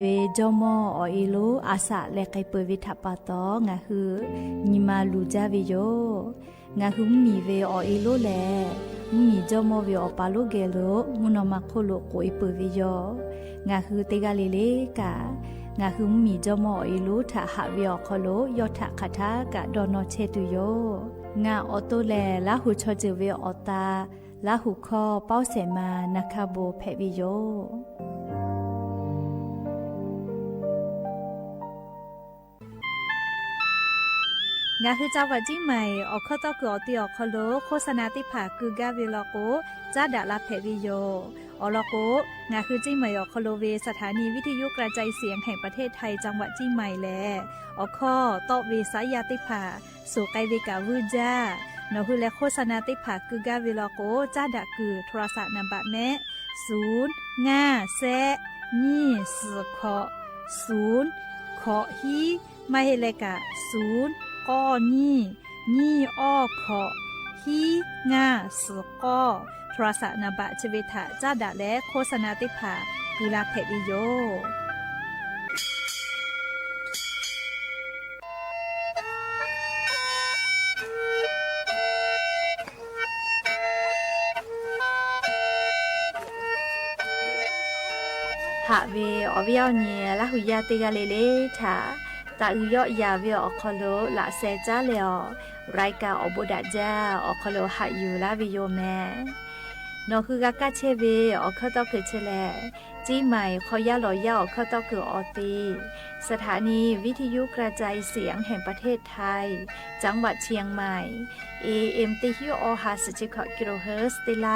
เวจอมอออีโลอาสะและไกเปวิทัปปะตองาฮือนิมาลูจาวิโยงาฮือมีเวออีโลแลมีจอมอเวอปาโลเกโลมุนอมาโคโลโกอิเปวิโยงาฮือเตกาเลเลกางาฮือมีจอมออีโลทะหะเวอโคโลยอทะคาทากะดอนอเชตุโยงาออโตแลละหูชอเจเวอตาละหูคอเป้าเสมานาคาโบเพวิโยงาคือเจ้าวัดจี้ใหม่ออกข้อต่อคืออติออกคโลโฆษณาติผาคือกาเวลโกจ้าดาลาเพวิโยอลโกงาคือจี้ใหม่ออกคโลเวสถานีวิทยุกระจายเสียงแห่งประเทศไทยจังหวัดจี้ใหม่แลออกข้อต่อเวสายาติผาสู่ไกเวกาวูจ้านอคือและโฆษณาติผาคือกาเวลโกจ้าดาคือโทรศัพท์นัมบะแม่0 5 แซนี่4ขอ0ขอฮีมาเฮเลกะ0ก้อนี่อ้อขอฮีง่าสก้อโทรศัพท์นบะชเวทะจ้าดะและโฆษณาติผากุลาเพวิโยหะเวอวิยเนียละหุยาติกาเลเลทาตาอุยอยาเวออคโลละเซจ้าเลอรายกาอบดาจาอคโลหะยูลาวิโยแมนอคือกากาเชเวอคตอคือเชแลจี้ใหม่ขอยาลอยาอคตอคือออตีสถานีวิทยุกระจายเสียงแห่งประเทศไทยจังหวัดเชียงใหม่ AM ติฮิโอฮาสจิคกิโลเฮิรตซ์ติไล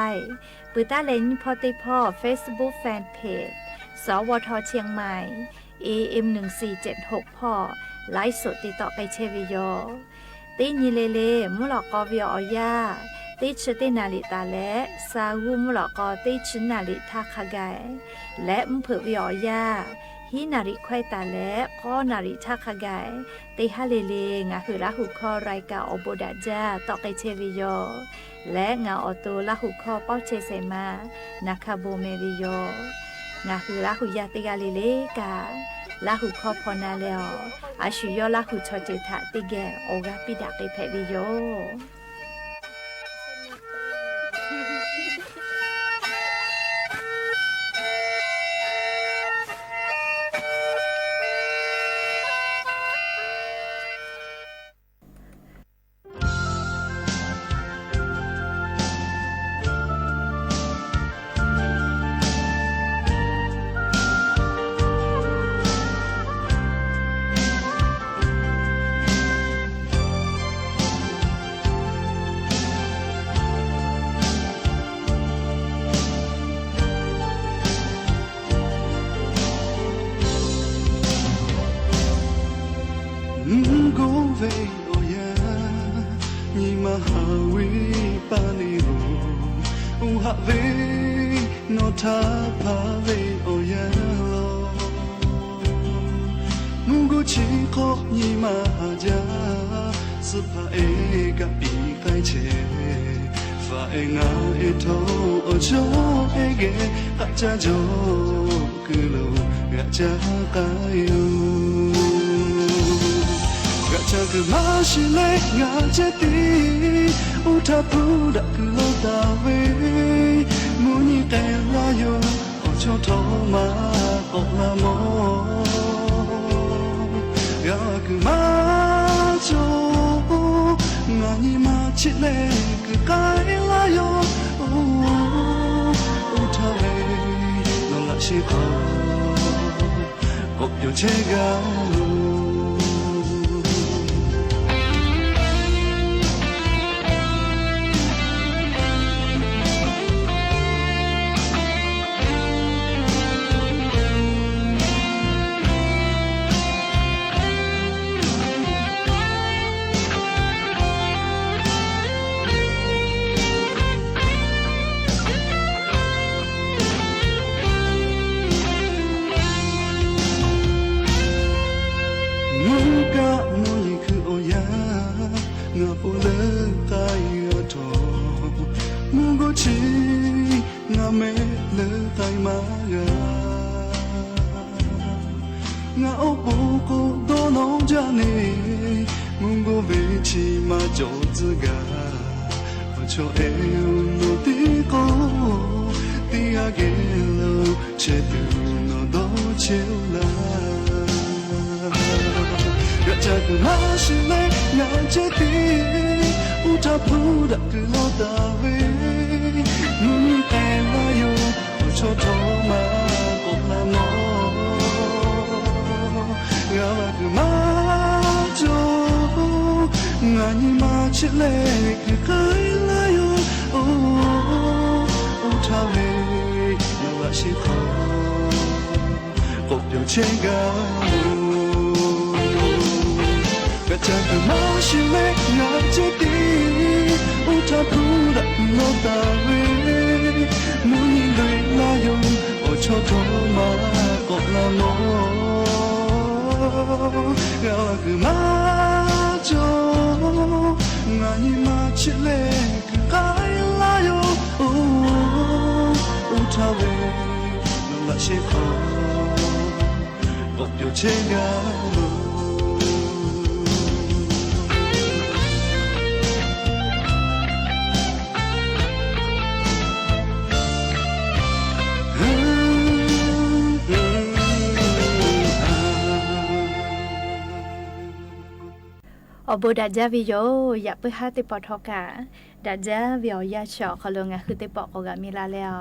ปือตาเลนพอติพอ Facebook Fanpage สวทเชียงใหม่ AM 1476พ่อไลฟ์สดติดต่อไปเชวิโยติญิเลเลมุหลอกกอวิออยาติชตินาลิตาและซาวูมุหลอกกอติชนาลิทาคาไกและมเผือวิออยาฮินาริควายตาและก็นาริทาคาไกติฮาเลเลงาคือละหุคอรายกาอบดาจาต่อไปเชวิโยและงาออโตละหุคอเป้าเชเซมานาคาโบเมวิโยงาคือละหุยาติกาเลเลกาลาหูคอพอนาเลออาชุยอลาหูชอเจทะติแกโอกาปิดาเกเพวิโยno tapa ve oya mungu chi ko ni ma ja supa e ka pi kai che fa e nga e tho o cho e ge ka cha jo ku lo ga cha ka yo ga cha ku ma shi le nga che ti u tha pu da ku lo ta ve muni te la yo o cho tho ma ko la mo ya ku ma cho nga ni ma chi le ku kai la yo o tha le no la shi ko ko yo che ga ငါအဖို့ကိုတော့နောင်ကြနေငုံကိုပဲချီမကြောစကား我就爱我的歌，第二个路，却不能到桥来。越这个马是来，越这地，乌塔普的个老大位，努力爱了哟，我错头马过了么？我个马就，我你马起来个开了哟，哦，乌塔位，我是好，我有钱个。个这个马是来我这地，乌塔普的老大位，努力对那用，我错头马过了么？我个马就，我你马起来个开了哟，乌塔位，我是好，我有钱个。อบดัจจาวิโยอยากไปหาติปอทอกาดัจจาวิโอยาชอขลงะคือติปอกกะมีลาแล้ว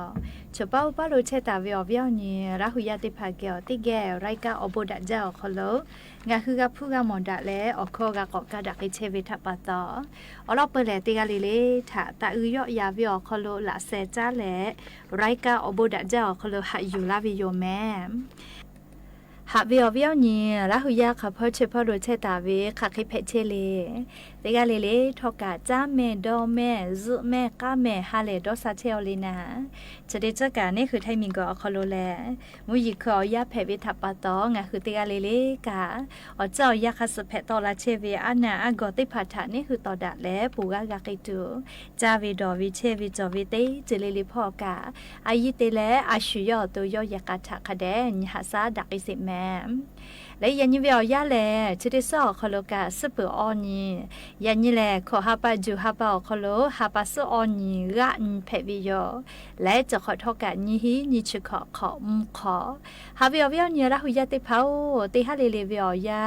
ชะเป้าปาโลเชตาวิโอวิโอนี่ราหุยาติภาเกอติแกไรกาอบดัจจาขลงะคือกะผู้กะมอนดะแลออคอกะกอกะดักเชเวทปะตออลอเปแลติกะลิเลทะตะอืยอยาวิโอขลละเซจาแลไรกาอบดัจจาขลหะอยู่ลาวิโยแมหาวิววิวนี่ละหุยาขับพ่อเชพ่อโดยเชตาวิขักให้เพชเชเลเดกาเลทอกาจ้าแม่ดอแม่ซุแม่ก้าแม่ฮาเลดอซาเชลลีนะจะได้เจอกันนี่คือไทมิงก็อคอโลแลมุยิคอยาเพวิทับปะตองะคือเดกาเลกาอเจ้ายาคัสเพตอลาเชเวอานาอากอติพัทธานี่คือตอดะแลปูกากากิตูจาวิดอวิเชวิจอวิเตเจเลลิพ่อกาอายิเตแลอาชุยอตัวยอยากาทะคะแดนหาซาดักอิสิแมและยันยิเวียยาแลชิดิซอคอโลกาสเปออนียันยิแลขอฮาปาจูฮาปาคอโลฮาปาสออนีกะนเพวิโยและจะขอทอกานิฮินิชขอขอมขอฮาเวียเวียนี่ละหุยาติพาวติฮาเลเลเวียยา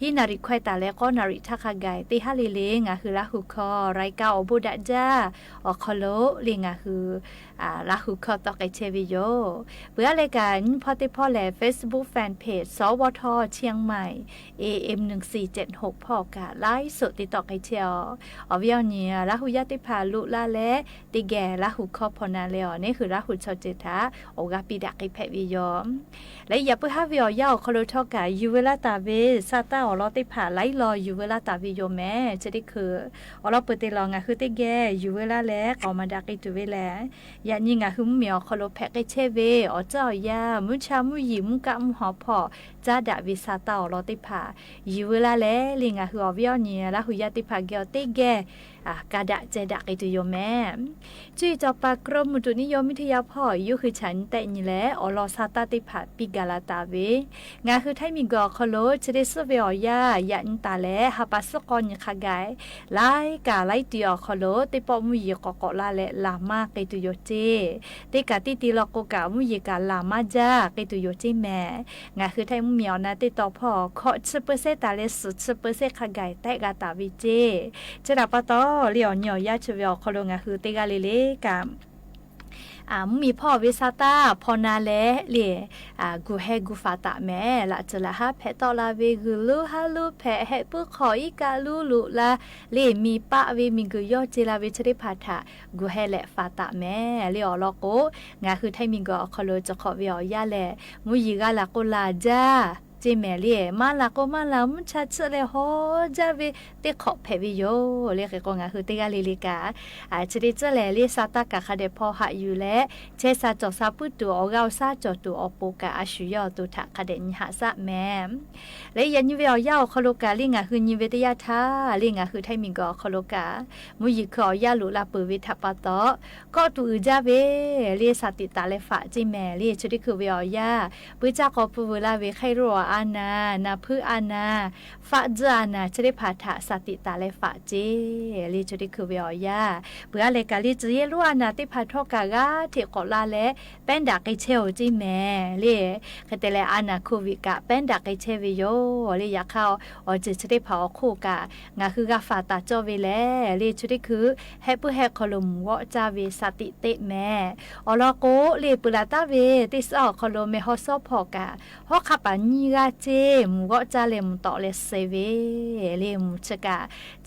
ฮินาริควายตาและก็นาริทักกายติฮาเลเลงะคือละหุคอไรกาอบุดะจาอคอโลลิงะคือละหุคอตอกไอเชวิโยเบื่อเลยกันพอติพอแล Facebook Fanpage สวทเชียงใหม่ AM 1476พ่อกะไลฟ์สดติดต่อไอเชียวอวิวเนี่ยละหุยาติพาลุละและติแกละหุคอพอนาเลอนี่คือละหุชอเจตาโอกาปิดักไอแพวิโยและอย่าเพิ่งหาวิวยาวคอโลทอกะยูเวลาตาเวซาตาอลอติพาไลรอยูเวลาตาวิโยแม่จะได้คืออลอเปิดติลองะคือติแกยูเวลาแลออกมาดักไอตุเวแลยานี่งะคือเหมียวคอโลแพกไอเชเวอเจ้ายามุชามุยิมุกะมุหอพอจาดาวิซาตาอลอติพายูเวลาแลลิงะคืออวิวเนี่ยละหุยาติพาเกอติแกกาดะเจดักไอตุโยแม่จุยจอปากรมมุตุนิยมวิทยาพ่ออยู่คือฉันแต่นี่แหละอลอซาตาติพาปิกาลาตาเวงาคือไทมิกอคอโลจะได้สเวียยายันตาแลฮาปัสกอนยคากายไลกาไลติอคอโลติปอมุยกอกอลาและลามาไกตุโยเจติกาติติลอกกามุยกาลามาจาไกตุโยเจแม่งาคือไทมุเมียวนะติต่อพ่อขอ10%ตาเลสุด10%คากายแต่กาตาวิเจจะดับปะตอเลียวเหนียวยาชเวียคอโลงาคือติกาเลเลกามีพ่อวิซาตาพอนาเลเลกูเฮกูฟาตะแม่ละจะละฮะเพตอลาเวกูลูฮาลูเพเฮปุขออีกาลูลูละเลมีปะเวมีกูยอจิลาเวชริพาทะกูเฮและฟาตะแม่เลอลอโกงาคือไทมิงก็คอโลจะขอเวียยาแลมุยิกาละโกลาจาเจแม่เลียมาละก็มาละมุชัดเสเลยโหจะเวเตขอเพวิโยเรียกก็งาคือเตกาลิลิกาจะได้เจแลเลียซาตากะคาเดพอหะอยู่และเชซาจอซาปุตุออกาซาจอตุอปูกะอาชุยอตุทะคาเดนหาซะแม่และยันยิเวียาวคอโลกาลิงาคือยิเวตยาทาลิงาคือไทมิงก็คอโลกามุยิขอยาลุลาปุวิทัปปะตอก็ตุจาเวเลียซาติตาเลฟะเจแม่เลียชุดิคือเวียปุจากอปูลาเวไครัว อานานาพืออานาฝาจานาจะได้พาถาสติตาเลยฝาเจลีจะได้คือเวียยาเบื่อเลยกาลีจะเยลูอานาติพาทอกากาเทกอลาเลเป็นดักไอเชลจิแม่ลีคเตเลอานาคูวิกะเป็นดักไอเชวิโยลีอยากเข้าอจะได้พาคู่กะงาคือกาฝาตาจอวิเลลีจะได้คือแฮปุแฮคอลุมวอจาวิสติเตแม่อลโกลีปุลาตาเวติสอคอลุมเมฮอซอพอกะฮอขับปัญญาเจมวอจาเลมต่อเลเซเวเลมชกะ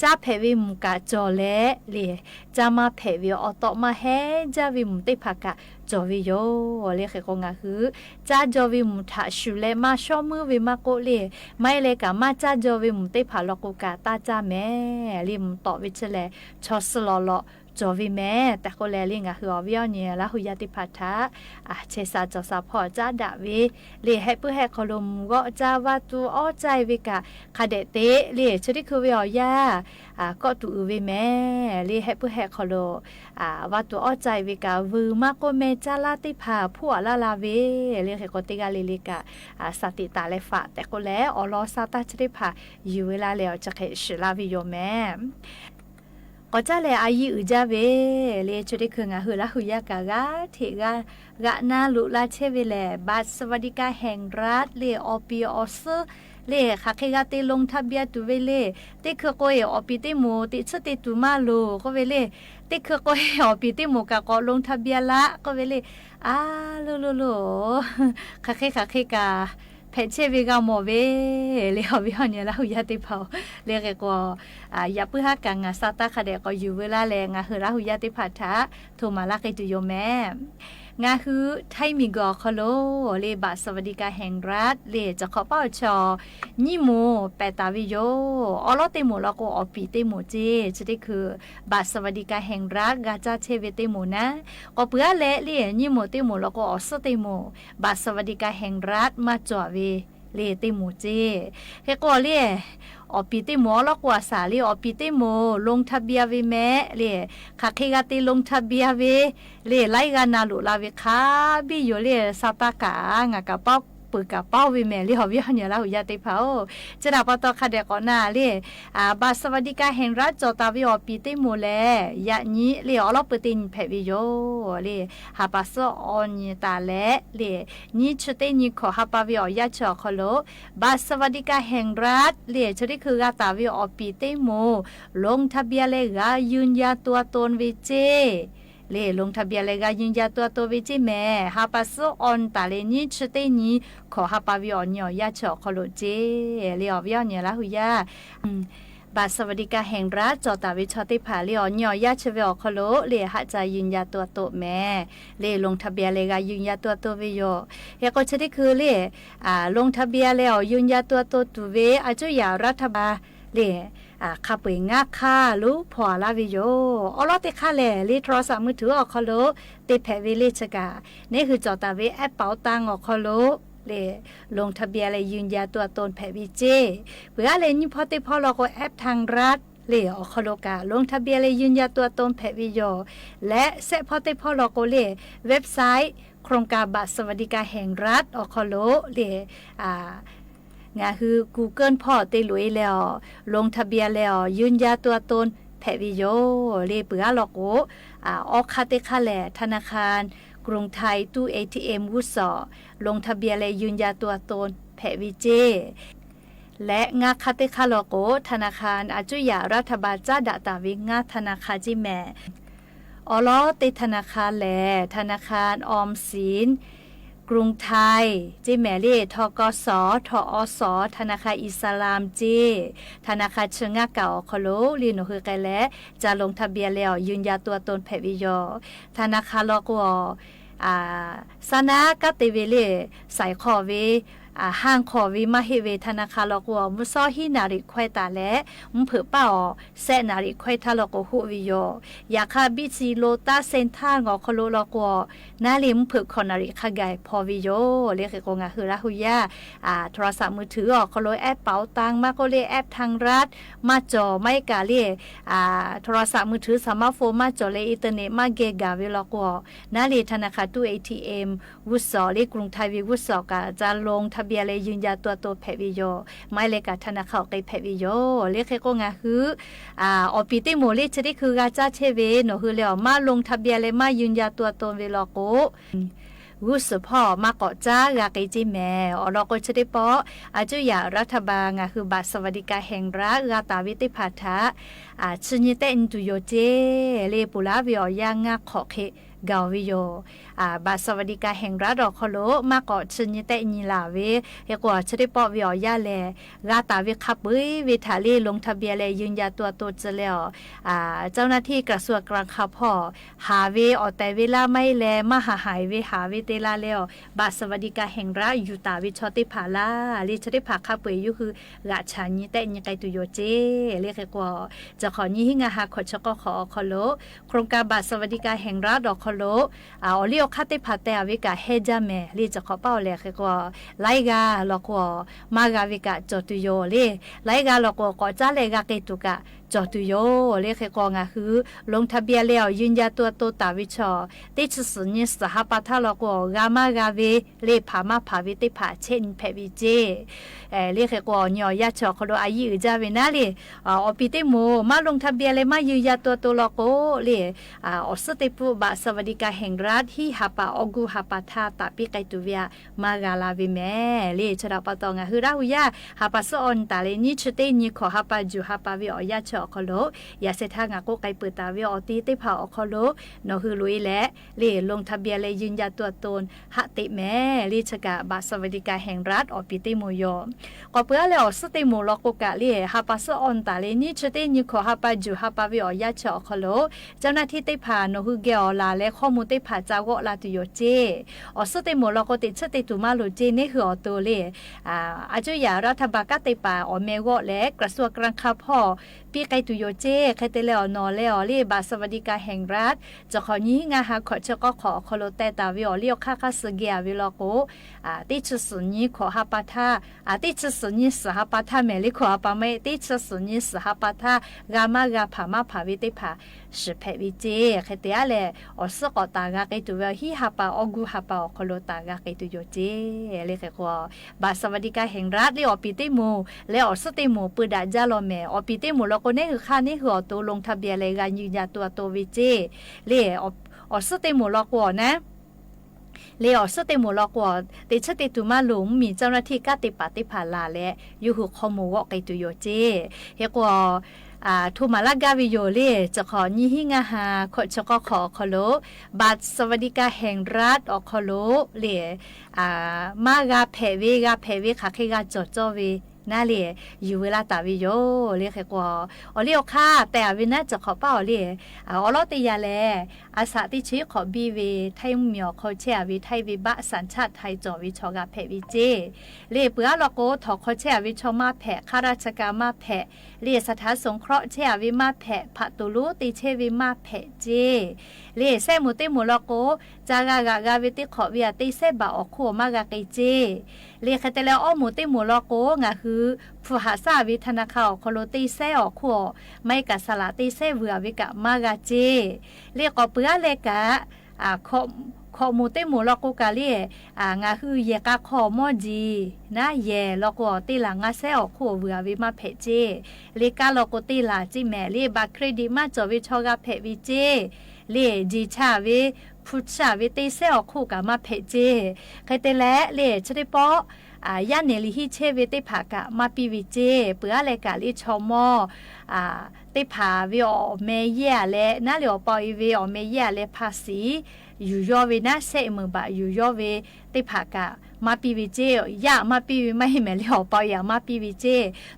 จ้าเพวิมกะจอเลเลจามาเพวิออตอมาเฮจาวิมติภากะจอวิโยเลเคกงาคือจ้าจอวิมทาชุเลมาชอมือวิมาโกเลไม่เลกะมาจ้าจอวิมติภาลกุกะตาจ้าแม่ลิมต่อวิเชเลชอสลอลอจอวิแม่แต่ก็แลลิงอะคืออวิอเนี่ยละหุยติพัทธะเชซาจอซาพอจ้าดาวิเลให้เพื่อให้คลุมก็จ้าวาตูอ้อใจวิกะคาเดเตเลชดิคือวิอยาก็ตูวิแม่เลให้เพื่อให้คลุวาตูอ้อใจวิกะวือมากก็เมจ้าลาติพาผัวลาลาเวเลให้กติกาลิกะสติตาเลฝาแต่ก็แล้วอลอซาตาชดิพาอยู่เวลาแล้วจะเขชลาวิโยแม่ก็จะเลยอายุจะเวเลยจุดที่คืองาหือละหุยากากาเทกากะนาลุลาเชเวเลบัตรสวัสดิการแห่งรัฐเลยอปีออสเลยค่ะเคกาติลงทะเบียนตัวเวเลติคือก็เออปีติโมติชติตัวมาลูก็เวเลติคือก็เออปีติโมกะก็ลงทะเบียนละก็เวเลลูค่ะเคกาเพชรวิกาโมเวเลี้ยววิหารเนี่ยแล้วยาติเผาเรียกก็ยาปื้อหักกังซาตาคาเดก็อยู่เวลาแรงคือแล้วยาติพัทธะโทมาลักไอตุโยแม่งาคือไทยมีกอคโลเลบัตรสวัสดิการแห่งรัฐเลจะขอเป้าชอนิโมเปตาวิโยอลอเตโมแล้วก็อปีเตโมเจจะได้คือบัตรสวัสดิการแห่งรัฐกาจาเชเวเตโมนะก็เพื่อเลนิโมเตโมแล้วก็อสเตโมบัตรสวัสดิการแห่งรัฐมาจ่อเวเลเตโมเจเฮก็เลอปีเตโมแล้วกว่าสาลีอปีเตโมลงทะเบียนวิแม่เลค่ะเคกาติลงทะเบียนวิเลไลกานาลุลาวิคาบิโยเลซาตากางากะเป้าปืกะเป้าวิแม่ลีหอวิหเนี่ยละหุยาติเผาจะดาปตอคาเดก่อนหน้าเลบัตรสวัสดิการแห่งรัฐจอตาวิอปีเตโมแลยะนี้เลอลอปตินเพวิโยเลหาปัสออนตาแลเลนี้ชเตนี้ขอหาปาวิอยาชอคโลบัตรสวัสดิการแห่งรัฐเลชดิคือกาตาวิอปีเตโมลงทะเบียนเลกายืนยันตัวตนวิเจเลลงทะเบียนเลยก็ยืนยันตัววิจิแม่ฮาปัสออนตาเลนี้ชเตนี้ขอฮาปาวิออนยาชอคโลเจเลอวิออนเนี่ยละหุยาบัตรสวัสดิการแห่งรัฐจอตาวิชอติผาเลออนยาชเวอคโลเลหะใจยืนยันตัวโตแม่เลลงทะเบียนเลยก็ยืนยันตัววิโยเฮก็ชดิคือเลลงทะเบียนแล้วยืนยันตัวตุเวอาจุยารัฐบาลเลข้าเปิงงาค่ารู้พอลาวิโยอลอติค่าแหล่ลิโทรศัพท์มือถือออกคอโลติแพวิลิชกานี่คือจอตาเวแอปเป๋าตังออกคอโลเลลงทะเบียนเลยยืนยันตัวตนแพวิเจเพื่ออะไรนี่พอติพอเราก็แอปทางรัฐเลออกคอโลกาลงทะเบียนเลยยืนยันตัวตนแพวิโยและเซพอติพอเราก็เลเว็บไซต์โครงการบัตรสวัสดิการแห่งรัฐออกคอโลเลงาคือ Google พอเตลุยแล้วลงทะเบียนแล้วยืนยันตัวตนแพวิโยเลเปือหลอกโอออกคาเตคาแลธนาคารกรุงไทยตู้ ATM วุฒลงทะเบียนและยืนยันตัวตนแพวิเจและงาคาเตคาลอกโอธนาคารอาจุยารัฐบาลจ้าดาตาวิงาธนาคารจิแม่อลอติธนาคารแลธนาคารออมสินกรุงไทยจิแมลี่ทกสทอสธนาคารอิสลามจีธนาคารเชิงเก่าคโลลีโนคือไกและจะลงทะเบียนแล้วยืนยันตัวตนแพวิโยธนาคารลอกวสนากติเวเลใส่ขอเวห้างขอวิมาเฮเวธนาคารลอกวมุซอฮีนาริควายตาและมุเผือเป่าแซนาริควายทาลอกหูวิโยอยากคาบิซีโลตาเซนทางอคโลลอกวนาลิมเผือคอนาริขกายพอวิโยเรียกกงาคือละหุยาโทรศัพท์มือถือออกคโลแอปเป๋าตังมาก็เลแอปทางรัฐมาจอไม่กาเลโทรศัพท์มือถือสมาร์ทโฟนมาจอเลอินเทอร์เน็ตมาเกกาเวลอกวนาลีธนาคารตู้ ATM วุฒเลกรุงไทยวิวุฒกาจะลงทะ ะเบียนเลยยืนยันตัวแพวิโยไม่เลยกับธนาคารไกแพวิโยเรียกก็งาคืออปีติโมเลชได้คือกาจ้าเชเวโนคือแล้วมาลงทะเบียนเลยมายืนยันตัวตนเวลาโกรู้สึกพ่อมาเกาะจ้ากาเกจิแม่เราก็จะได้ปออาจุยารัฐบาลงาคือบัตรสวัสดิการแห่งรัฐกาตาวิติพัฒะชิญเตอินตุโยเจเลปุลาวิอยางาขอเคกาวิโยบัตรสวัสดิการแห่งรัฐดอกคโลมาเกาะชิญเตอินิลาเวเฮกว่าจะได้ปอวิอยาแลกาตาวิขับวิทาลีลงทะเบียนเลยยืนยันตัวตนจะแล้วเจ้าหน้าที่กระทรวงกลางขับพ่อหาเวอแต่เวลาไม่แลมาหายเวหาเวเตลาแล้วบัตรสวัสดิการแห่งรัฐอยู่ตาวิชอติผาลาลิชติผาขับเปอยู่คือราชาญิเตญิไกตุโยเจเรียกว่าจะขอนี้หิงาหาขอชก็ขอคโลโครงการบัตรสวัสดิการแห่งรัฐดอกคโลเรียกคาติผาแต่วิกาเฮจาเมลิจะขอเป้าเลยคือว่าไลกาลอกว่ามากาวิกาจตุโยเลยไลกาลอกว่าก็จะเลกาเกตุกะจอตุโยเรียกกองคือลงทะเบียนแล้วยืนยันตัวตาวิชอติดสุนิสหปัทลกกามากาเวเลพามาภาวิติภาเช่นเพวิเจเรียกกองยอยาชอคโลอายุจาเวนาเลอปิเตโมมาลงทะเบียนเลยมายืนยันตัวลกเลอสติปุบะสวัสดิการแห่งรัฐที่ฮัปาอกูฮัปาทาตาปิไกตุเวียมากาลาวิเมเลชราปตองคือราหุยาฮัปาสอนตาเลนิชเตนิขอฮัปาจูฮัปาวิอยาชอคโลยาเสทางาโกไกเปิดตาวิอตีติผาอคโลนอคือลุยและเลลงทะเบียนเลยยืนยันตัวตนหติแม่ลิชกะบัตรสวัสดิการแห่งรัฐอปิติโมโยก็เพื่อแล้วสติโมลกกะเลฮัปาสอนตาเลนิชเตนิขอฮัปาจูฮัปาวิอยาชอคโลเจ้าหน้าที่ติผานอคือเกอลาและข้อมูลติผาจาก็ลาตุโยเจสติโมลกติชติตุมาโลเจนี่คืออตัวเลอาจุยารัฐบาลกติปาอเมโกและกระทรวงกลางคาพ่อปีไกตุโยเจใครเตเลอนอเลอเรีบาสวัสดิการแห่งรัฐจะขอนี้งาหาขอเชก็ขอคโลเตตาวิอเลียวค่าสเกียวิลโกติชสุนีขอหาปาทาติชสุนีสหปาทาเมลิขอปาเมติชสุนีสหปาทากามากาผามาผาวิติผาสิเพวิเจใครเตอเลอสกอตากาไกตุเวฮิหาปาอกูหาปาคโลตากาไกตุโยเจเลขกว่าบาสวัสดิการแห่งรัฐเลอปิติโมเลอสติโมปืดาจาโลเมอปิติโมลโกเนคือค่านี่คือตัวลงทะเบียนเลยการยืนยันตัววิเจเลอสติโมลกว่านะเลอสเตโมลกว่าติชติตุมาหลุมมีเจ้าหน้าที่กติปฏิภาลาและอยู่หุข้อมูลว่าไกตุโยเจเฮกว่าทูมาลากาวิโยเลจะขอยี่หิงาหาขอชก็ขอคโลบัตรสวัสดิการแห่งรัฐอคโลเลมากาเพเวค่ะเคกาจอเวน่าเลยอยู่เวลาตาวิโยเรียกกว่าเรียกค่าแต่วินาจะขอเป้าเรียลอติยาแลอาสาติชิขอบีเวไทยเหมียวเขาเชียวิไทยวิบะสัญชาติไทยจอวิชอกาเพวิเจเรียเปื่อลโกถอเขาเชียวิชอมาแผะข้าราชการมาแผะเรียสถานสงเคราะห์เชียวิมาแผะผัตุลุติเชวิมาแผะเจเรียเซมุติมุลโกจากากาวิติขอวิอาติเซบะออกขัวมากาไกเจเรียคแต่แล้วอ้อหมูติหมูลโกงาคือผู้หาซาวิธนาคารโคโลติเซออกขัวไม่กัสลาติเซเววิกะมากาเจเรียกก็เปื้อเลกะขอมูเตหมูลโกกาเลีงาคือเยกะขอมอจีนะเยลโกติหลังงาเซออกขัวเววิมาเพเจเลกาลโกติลาจิแม่เรียบัตรเครดิตมาจอวิชอกาเพวิเจเรียจีชาวิพุทธาวิติเซออกคู่กับมาเพเจใครเตและเรียชดิปอย่าเนลิฮิเชเวติภากะมาปีวิเจเปื้ออะไรกะลิชอมอติภาวิอเมเยและนาเหลียวปอยวิอเมเยและภาษีอยู่ยอเวนะเซมือบะอยู่ยอเวติภากะมาปีวิเจยะมาปีวิไม่เห็นเหลียวปอยมาปีวิเจ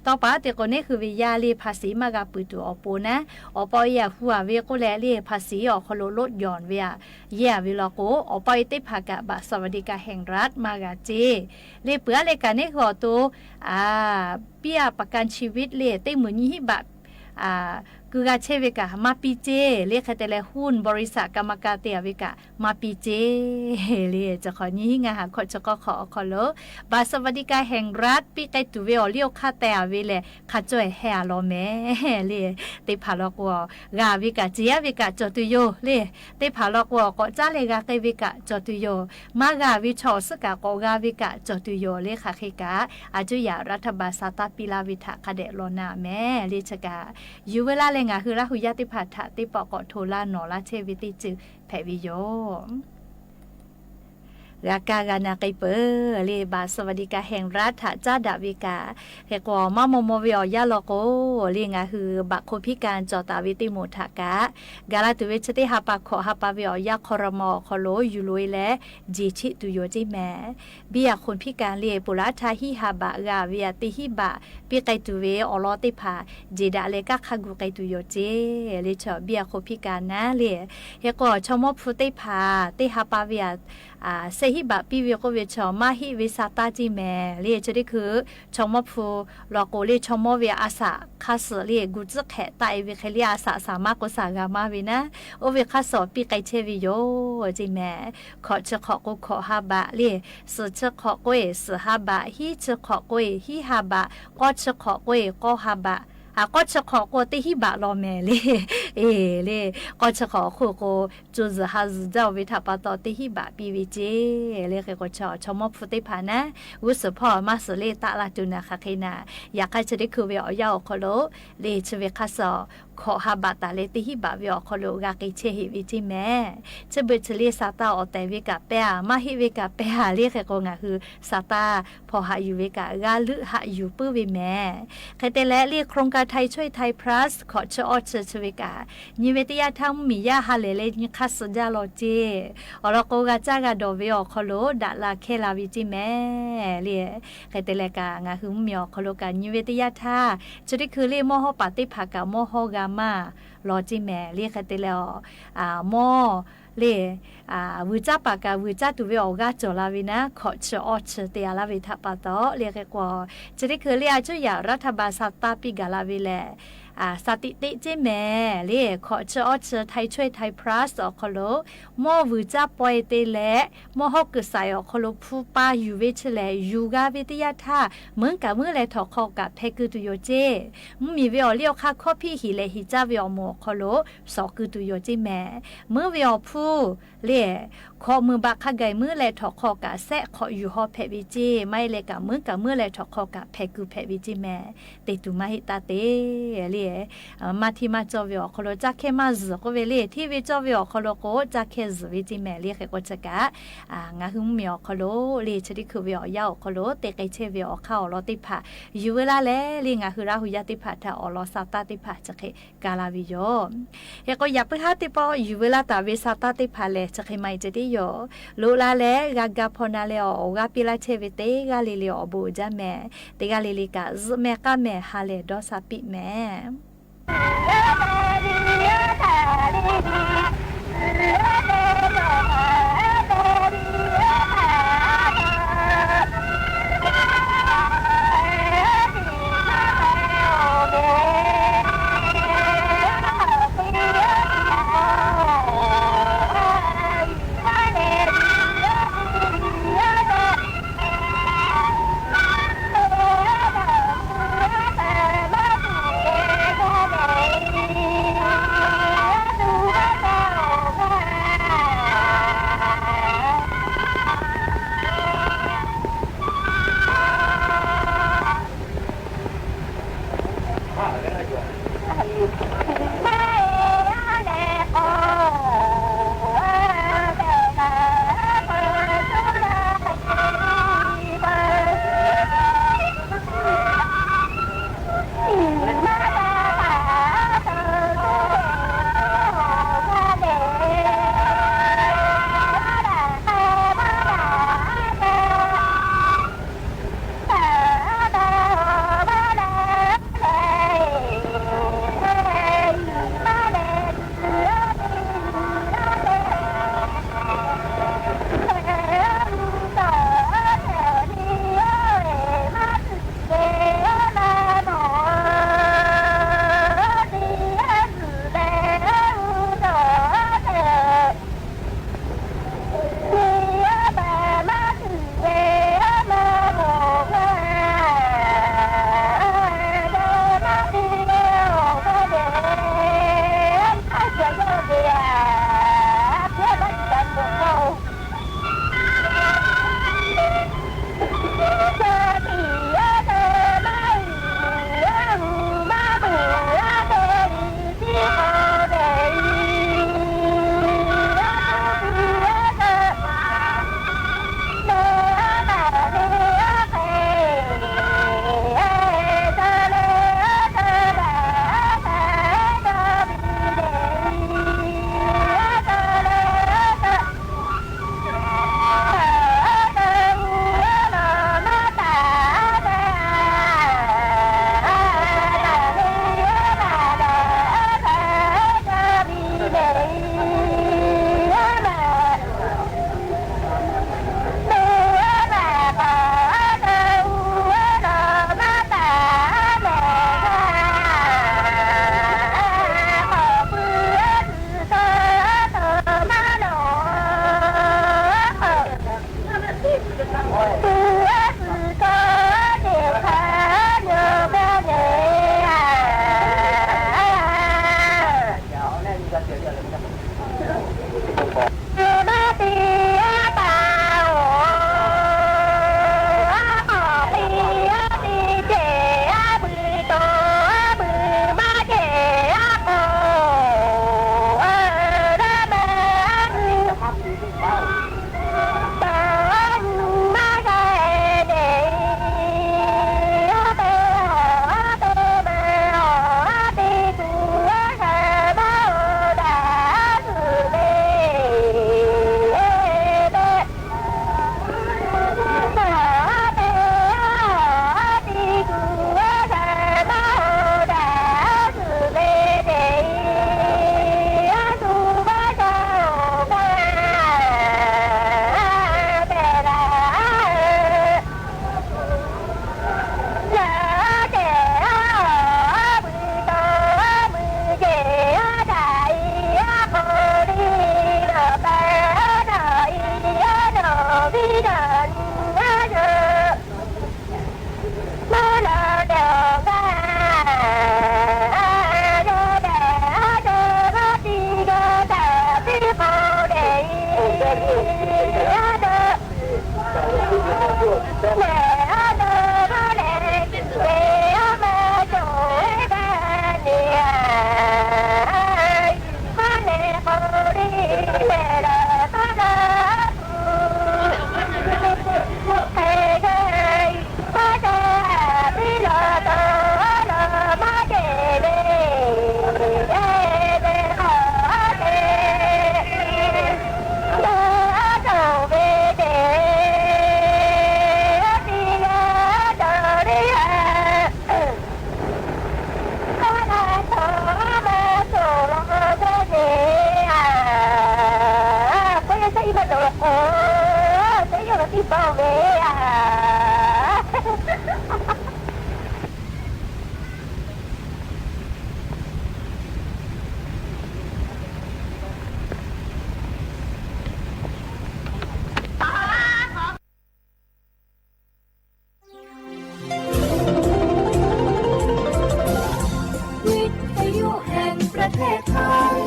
ต่อไปแต่คนนี้คือวิยาลีภาษีมากะปุตุอปูนะอปอยหัวเวก็แลลีภาษีอคโลลดหย่อนเวียเยวิลโกอปอยติภากะบะสวัสดิการแห่งรัฐมากะเจเลเปื้อเลกันนี่ขอตัวเบี้ยประกันชีวิตเลติมือนี้บัตรก กูกาเชวิกะมาปีเจเรียกแต่ละหุ้นบริษัทกรรมการเตียวิกะมาปีเจเรียจะขอนี้งาหาขอจะก็ขอโลบาสวัสดิการแห่งรัฐปีไกตุเวอเลี้ยวค่าแต่เวเลค่าจ่อยแห่ลอแม่เรียติผาลอกวกาวิกะเจียวิกะจอตุโยเรียติผาลอกวก็จ้าเลกาไกวิกะจอตุโยมากาวิชอสกะก็กาวิกะจอตุโยเรียค่ะคิกะอาจุยารัฐบาลสาตาปิลาวิทะคเดโลนาแม่เรียชกาอยู่เวลาเลงาคือละหุยาติผาทะติปอกอโทลาโนลาเชวิติจืแผวิโยรากากานาไกเปเลบาสวัสดิการแห่งรัฐจ้าดาวิกาเฮกอมามโมวิอยาโลโกเลียงาคือบะคนพิการจอตาวิติโมทากะกาลาตุเวชติฮาปาขอฮาปาวิอยาคอรมอคอโลยูลุยและจีชิตุโยจิแมเบียคนพิการเลียปุระทาฮิฮาบะกาเวียติฮิบะปีไกตุเวอลอติพาจีดาเลกะคากุไกตุโยเจเลชอเบียคนพิการนะเลียเฮกอชมอพุติพาติฮาปาเวียเซฮิบะปีวิโกเวชอมาฮิวิซาตาจิแมเรียจะได้คือชมพูลอโกเรียชมเวียอาสาคาสเรียกุจแขตายวิเคเลียอาสาสามารถกุสากามาวินะโอเวคาสอปีไกเชวิโยจิแมขอจะขอกุขอฮาบะเรียสจะขอกวยสฮาบะฮิจะขอกวยฮิฮาบะก็จะขอกวยก็ฮาบะก็จะขอโกติฮิบะลอแม่เลเลก็จะขอโคโกจูซฮาซเจ้าวิทาปตอติฮิบะปีวิเจเลก็ชมพุติพานะวุสพอมาสเลตะลาตุนาคาคินาอยากให้จะได้คือเวอยาโคโลเลชเวคาสอขอฮาบะตาเลติฮิบะเวอโคโลกากิเชฮิวิจิแม่จะเบิดเลซาตาออแต่วิกะเปะมาฮิวิกะเปะเลก็งาคือซาตาพอหาอยู่วิกะกาลึหาอยู่ปื้อวิแม่ใครแต่และเรียกโครงการไทยช่วยไทยพลัสขอเชอเชชวิกานิเวตยาธรรมมียาฮาเลเลนิคัสจาโลเจอรโกกาจากาโดเวอคโลดาลาเคลาวิจิแม่เลียใครแต่ละกางาคือมีอคโลกานิเวตยาธาจะได้คือเรียกโมโหปฏิภากาโมโหกามาลอจิแม่เรียกใครแต่แล้วโมเลวิจาปากาวิจาตุเวออกาจอลาวินะขอเชอเชเตียลาวิทัปตอเรียกกว่าจะได้คือเรียกจุยารัฐบาลสัตตาปิกาลาวิเลสติติเจแม่เรียขอเชอเชไทยช่วยไทยพลัสอคโลโมวิจาปอยเตเลโมฮอกไซอคโลผู้ป้าอยู่เวชเลยูกาวิทยาท่าเหมือนกับเมื่อไรถอคอกับเพกุตุโยเจมีเวอเลียวค่าข้อพี่หิเลหิจาเวอโมคโลสอกุตุโยเจแม่เมื่อเวอผู้เล่ขอมือบักขะไกมือแลถอคอกะแซะขออยู่ฮอเพวิจิไม่เลยกะมือกะมือแลถอคอกะเพกุเพวิจิแม่เตตุมาหิตาเตเล่มาที่มาจอวิอคโลจักเคมาซก็เวเลที่วิจอวิอคโลโกจักเคซวิจิแม่เล่ก็จะกะงาหึมมีอคโลเล่ชดิคือวิอยาอคโลเตไกเชวิอเข้าลอติผาอยู่เวลาแลลิงาคือราหุยาติผาทาอลอซาตาติผาจะเคกาลาวิโยเฮก็อยากไปหาติปออยู่เวลาตาเวซาตาติผาแลจะเคไม่จะได้ลูลาเลกากาพนาเลออกาปิลาเชวิเตกาลิเลอบูจาแม่เตกาลิลิกาซเมกาแม่ฮาเลดอซาปิแม่ เป้าเว้ยอ่ะวิทยุแห่งประเทศไทย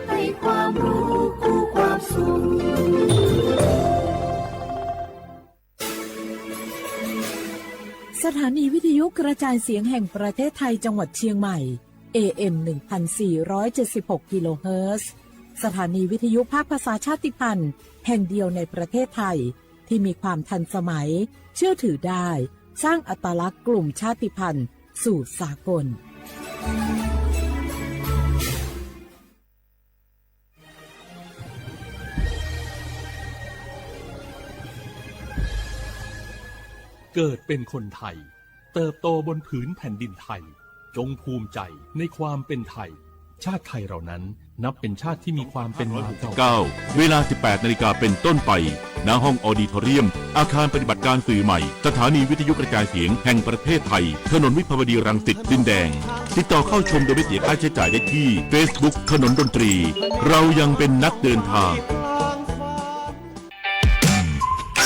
ให้ความรู้คู่ความสุขสถานีวิทยุกระจายเสียงแห่งประเทศไทยจังหวัดเชียงใหม่ AM 1476 กิโลเฮิรตซ์สถานีวิทยุภาคภาษาชาติพันธุ์แห่งเดียวในประเทศไทยที่มีความทันสมัยเชื่อถือได้สร้างอัตลักษณ์กลุ่มชาติพันธุ์สู่สากลเกิดเป็นคนไทยเติบโตบนผืนแผ่นดินไทยจงภูมิใจในความเป็นไทยชาติไทยเรานั้นนับเป็นชาติที่มีความเป็นมาเก่า 9 เวลา 18 นาฬิกาเป็นต้นไปณห้องออดิทอเรียมอาคารปฏิบัติการสื่อใหม่สถานีวิทยุกระจายเสียงแห่งประเทศไทยถนนวิภาวดีรังสิตดินแดงติดต่อเข้าชมโดยไม่เสียค่าใช้จ่ายได้ที่ Facebook ถนนดนตรีเรายังเป็นนักเดินทาง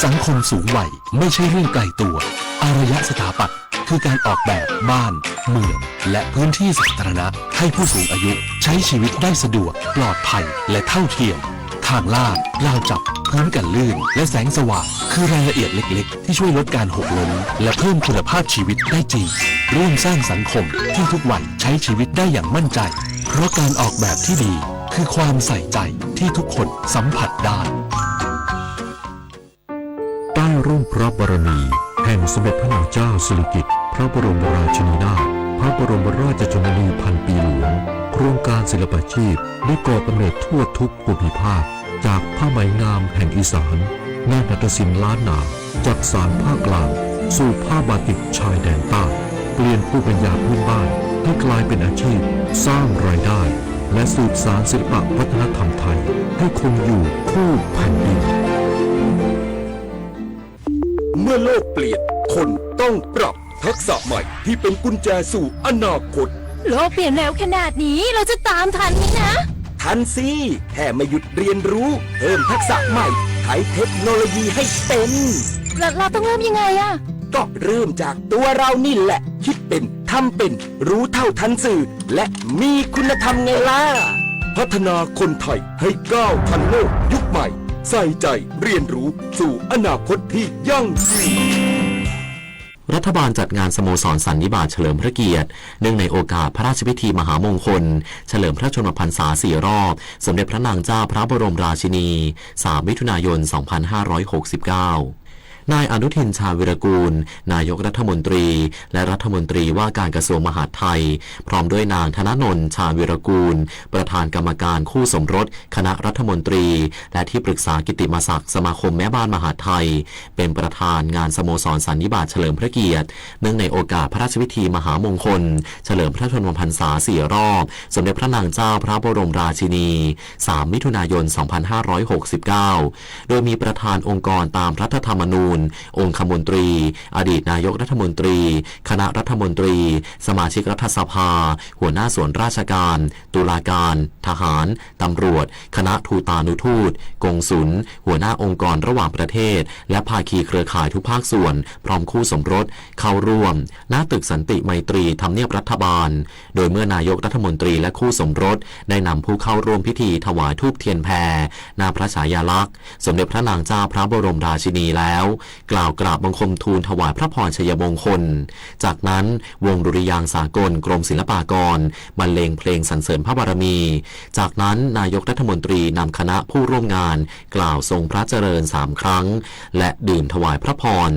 สังคมสูงวัยไม่ใช่เรื่องไกลตัวอารยสถาปัตย์คือการออกแบบบ้านเมืองและพื้นที่สาธารณะให้ผู้สูงอายุใช้ชีวิตได้สะดวกปลอดภัยและเท่าเทียมทางลาดราวจับพื้นกันลื่นและแสงสว่างคือรายละเอียดเล็กๆที่ช่วยลดการหกล้มและเพิ่มคุณภาพชีวิตได้จริงร่วมสร้างสังคมที่ทุกวันใช้ชีวิตได้อย่างมั่นใจเพราะการออกแบบที่ดีคือความใส่ใจที่ทุกคนสัมผัสได้ใต้ร่มพระบารมีแห่งสมเด็จพระนางเจ้าสิริกิติ์พระบรมราชินีนาถพระบรมราชชนนีพันปีหลวงโครงการศิลปาชีพได้ก่อกำเนิดทั่วทุกภูมิภาคจากผ้าไหมงามแห่งอีสานงานหัตถศิลป์ล้านนาจากสานภาคกลางสู่ผ้าบาติกชายแดนใต้เปลี่ยนภูมิปัญญาพื้นบ้านให้กลายเป็นอาชีพสร้างรายได้และสืบสานศิลปวัฒนธรรมไทยให้คงอยู่คู่แผ่นดินเมื่อโลกเปลี่ยนคนต้องปรับทักษะใหม่ที่เป็นกุญแจสู่อนาคตโลกเปลี่ยนเร็วขนาดนี้เราจะตามทันไหมนะทันสิแค่ไม่หยุดเรียนรู้เพิ่มทักษะใหม่ใช้เทคโนโลยีให้เป็นเราต้องเริ่มยังไงอะก็เริ่มจากตัวเรานี่แหละคิดเป็นทำเป็นรู้เท่าทันสื่อและมีคุณธรรมไงล่ะพัฒนาคนไทยให้ก้าวทันโลกยุคใหม่ใส่ใจเรียนรู้สู่อนาคตที่ยั่งยืนรัฐบาลจัดงานสโมสรสันนิบาตเฉลิมพระเกียรติเนื่องในโอกาสพระราชพิธีมหามงคลเฉลิมพระชนมพรรษา4 รอบสมเด็จพระนางเจ้าพระบรมราชินี3 มิถุนายน 2569นายอนุทินชาญวิรากูลนายกรัฐมนตรีและรัฐมนตรีว่าการกระทรวงมหาดไทยพร้อมด้วยนางธนนนท์ชาญวิรากูลประธานกรรมการคู่สมรสคณะรัฐมนตรีและที่ปรึกษากิตติมศักดิ์สมาคมแม่บ้านมหาดไทยเป็นประธานงานสโมสรสันนิบาตเฉลิมพระเกียรติเนื่องในโอกาสพระราชพิธีมหามงคลเฉลิมพระชนมพรรษา4 รอบสมเด็จพระนางเจ้าพระบรมราชินี3 มิถุนายน 2569โดยมีประธานองค์กรตามรัฐธรรมนูญองคมนตรีอดีตนายกรัฐมนตรีคณะรัฐมนตรีสมาชิกรัฐสภาหัวหน้าส่วนราชการตุลาการทหารตำรวจคณะทูตานุทูตกงสุลหัวหน้าองค์กรระหว่างประเทศและภาคีเครือข่ายทุกภาคส่วนพร้อมคู่สมรสเข้าร่วมณตึกสันติไมตรีทำเนียบรัฐบาลโดยเมื่อนายกรัฐมนตรีและคู่สมรสได้นำผู้เข้าร่วมพิธีถวายธูปเทียนแพหน้าพระฉายาลักษณ์สมเด็จพระนางเจ้าพระบรมราชินีแล้วกล่าวกราบบังคมทูลถวายพระพรชัยมงคลจากนั้นวงดุริยางค์สากลกรมศิลปากรบรรเลงเพลงสรรเสริญพระบารมีจากนั้นนายกรัฐมนตรีนำคณะผู้ร่วมงานกล่าวทรงพระเจริญ3 ครั้งและดื่มถวายพระพร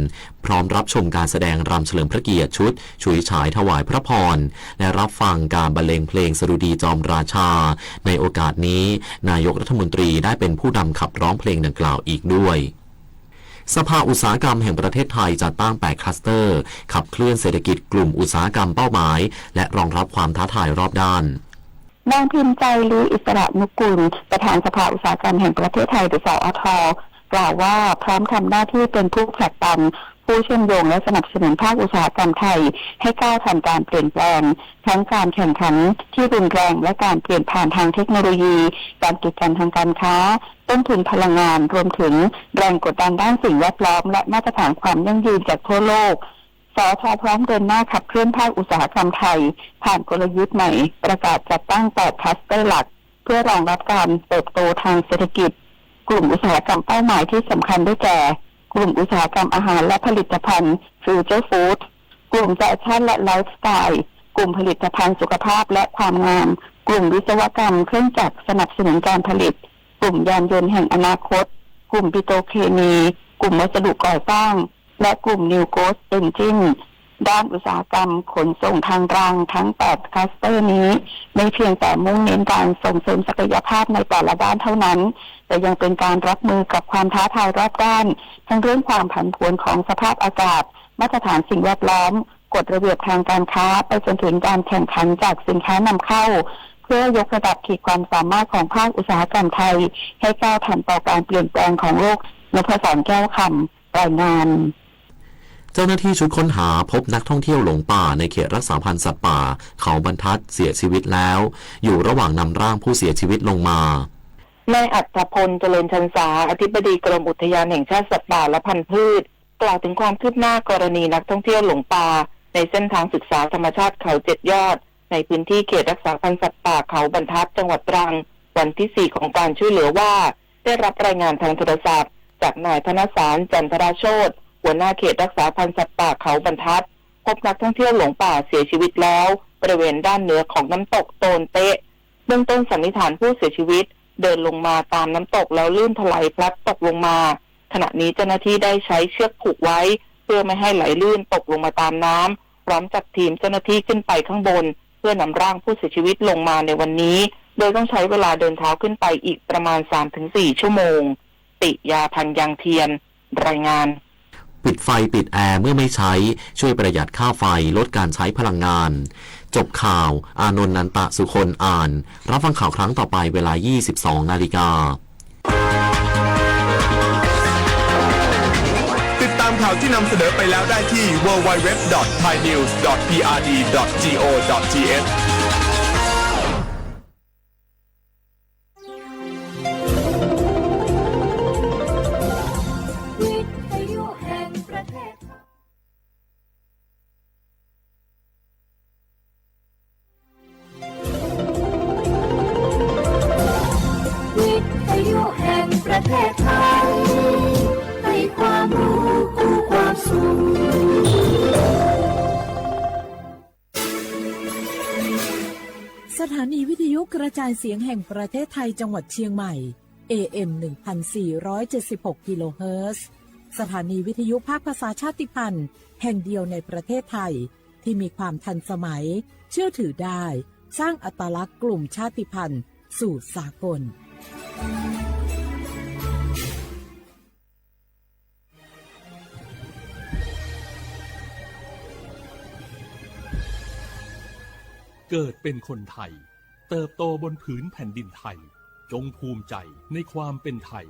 พร้อมรับชมการแสดงรำเฉลิมพระเกียรติชุดฉุยฉายถวายพระพรและรับฟังการบรรเลงเพลงสดุดีจอมราชาในโอกาสนี้นายกรัฐมนตรีได้เป็นผู้นำขับร้องเพลงดังกล่าวอีกด้วยสภาอุตสาหกรรมแห่งประเทศไทยจัดตั้ง8 คลัสเตอร์ขับเคลื่อนเศรษฐกิจกลุ่มอุตสาหกรรมเป้าหมายและรองรับความท้าทายรอบด้านนางพิมพ์ใจลืออิสระนุกูลประธานสภาอุตสาหกรรมแห่งประเทศไทยหรือสอท กล่าวว่าพร้อมทำหน้าที่เป็นผู้ผลักดันผู้เชื่อมโยงและสนับสนุนภาคอุตสาหกรรมไทยให้ก้าวทันการเปลี่ยนแปลงทั้งการแข่งขันที่รุนแรงและการเปลี่ยนผ่านทางเทคโนโลยีการกีดกันทางการค้าต้นทุนพลังงานรวมถึงแรงกดดันด้านสิ่งแวดล้อมและมาตรฐานความยั่งยืนจากทั่วโลกสท.พร้อมเดินหน้าขับเคลื่อนภาคอุตสาหกรรมไทยผ่านกลยุทธ์ใหม่ประกาศจัดตั้ง8คลัสเตอร์หลักเพื่อรองรับการเติบโตทางเศรษฐกิจกลุ่มอุตสาหกรรมเป้าหมายที่สำคัญได้แก่กลุ่มอุตสาหกรรมอาหารและผลิตภัณฑ์ฟิวเจอร์ฟู้ดกลุ่มแฟชั่นและไลฟ์สไตล์กลุ่มผลิตภัณฑ์สุขภาพและความงามกลุ่มวิศวกรรมเครื่องจักรสนับสนุนการผลิตกลุ่มยานยนต์แห่งอนาคตกลุ่มปิโตรเคมีกลุ่มวัสดุก่อสร้างและกลุ่ม New Growth Engine ด้านอุตสาหกรรมขนส่งทางรางทั้ง8คลัสเตอร์นี้ไม่เพียงแต่มุ่งเน้นการส่งเสริมศักยภาพในแต่ละด้านเท่านั้นแต่ยังเป็นการรับมือกับความท้าทายรอบด้านทั้งเรื่องความผันผวนของสภาพอากาศมาตรฐานสิ่งแวดล้อมกฎระเบียบทางการค้าไปจนถึงการแข่งขันจากสินค้านำเข้าเพื่อยกระดับขีดความสามารถของภาคอุตสาหกรรมไทยให้ก้าวทันต่อการเปลี่ยนแปลงของโลกนพศรแก้วคำรายงานเจ้าหน้าที่ชุดค้นหาพบนักท่องเที่ยวหลงป่าในเขตรักษาพันธุ์สัตว์ป่าเขาบรรทัดเสียชีวิตแล้วอยู่ระหว่างนำร่างผู้เสียชีวิตลงมานายอัฏฐพลเจริญชันษาอธิบดีกรมอุทยานแห่งชาติสัตว์ป่าและพันธุ์พืชกล่าวถึงความคืบหน้ากรณีนักท่องเที่ยวหลงป่าในเส้นทางศึกษาธรรมชาติเขา7 ยอดในพื้นที่เขตรักษาพันธุ์สัตว์ป่าเขาบรรทัดจังหวัดตรังวันที่4ของการช่วยเหลือว่าได้รับรายงานทางโทรศัพท์จากนายธนสารจันทราโชติหัวหน้าเขตรักษาพันธุ์สัตว์ป่าเขาบรรทัดพบนักท่องเที่ยวหลงป่าเสียชีวิตแล้วบริเวณด้านเหนือของน้ำตกโตนเตะเบื้องต้นสันนิษฐานผู้เสียชีวิตเดินลงมาตามน้ำตกแล้วลื่นถลายพลัดตกลงมาขณะนี้เจ้าหน้าที่ได้ใช้เชือกผูกไว้เพื่อไม่ให้ไหลลื่นตกลงมาตามน้ำพร้อมจัดทีมเจ้าหน้าที่ขึ้นไปข้างบนเพื่อนำร่างผู้เสียชีวิตลงมาในวันนี้โดยต้องใช้เวลาเดินเท้าขึ้นไปอีกประมาณ 3-4 ชั่วโมงติยาพันยางเทียนรายงานปิดไฟปิดแอร์เมื่อไม่ใช้ช่วยประหยัดค่าไฟลดการใช้พลังงานจบข่าวอานนท์นันตะสุคนอ่านรับฟังข่าวครั้งต่อไปเวลา 22:00 น.ติดตามข่าวที่นำเสนอไปแล้วได้ที่ www.thainews.prd.go.thประเทศไทยให้ความรู้คู่ความสุขสถานีวิทยุกระจายเสียงแห่งประเทศไทยจังหวัดเชียงใหม่ AM 1476 กิโลเฮิรตซ์สถานีวิทยุภาคภาษาชาติพันธุ์แห่งเดียวในประเทศไทยที่มีความทันสมัยเชื่อถือได้สร้างอัตลักษณ์กลุ่มชาติพันธุ์สู่สากลเกิดเป็นคนไทยเติบโตบนผืนแผ่นดินไทยจงภูมิใจในความเป็นไทย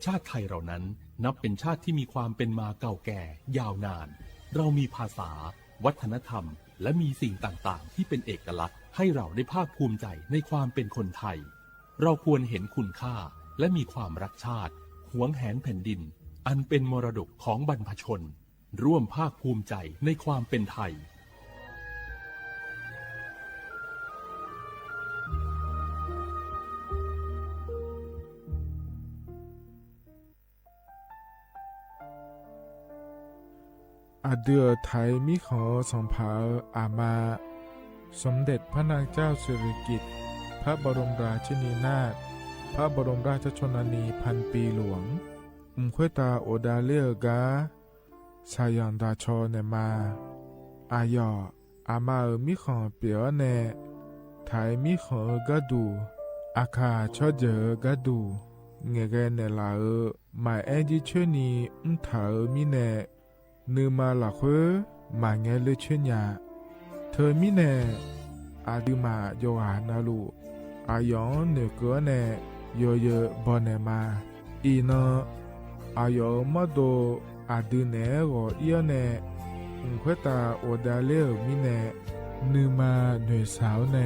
ชาติไทยเรานั้นนับเป็นชาติที่มีความเป็นมาเก่าแก่ยาวนานเรามีภาษาวัฒนธรรมและมีสิ่งต่างๆที่เป็นเอกลักษณ์ให้เราได้ภาคภูมิใจในความเป็นคนไทยเราควรเห็นคุณค่าและมีความรักชาติหวงแหนแผ่นดินอันเป็นมรดกของบรรพชนร่วมภาคภูมิใจในความเป็นไทยอาเดือไทยมิขอสมภาอามาสมเด็จพระนางเจ้าสิริกิติ์พระบรมราชินีนาถพระบรมราชชนนีพันปีหลวงควยตาโอดาเลียกาชายันดาชอเนมาอายออามามิขอเปียวเนไทยมิขอกะดูอาคาชอเจอกะดูเงเกเนลาหมายแอจิเชนีถามิเนนืมาหลักเวมาเงเลเชญญาเธอมิเนอาดิมาโยหานาลูอายองเนเกเนโยเยบอเนมาอีนอ อายอมาโดอาดืเนโอเอียเนอุควตาโอดาเลมิเนนืมาหน่วยสาวเน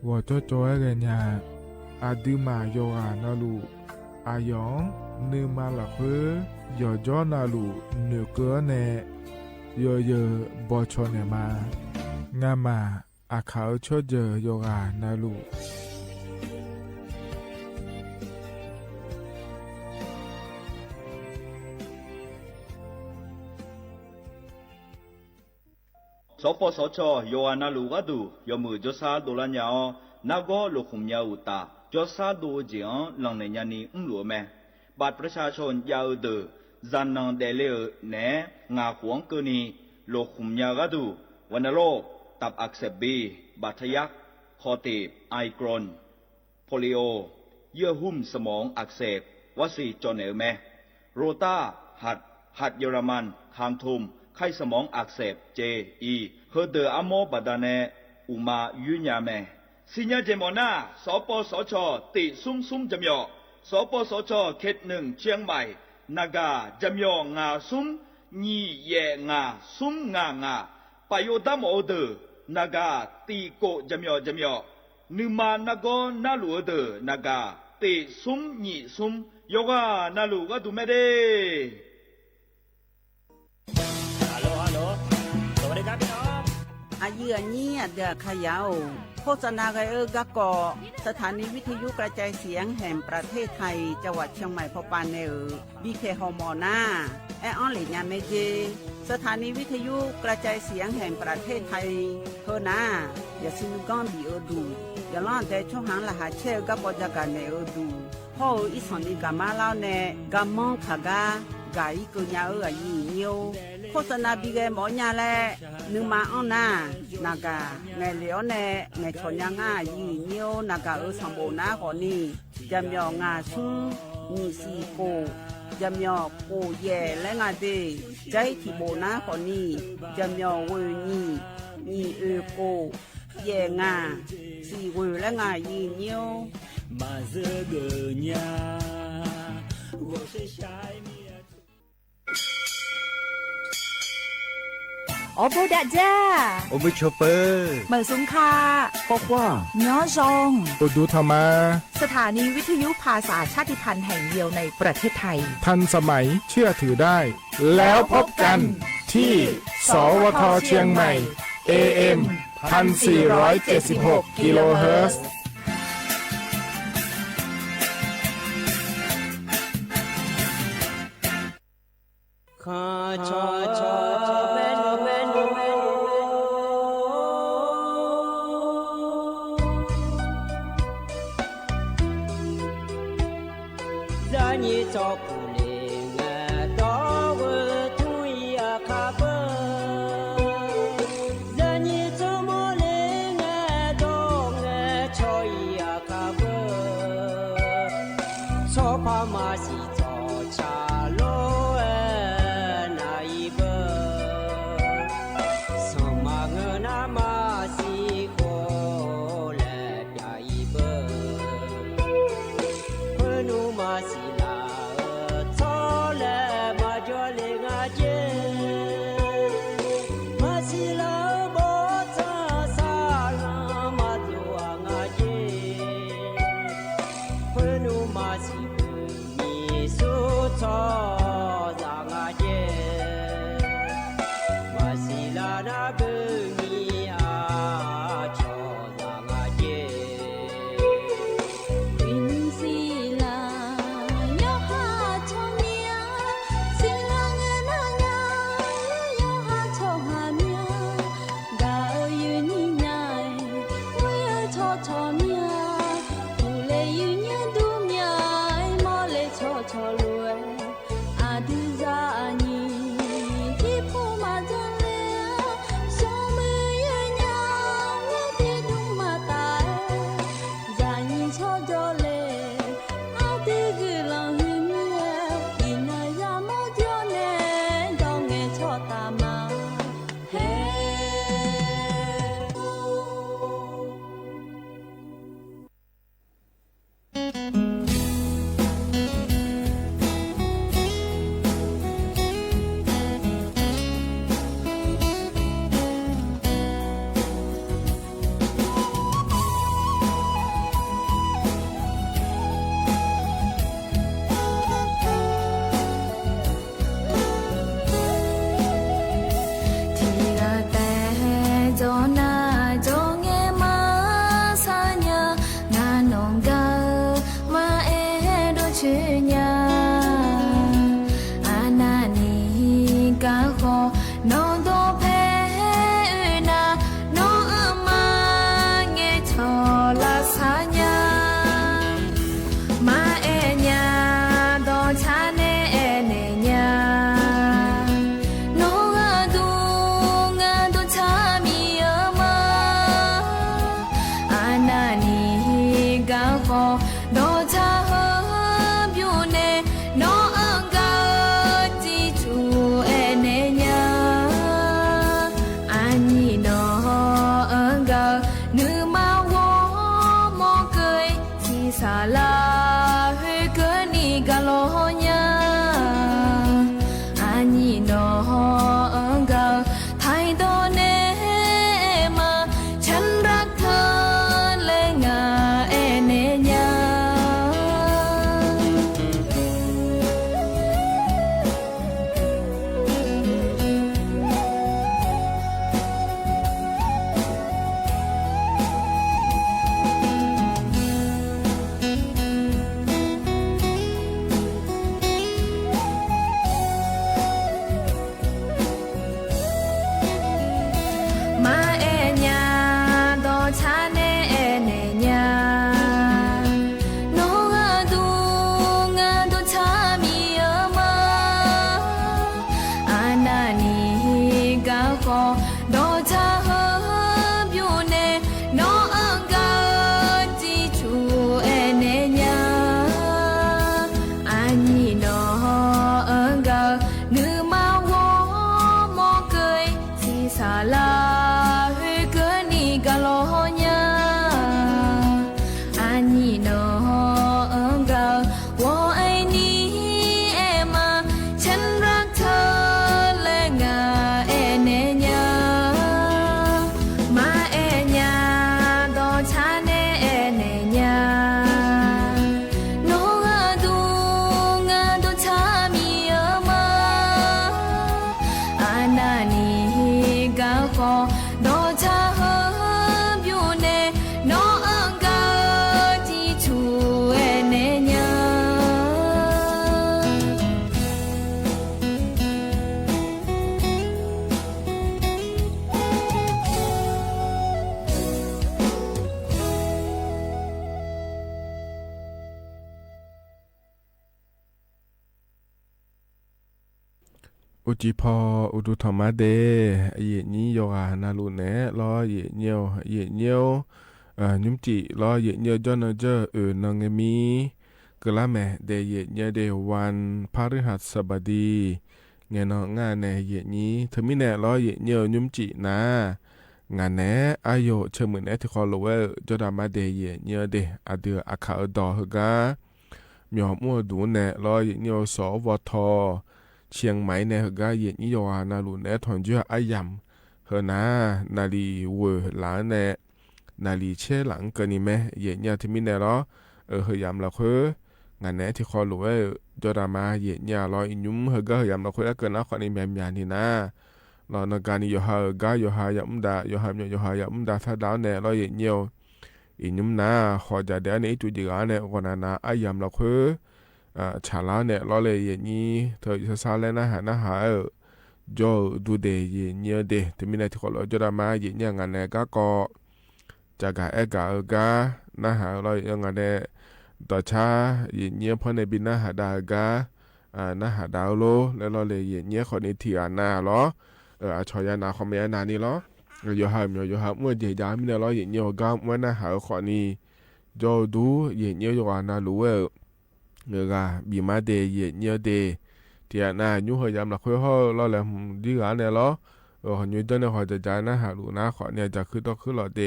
วอจอจอยเรญาอาดืมาโยอานาลูอายองนืมาละเพอยอจอนาลูเนือเกอเนยอเยบอชอเนมางามาอาขาวชอเจโยอานาลูสปสชโยอานาลูกาดูยมือจสาโดลัญญานาโกลุคุมยาอุตาจสาดูเจียงหลังในยานีหลวแม่บัตรประชาชนยาวเดอจันนังเดเลเนงาขวงเกนีลุคุมยากาดูวันโรคตับอักเสบบีบาดทะยักคอตีบไอกรนโพลิโอเยื่อหุ้มสมองอักเสบวสีจอนเอลแมโรตาหัดเยอรมันคางทุมไข้สมองอักเสบเจอีเฮเดออโมบาดาเนอุมายุญญาแมสิญญาเจมอนาสปสชติซุ่มจำยอสปสชเขตหนึ่งเชียงใหม่นากาจำยองาซุ่มญีเยงาซุ่มงาปโยดามโอเดนากาตีโกจำยอนึมานาโกนาลูเดนากาติซุ่มญีซุ่มโยกานาลูกาดูเมเดอายุนี้เดือขยาวโฆษณาไกกะกอสถานีวิทยุกระจายเสียงแห่งประเทศไทยจังหวัดเชียงใหม่พบปานเนอบีเคฮอมอนาแอออนหลีญาเมเจสถานีวิทยุกระจายเสียงแห่งประเทศไทยเฮนาอย่าซิงก้อนบีดูอย่าล่อนแต่ช่วงหางละหาเชลกับปจักรเนอดูพ่ออีสอนอีกามาเล่าเนกามองขากากาอีกุญญายีเนียวโฆษณาบีเกหมอญาแลนึงมาอ้อนานากาไงเหลียวแน่ไงชนยังง่ายีเนียวนากาสมบูรณ์นาก่อนนี้จำยองาซุ้มมีสีโกจำยอโกแย่และงาเดใจที่โบนาก่อนนี้จำยอเวนีโกแย่งาสีเวและงายีเนียวมาเซเกญา我是shineโอโบดะจ้าโอมิชเปอร์เหมือซุงคาบอกว่าย้อซงตูดูธรรมาสถานีวิทยุภาษาชาติพันธุ์แห่งเดียวในประเทศไทยทันสมัยเชื่อถือได้แล้วพบกันที่สวทเชียงใหม่ AM 1476 กิโลเฮิรตซ์阿迪扎尼，提普马真烈。อุจิพออุดุธรรมะเดเยนี้โยอานาลูเนรอเยเนียวนุมจิรอเยเนียวจอนเจอนงมีกะละแมเดเยเนียเดวันพฤหัสบดีเงนงานเนเยนี้เธอมิแนรอเยเนียวนุมจินางานแนอายุเชมือแนที่คอลเวจดามาเดเยเนียเดอเดืออาคาดอฮกามีหมัวดูแนรอเยเนียวสวทเชียงใหม่ในฮกาเยนี้โยอานาลูเนทอนเจออายำเฮนานาลีเวหลานเนนาลีเชหลังกันนี่แม่เยนี้ที่มิแนรอเฮยามละคืองานแนที่คอลเวจดามาเยนี้รออินุมฮกาเฮยามละคือเกินนะคนนี้แม่ยานี่นะรอนการนี้โยฮากาโยฮายามุมดาโยฮามโยฮายามุมดาถ้าดาวเนี่ยเราเห็นเนียวอินุมนาขอจะเดี๋ยวนี้จุดเดียวเนี่ยคนนั้นอายามเราคือชาลาเนี่ยเราเลยเห็นนี้เธอจะสร้างแล้วนะหาโจดูเดย์เห็นเนียวเดย์ที่มีในที่คนเราจะได้มาเห็นเนี่ยงานเนี่ยก็จะกะกะนะหาเราอย่างงานเนี่ยต่อช้าเห็นเนียวเพราะในบินนะหาดากะนะหาดาวโลแล้วเราเลยเห็นเนียวคนนี้ที่นาหรอชอยานาคอมเมนานี่ล้อโยฮามเมื่อเดียดามิเนล้อเย็นเนียวกามเมื่อน่าหาขอนี่โจดูเย็นเนียวโยอานาลูเงกาบีมาเดเย็นเนียวเดเทียนายูเฮยามละคุยห่อล้อแหลมดีกาเนี่ยล้อหอนยูเตอร์เนี่ยหอจะจ่ายน่าหาลูน่าขอเนี่ยจะคือต้องคือหล่อเด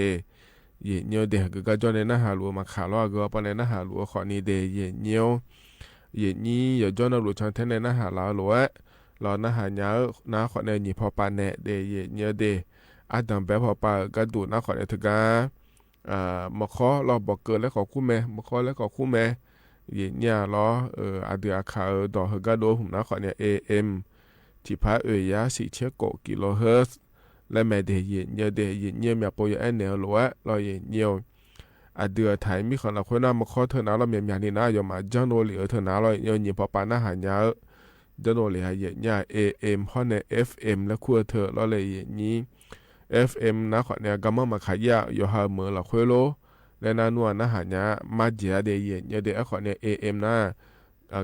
เย็นเนียวเดก็จอเนี่ยน่าหาลูมาขาล้อก็ปนเนี่ยน่าหาลูขอนี่เดเย็นเนียวเย็นนี้อย่าจอน่าลูชันเทนเนี่ยน่าหาล้อลูรอนะหาเนื้อน้าขอในนี่พอปานเนเดเยเนื้อเดอาดัมแบบพอปากระดูน้าขอในถึงมะขอรอบอกเกินแล้วขอคู่แม่มะขอแล้วขอคู่แม่เยเนี่ยรออาเดือขาดอกกระโดหุ่มน้าขอเนี่ย AM ที่พายา4เชือกกิโลเฮิรตซ์และแม่เดเยเนื้อเดเยเนื้อมีโปรยแนวหรือว่ารอเยเนื้ออาเดือไทยมีคนละคนน้ามะขอเธอน้าเราเมียนี่น้ายอมมาจังโนเหลือเธอน้าเราเนี่ยพอปานน้าหาเนื้อเดินโอเลยเย็นเนี่ย AM เพราะใน FM และขั้วเธอเราเลยเย็นนี้ FM นะขอเนี่ยกำลังมาขายโยฮาเมื่อละคุยโลและนานัวนะหาเนี่ยมาเจียเดียเย็นเนี่ยเดี๋ยวขอเนี่ย AM นะ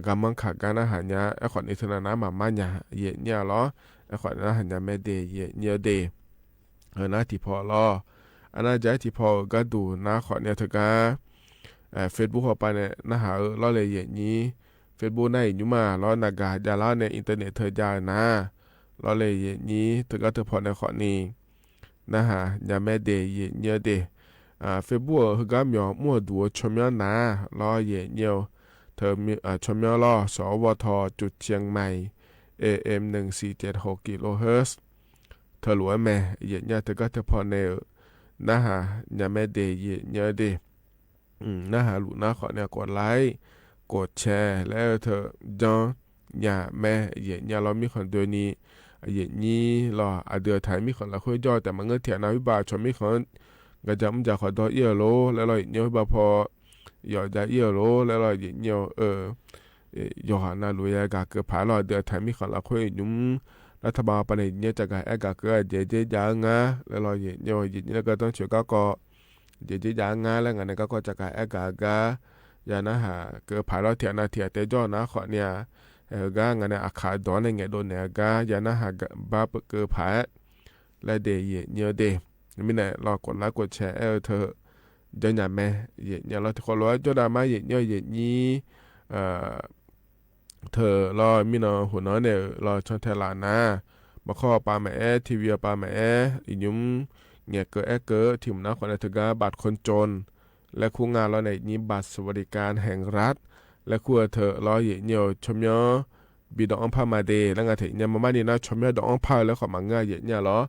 กำลังขาการนะหาเนี่ยขอเนี่ยเธอนะมาเนี่ยเย็นเนี่ยล้อขอนะหาเนี่ยแม่เดียเย็นเนี่ยเดนะที่พอล้ออันนั้นใจที่พอก็ดูนะขอเนี่ยเธอก็Facebook เข้าไปเนี่ยนะหาเราเลยเย็นนี้เฟซบุ๊กในอยู่มาล้อนากาจะล้อในอินเทอร์เน็ตเธอจานะล้อเลยอย่างนี้เธอก็เธอพอในข้อนี้นะฮะอย่าแม่เดย์เยอะเดเฟซบุ๊กเธอก็มีมั่วดูชมย้อนนะล้อเยเยอะเธอมีชมย้อนล้อสวทจุดเชียงใหม่ AM 1476กิโลเฮิรตซ์เธอรู้ไหมเยอะเธอก็เธอพอในนะฮะอย่าแม่เดย์เยอะเดนะฮะลูกนะขอเนี่ยกดไลค์กดแชร์แล้วเธอจอนอย่าแม่เย็นอย่าเรามีคนตัวนี้เย็นนี้เราเดือดไทยมีคนละคุยจอแต่มันเงินเถียนาวิบาชมมีคนก็จะมันจะขอตัวเยอะโลแล้วเราเยอะบาพอหยอดจะเยอะโลแล้วเราเย็นเยอะยอนาลุยกาเกิดผาเราเดือดไทยมีคนละคุยยุ่งรัฐบาลปนเนี่ยจะการกาเกิดเจยางาแล้วเราเย็นเย็นแล้วก็ต้องช่วยก็เจยางาแล้วงั้นก็จะการกายานะฮะเกิดผาเราเถียนาเถียเตจอนะขอเนี่ยกางานอาคาดอนในเงี้ยโดนเนี่ยกายานะฮะบาปเกิดผาและเดย์เยอะเดย์มีเนี่ยเรากดไลค์กดแชร์เธอเดินอย่างแม่เยอะเราที่คนรู้จดามาเยอะนี้เธอเรามีน้องหัวน้อยเนี่ยเราชนเทลานะมาข้อปาแม่ทีวีปาแม่อีนุ่มเงี้ยเกิดทีมนะคนในถึงกับบัตรคนจนและคู่งานเราในนี้บัตรสวัสดิการแห่งรัฐและคู่เธอเราเหี่ยวชมย้อบีดองพามาเดแล้วงานเถียเนี่ยมานี่นะชมย้อดองพาแล้วขอมาง่ายเหี่ยเนี่ยเหรอ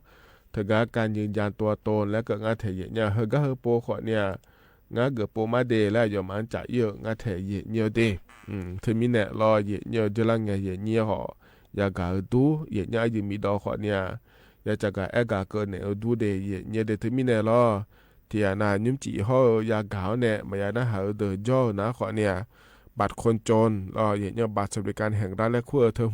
เธอการยืนยันตัวตนและก็งานเถียเนี่ยเฮก็เฮโปขอเนี่ยงานเกิดโปมาเดแล้วยอมอันจ่ายเยอะงานเถียเนี่ยเดเธอมีเนี่ยรอเหี่ยจะละไงเหี่ยเนี่ยหอยากาดูเหี่ยเนี่ยยืมมีดอขอเนี่ยอยากจะกะกาเกินเนี่ยดูเดเหี่ยเดเธอมีเนี่ยรอที่นายุ่มจีห่อยาเก่าเนี่ยมายานะหาเดอจ่อนะขอเนี่ยบัตรคนจนรออย่างเนี่ยบัตรสวัสดิการแห่งรัฐและขั้วเธอ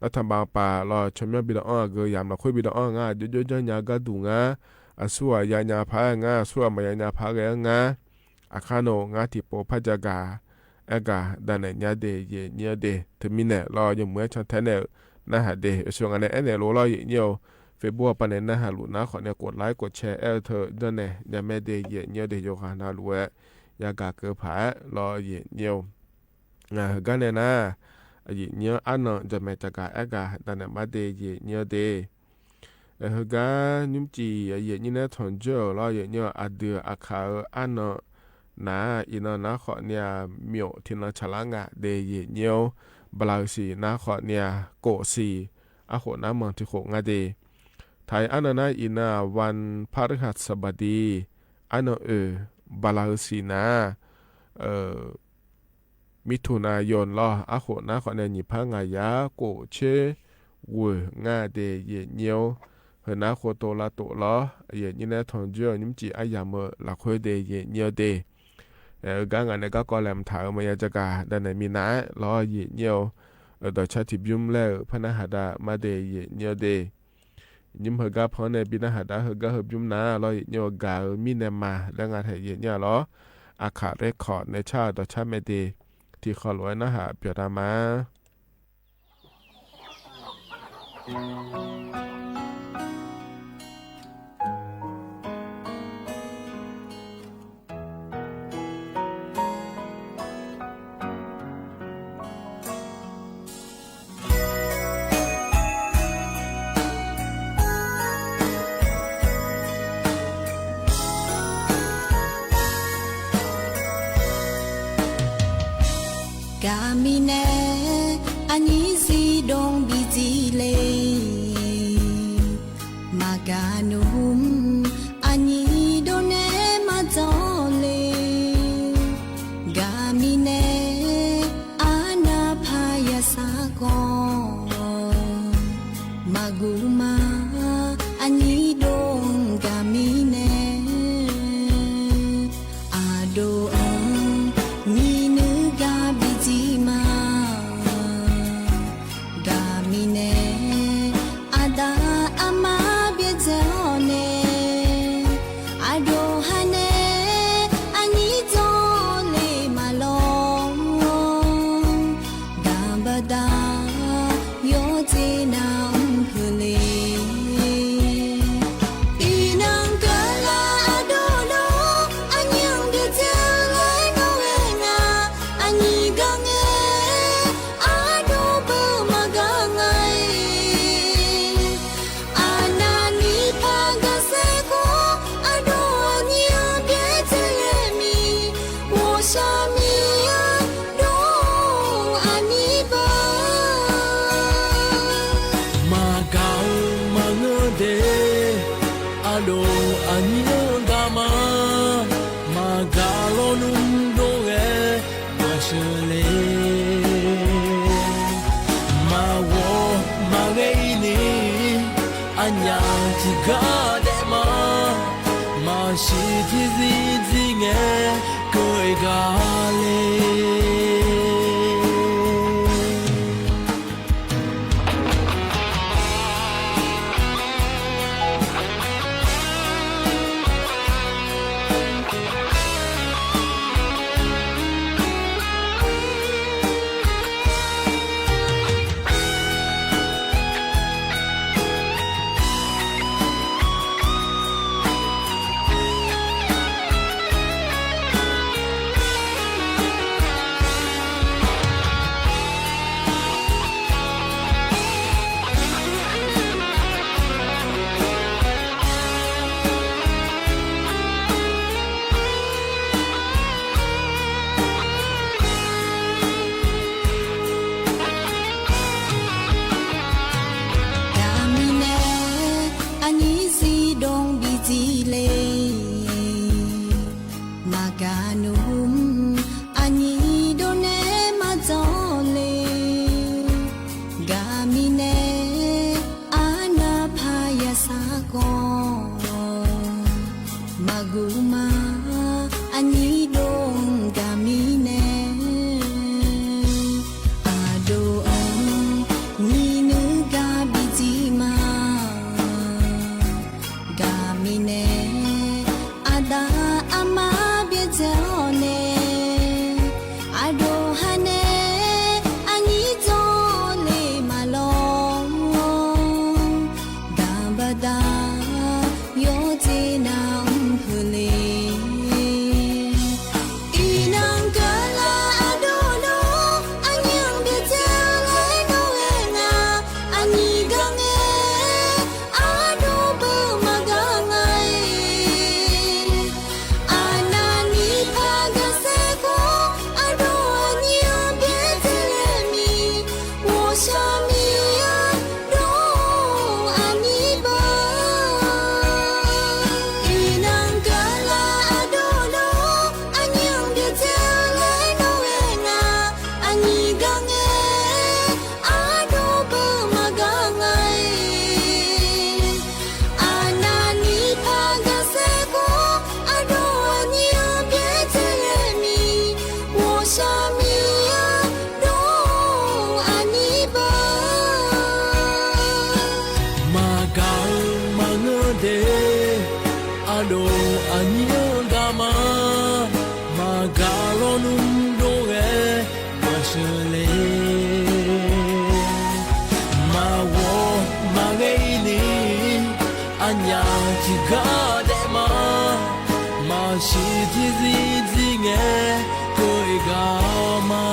รัฐบาลป่ารอชมยบิดอ้อเกยยามเราคุยบิดอ้องาเยอะๆยากระดูงาสัวยายาพางาสัวมายาพาแกงาอาคาโนงาที่โปพัจกาเอกาดันเนี่ยเดเยเนี่ยเดเธอมีเนี่ยรออย่างเหมือนชันแทนเนี่ย นะฮะเดช่วงอันนี้เนี่ยรู้แล้วเยอะเฟซบุ๊กปันเนี่ยนะฮะรู้นะขอเนี่ยกดไลค์กดแชร์เธอเดินเนี่ยยังไม่ได้เยอะเดียวกันนะรู้ยากาเกิดผารอเยอะกันเนี่ยนะเยอะอันนั้นจะไม่จะกาแต่เนี่ยมาได้เยอะเดกันนุ่มจีเยอะนี่นะทนเจอรอเยอะอัดเดืออาคาอันนั้นนะอินนะขอเนี่ยมีวที่เราฉลางเดยเนียวบลาสีนะขอเนี่ยโกสีอาโหน้ำมันที่โขงเดไทยอันนั้นอินาวันพฤหัสบดีอันนั้นบลาสีนะมิถุนายนล้ออาโหนะขอเนี่ยหยิบพังยาโกเชวเดยเนียวเฮนะโคโตลาโตล้อเยนี่นะทองเจอนิมจีอายามละคุยเดยเนียวเดกังอันนี้ก็กอแลมถามมายาจักาดันไหนมีน้าล้อเยเนียวโดยชาติบิมแล้วพนักหาดามาเดยเนียวเดยิมเฮกาพอในบินาหาดาเฮกาเฮบิมน้าล้อเยเนียวกามีเนมาแล้วงานเยเนียวล้ออาคาเรคคอร์ดในชาโดยชาเมเดที่ขอรวยนะฮะเปียดามากามิเนอันนี้สีดงบีจีเลมากานุมอันนี้โดเนมาจอเลกามิเนอานาพายาสากอมากุมาอันนี้ดงกามิเนอาโด do anyo dama magalonum do e mashele ma wo magaini anya jigade ma shi jizi nge ko igama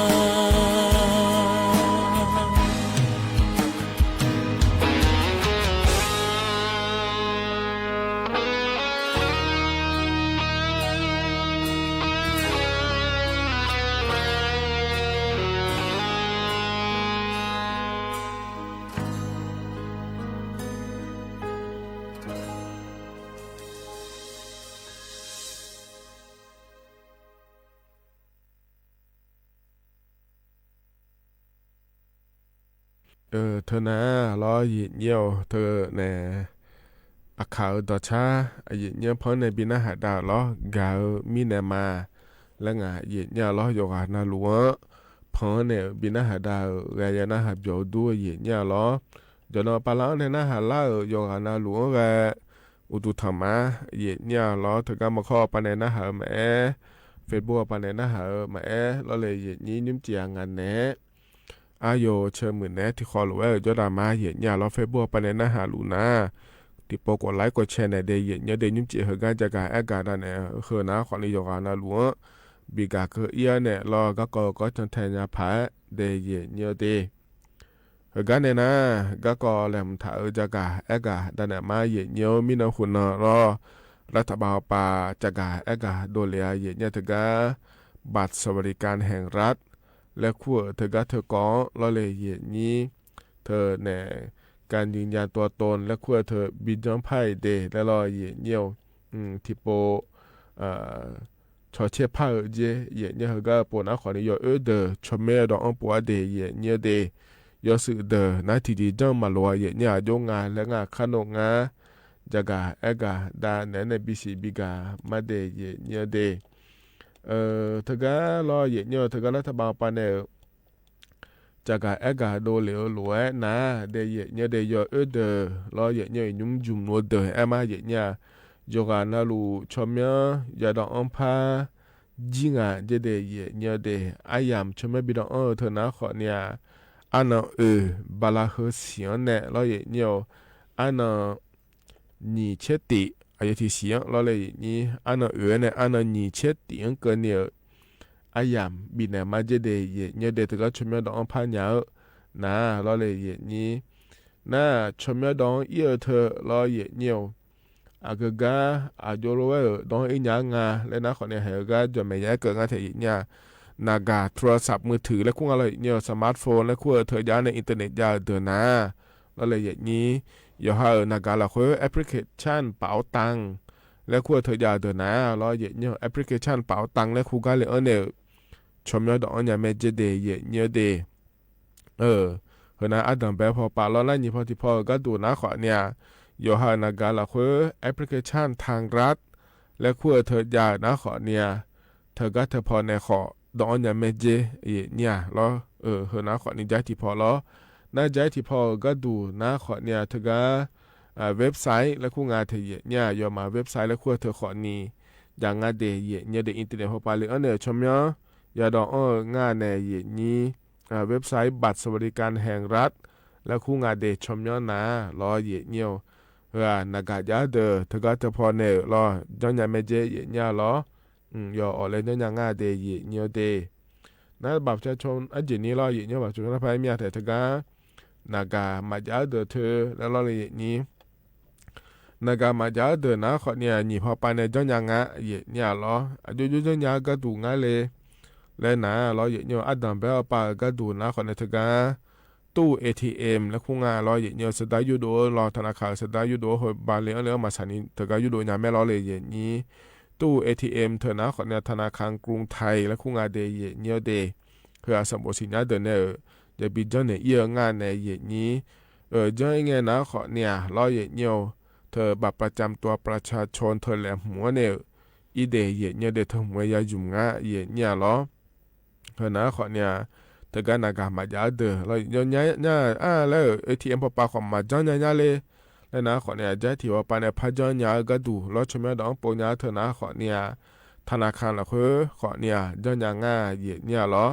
เธอนะรอหยิเยี่ยวเธอเนี่ยอาขาวต่อช้าหยิเยี่ยวเพราะในบินาหาดาวล้อกาวมีแนมาแล้วไงหยิเยี่ยวล้อโยกานาหลวงเพราะเนี่ยบินาหาดาวไงยานาหาโยด้วยหยิเยี่ยวล้อจนปลาเนี่ยนาหาล่าโยกานาหลวงไงอุตุธรรมะหยิเยี่ยวล้อเธอก็มาข้อปนนาหาแม่เฟซบุ๊กปนนาหาแม่แล้วเลยหยินี้นิ่มเจียงงานเน่อาโยเชิญมือแน่ที่คอหรือว่าจดามาเห็นยาล้อเฟซบุ๊กปนนาหาลูนาที่โปกดไลค์กดแชร์ในเดียเนี่ยเดียนิ่มเจียเหตุการณ์จากการแอกาดเนี่ยคือนะขอนิยมนาหลวงบีกาคือเอียเนี่ยรอก็จนแทนยาผาเดียเนี่ยเดีเหตุการณ์เนี่ยนะก็แหลมถ่ายจากการแอกาดเนี่ยมาเห็นเนี่ยมีนาหุ่นรอรัฐบาลป่าจากการแอกาโดเลียเห็นเนี่ยถึงกับบัตรสวัสดิการแห่งรัฐและขั้วเธอก็เธอก้องละเลยเหตุนี้เธอเนี่ยการยืนยันตัวตนและขั้วเธอบินย้อมไพ่เดและรอเหตุเยี่ยวที่โปชอเชื่อผ้าเหตุเนี่ยเขาก็ปนเอาขอนี้ยเดอชมเมอดองปัวเดเหตุเนี่ยเดยอสื่อเดอนาทีดีจ้องมาลัวเหตุเนี่ยโยงงานและงานขนมงาจากาเอกาดาเนในบิสิบิกามาเดเหตุเนี่ยเดเธอก็รอเหยียดเนี่ยเธอก็รัฐบาลปานเนี่ยจากการเอกาโดเหลียวหลวยนะเดียเนี่ยเดียเดอรอเหยียดเนี่ยยุ่งจุ่มนัวเดอมาเหยียดเนี่ยโยกานาลูชมเนี่ยยาดองพาจิงอ่ะเดียเนี่ยเดอายามชมบิดองเธอนะขอเนี่ยอันบาลาเฮเสียงเนี่ยรอเหยียดเนี่ยอันนี่เชติอายุที่เสียงเราเลยนี่อันนั้นเนี่ยอันนั้นนี่เช็ดเตียงเกินเนี่ยอายามบินเนี่ยมาเจเดย์เนี่ยเดตก็ชมยดองพันยาวนะเราเลยนี่นะชมยดองเยอะเธอเราเนี่ยอากกาอายุรู้ว่าดองอีหยังอ่ะแล้วนะคนเนี่ยเฮก็จะไม่แย่เกินกันเถอะเนี่ยนากาโทรศัพท์มือถือและคุ้งอะไรเนี่ยสมาร์ทโฟนและคุ้งเธอยาในอินเทอร์เน็ตยาเดินนะเราเลยนี่ยอดนักการละคุยแอปพลิเคชันเป๋าตังและคู่เธอยาเดินนะรอเยอะเนี่ยแอปพลิเคชันเป๋าตังและคู่กันเลยเนี่ยชมยอดอันยังไม่เจเดย์เยอะเนี่ยเดเฮนะอันดับแบบพอปาล้อแล้วนี่พอที่พอก็ดูนะขอเนี่ยยอดนักการละคุยแอปพลิเคชันทางรัฐและคู่เธอยานะขอเนี่ยเธอก็เธอพอในขอดอนยังไม่เจเนี่ยรอเฮนะขอนี่ใจที่พอล้อน่าใจที่พอก็ดูนะขอเนี่ยเธอก็เว็บไซต์และคู่งานเธอเนี่ยยอมมาเว็บไซต์และคู่เธอขอนี้อย่างงานเดียเนี่ยเดอินเทอร์เน็ตพอไปเลยเนี่ยชมยอยาดองงานในนี้เว็บไซต์บัตรสวัสดิการแห่งรัฐและคู่งานเดชมยนะรอเนี่ยนากาญาเดอเธอก็เธอพอเนี่ยรอย้อนยังไม่เจเนี่ยรอยออะไรย้อนยังงานเดเนี่ยเดนะบัตรประชาชนอันนี้รอเนี่ยบัตรประชาชนภายมีแต่เธอก็นากามาญาเดอเธอแล้วรอเลยนี้นากามาญาเดอนะขอเนี่ยนี่พอไปในย้อนยังงานเนี่ยรออายุย้อนยังก็ดูง่ายเลยและนะรอเนี่ยอัดดับแบบปาก็ดูนะขอในเธอก็ตู้ ATM และคู่งานรอเนี่ยสดายุโดรอธนาคารสดายุโดหบาเลเรื่องมาสันนิเธอก็ยุโดเนี่ยไม่รอเลยนี้ตู้ ATM เธอนะขอเนี่ยธนาคารกรุงไทยและคู่งานเดย์เนี่ยเดย์เพื่อสมบูรณ์สินค้าเดินเนี่ยจะบินจนเนี่ยเยอะงานในนี้จะยังไงนะขอเนี่ยรอเนี่ยเธอบัตรประจำตัวประชาชนเธอแหลมหัวเนี่ยอีเดย์เนี่ยเดเธอหัวยาจุ่มงาเนี่ยรอเธอนะขอเนี่ยเธอก็นากามาญาเดอแล้วย้อนเนี่ยแล้วATM พอปาของมาย้อนเนี่ยเลย แล้วนะขอเนี่ยจะที่ว่าปานในพจญาก็ดูแล้วชมดองปญาเถอะนะขอเนี่ยธนาคารละคือขอเนี่ยจญางาเยเนี่ยหรอ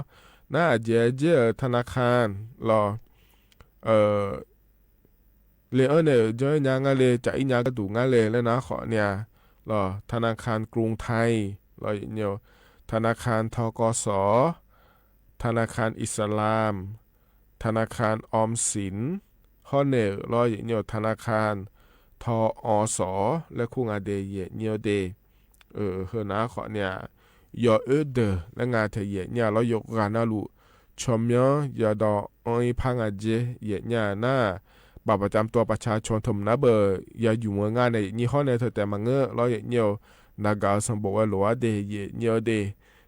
น่าเจธนาคารรอเลยเนี่ยจญางาเลยจะอีญาก็ดูงาเลยแล้วนะขอเนี่ยรอธนาคารกรุงไทยรอเนี่ยธนาคารธกส.ธนาคารอิสลามธนาคารออมสินข้อเนี่ยรอเนี่ยธนาคารทอส.และคู่งาเดเยเนี่ยเดเฮนะขอเนี่ยยอเดและงาเทเยเนี่ยเรายกงานนาลูชมยอยาดออ้อยพังอาเจเยเนี่ยน่าบัตรประจำตัวประชาชนทมนะเบอร์อย่าอยู่เมืองงานในยี่ห้อในเธอแต่มาเงอเราเนี่ยนากาสมบูรณ์หลัวเดเยเนี่ยเด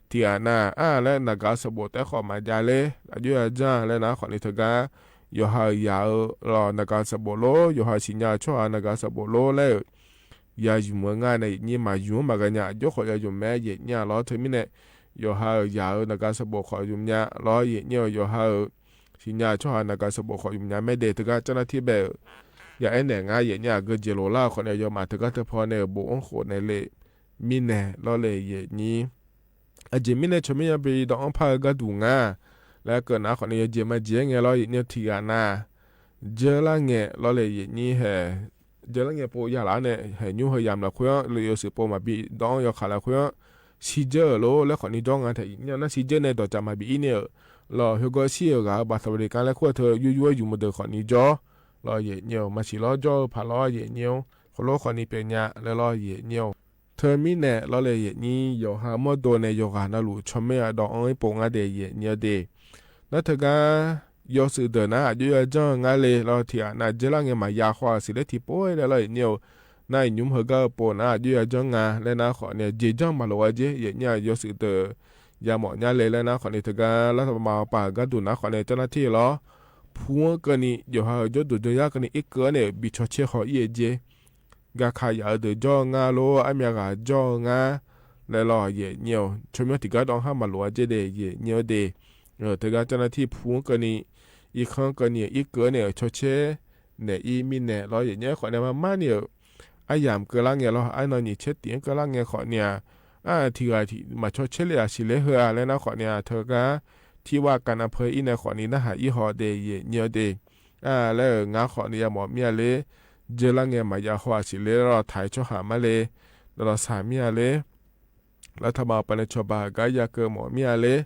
ที่น่าและนากาสมบูรณ์แต่ขอมาจาเลยอายุอาจารย์และนะขอในเธอกายอหายารอนากาสมบูรณ์ยอหาสิญญาชั่วนากาสมบูรณ์แล้วยาอยู่เมืองงานในยี่มาอยู่มากันเนี่ยยกขอยาอยู่แม่เยเนี่ยล้อเธอไม่เนี่ยยอหายานากาสมบูรณ์ขออยู่เนี่ยล้อเยเนี่ยยอหาสิญญาชั่วนากาสมบูรณ์ขออยู่เนี่ยไม่เด็ดเธอก็เจ้าหน้าที่แบบอย่าไอ้เนี่ยง่ายเยเนี่ยก็เจโรล่าคนเนี่ยยอมาเธอก็เธอพอเนี่ยบุ้งโขดในเล่มินเนี่ยล้อเลยเยนี่อาจจะมินเนี่ยชไม่ยาไปดองพาก็ดูง่าแล้วเกิดนะคนเนี่ยเจมาเจงเงี้ยล้อเยเนี่ยที่กันนะเจล่างเงี้ยล้อเลยเยนี่เหเจริญเงี้ยพอยาลาเนี่ยเห็นยูเฮียมละคุยเลยอยู่สิปอมาบีดองยาขาละคุยซีเจอร์โลแล้วคนนี้ดองงานแต่เนี่ยนั่นซีเจอร์เนี่ยต่อจากมาบีเนี่ยเราเฮก็ซีเอกับบาสบริการแล้วคุยเธอยูอยู่มาเดือคนนี้จ่อเราเยเนี่ยมาสิล้อจ่อผ่าล้อเยเนี่ยคนล้อคนนี้เป็นเนี่ยแล้วล้อเยเนี่ยเธอมีเนี่ยเราเลยเยนี่อยู่หาหมดโดนเนี่ยอยู่กันนั่นลูชมไม่ดองไอ้ปงอ่ะเดยเนี่ยเดนั่นเธอก็ยอสื่อเดินนะอยู่จังงาเลยเราที่น่าเจริญเงี้ยมายาขวาสิเลที่ป่วยแล้วเนี่ยนายยุ่มเขาก็ปนนะอยู่จังงาแล้วนะขอเนี่ยเจจังมาเลยเจเนี่ยยอสื่อเดินยาหมอเนี่ยเลยแล้วนะขอเนี่ยเธอก็แล้วมาป่าก็ดูนะขอเนี่ยเจ้าหน้าที่เหรอพัวกันนี่อยู่หาจุดดูยากันนี่อีกเกินเนี่ยบิชเชขอเยเจก็ขายเดินจังงาโลไอ้เมียก็จังงาแล้วรอเยเนี่ยชมว่าที่ก็ต้องห้ามมาเลยเจเดเยเนี่ยเดเธอก็เจ้าหน้าที่พัวกันนี่อีกครั้งก็เนี่ยอีกเกินเนี่ยชดเชเนี่ยอีมินเนี่ยเราอย่างเงี้ยขอเนี่ยมาเนี่ยไอ้ยามเกลังเนี่ยเราไอ้นอนนี่เช็ดเตียงเกลังเนี่ยขอเนี่ยที่ว่าที่มาชดเชเลยสิเลเฮือแล้วนะขอเนี่ยเธอก็ที่ว่าการอำเภออีเนี่ยขอนี่นะหาอีหอเดยเนี่ยเดแล้วงาขอเนี่ยหมอเมียเลยเจลังเนี่ยมายาขวาสิเลเราถ่ายชหามาเลยเราสามีเลยแล้วถ้ามาไปในชบากายาเกอหมอเมียเลย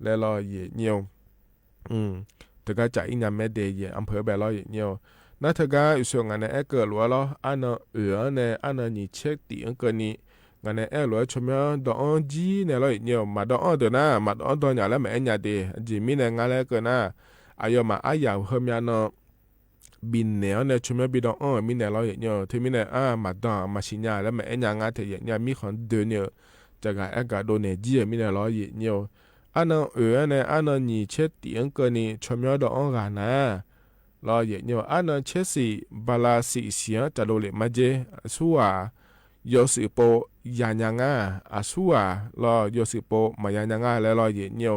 แล้วเราเนี่ยเธอก็จะอินยามแม่เดียอำเภอแบบเราอย่างเงี้ยนั่นเธอก็อยู่ส่วนงานในเกิดหรือว่าเราอันนั้นเนี่ยอันนั้นนี่เช็คตีอันเกินนี่งานในหรือว่าชมว่าดอกจีเนี่ยเราอย่างเงี้ยมาดอกเดินนะมาดอกตัวอย่างแล้วแม่เนี่ยเดียจีมีเนี่ยงานแล้วเกินนะอายมาอายาเพิ่มยานะบินเนี่ยเนี่ยชมว่าบินดอกมีเนี่ยเราอย่างเงี้ยที่มีเนี่ยมาดอกมาชิญญาแล้วแม่เนี่ยงานเทียเนี่ยมีคนเดินเนี่ยจากการโดนเนี่ยจีมีเนี่ยเราอย่างเงี้ยอันนั้นเนี่ยอันนั้นนี่เช็ดตีอันเกินนี่ชมยอดอ่อนกันนะเราอย่างเนี่ยอันนั้นเช็ดสิบาลาสิเสียจะโดนเลยมาเจสัวยอสิโปยานยังสัวเรายอสิโปมายานยังแล้วเราอย่างเนี่ย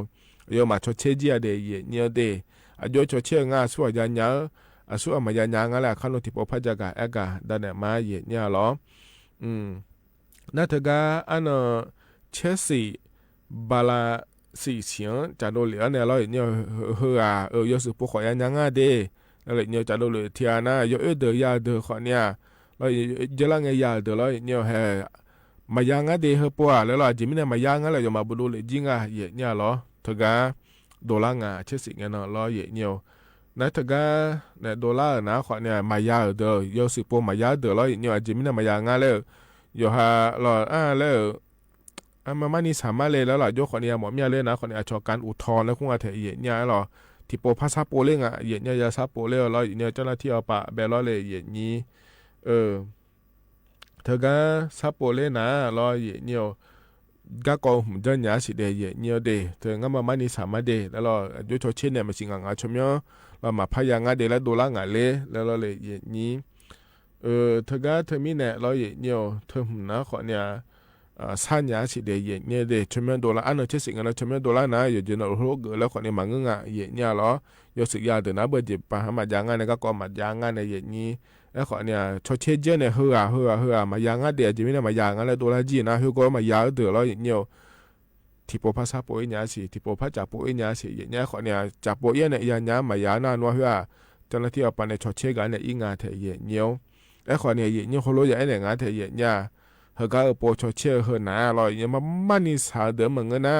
ยอมาชดเชจีเดียเนี่ยเดยอชดเชงสัวยานยังสัวมายานยังแล้วขั้นที่โปพัจกะดันเนี่ยมาอย่างเนี่ยหรอนั่นเถอะก็อันนั้นเช็ดสิบาลาสิเสียงจะโดนเหลือเนี่ยเราเนี่ยยอสิโปขอยันยังเดแล้วเนี่ยจะโดนเหลือที่น่ะยอเดยาเดขอเนี่ยเราเจริญเงี้ยยาเดเราเนี่ยมายังเดเฮปัวแล้วเราจิมิเนี่ยมายังแล้วยมาบุรุษจริงเนี่ยหรอเถอะก็ดอลลาร์เชื่อสิ่งนั้นเราเนี่ยนั่นเถอะก็เนี่ยดอลลาร์นะขอเนี่ยมายาเดยอสิโปมายาเดเราเนี่ยจิมิเนี่ยมายังแล้วยอเราแล้วมานี่สามารถเลยแล้วล่ะยกคนนี้หมอเมียเลยนะคนนี้ชอบการอุทธรณ์แล้วคงอาจจะเนี่ยหรอที่โปภาษาโปเล่งเนี่ยยาซาโปเล่เราเนี่ยเจ้าหน้าที่เอาปะแบบเราเลยนี้เธอก็ซาโปเล่นะเราเนี่ยก็กองหุ่นเจ้าหน้าสิเดียเนี่ยเดเธองั้นมานี่สามารถเดแล้วเรายกชดเชนเนี่ยมาสิงห์ชมเนาะเรามาพยางาเดแล้วโดนละงาเลยแล้วเราเลยนี้เธอก็เธอมีเนี่ยเราเนี่ยเธอหุ่นนะขอเนี่ยสัญญาสิเดียเนี่ยเดชมโดลาอันนั้นเชื่อสิ่งนั้นชมโดลานะอยู่จนเรารู้เกิดแล้วคนนี้มังงะเนี่ยหรอยกสึกยาเดินนะเบอร์จิบปะหามาจางงานเนี่ยก็มาจางงานในอย่างนี้ แล้วขอเนี่ยชดเชยเจเนี่ยเฮือมายางเดียจะไม่ได้มายางอะไรตัวละจีนะฮือก็มายาเดือดแล้วอย่างเงี้ยที่ปภาษาปอยเนี่ยสิที่ปภาษาปอยเนี่ยสิอย่างเงี้ยขอเนี่ยจับปอยเนี่ยอย่างเงี้ยมายาหน้านัวฮือเจ้าหน้าที่เอาไปในชดเชยกันเนี่ยอีงาเทียอย่างเงี้ยแล้วขอเนี่ยอย่างเงี้ยเขารู้อย่างไอ้เนี่ยงาเทียอย่างเงี้ยเขาก็ปชดเชยฮือหนาเราอย่างมันมันนี่สาเดิมเหมือนกันนะ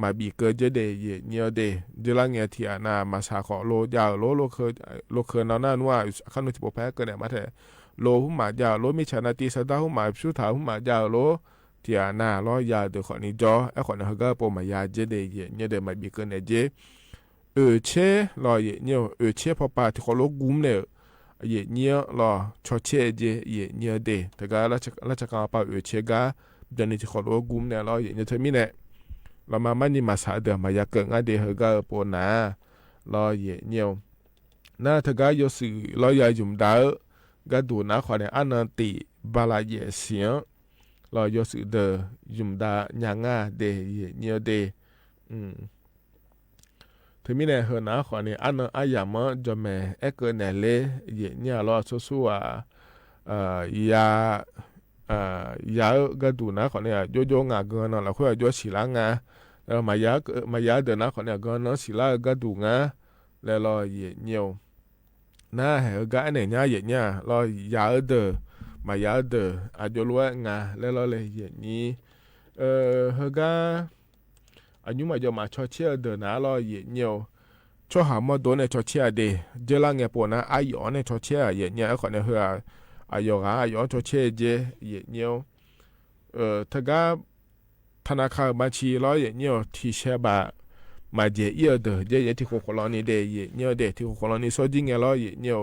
มาบีเกิดจะได้เงี้ยเดเจริญเงี้ยที่อ่ะนะมาสาขอโลยาวโลเคยนอนหน้านัวขั้นที่ปภาษาเกิดเนี่ยมาเถอะโลหุ่มหมายาวโลมีชนะตีสตาหุ่มหมายสุดท้ายหุ่มหมายาวโลที่อ่ะนะล้อยาเดือขอนี้จ่อไอ้ขอเนี่ยเขาก็ปมายาเจเดเนี่ยเดมาบีเกิดเนี่ยเจเช่รอเนี่ยเช่พอปาที่เขาโลกุมเนี่ยเนี่ยรอชอเช่เจเนี่ยเดแต่ก็ราชการปาเช่ก็เดี๋ยวนี้ที่เขาโลกุมเนี่ยรอเนี่ยเธอมีเนี่ยเรามามันนี่มาสาเดือมายาเกิดงาเดเขาก็ปนารอเนี่ยน่าเธอก็ยสื่อรอยาจุ่มดาวก็ดูนะขอเนี่ยอันนั้นติบาลาเยเสียงรอยสื่อเดจุ่มดาญางาเดเนี่ยเดถึงมีเนี่ยเห็นนะขอเนี่ยอันนั้นอายามจะแม่เอกเนี่ยเลยเนี่ยรอสู้ยาก็ดูนะขอเนี่ยโยงาเกินนะเราค่อยโยสิลางาแล้วมายาเดินนะขอเนี่ยก็นะสิลาก็ดูงาแล้วรอเนี่ยน่าเห็นก็เนี่ยรอยาเดอมายาเดออาจจะรู้งาแล้วรอเลยนี้เฮก็อันนี้มาจะมาชอเชื่อเดินนะรอเนี่ยชอหามาโดนเนี่ยชอเชื่อเดเจริญเงี้ยปนนะอายอเนี่ยชอเชื่อเนี่ยขอเนี่ยเฮืออายอชอเชื่อเจเนี่ยถ้าก็ธนาคารบัญชีรอเนี่ยที่เชื่อบามาเจเยอะเดอเจที่คนเรานี่เดเนี่ยเดที่คนเรานี่สอจริงเงี้ยรอเนี่ย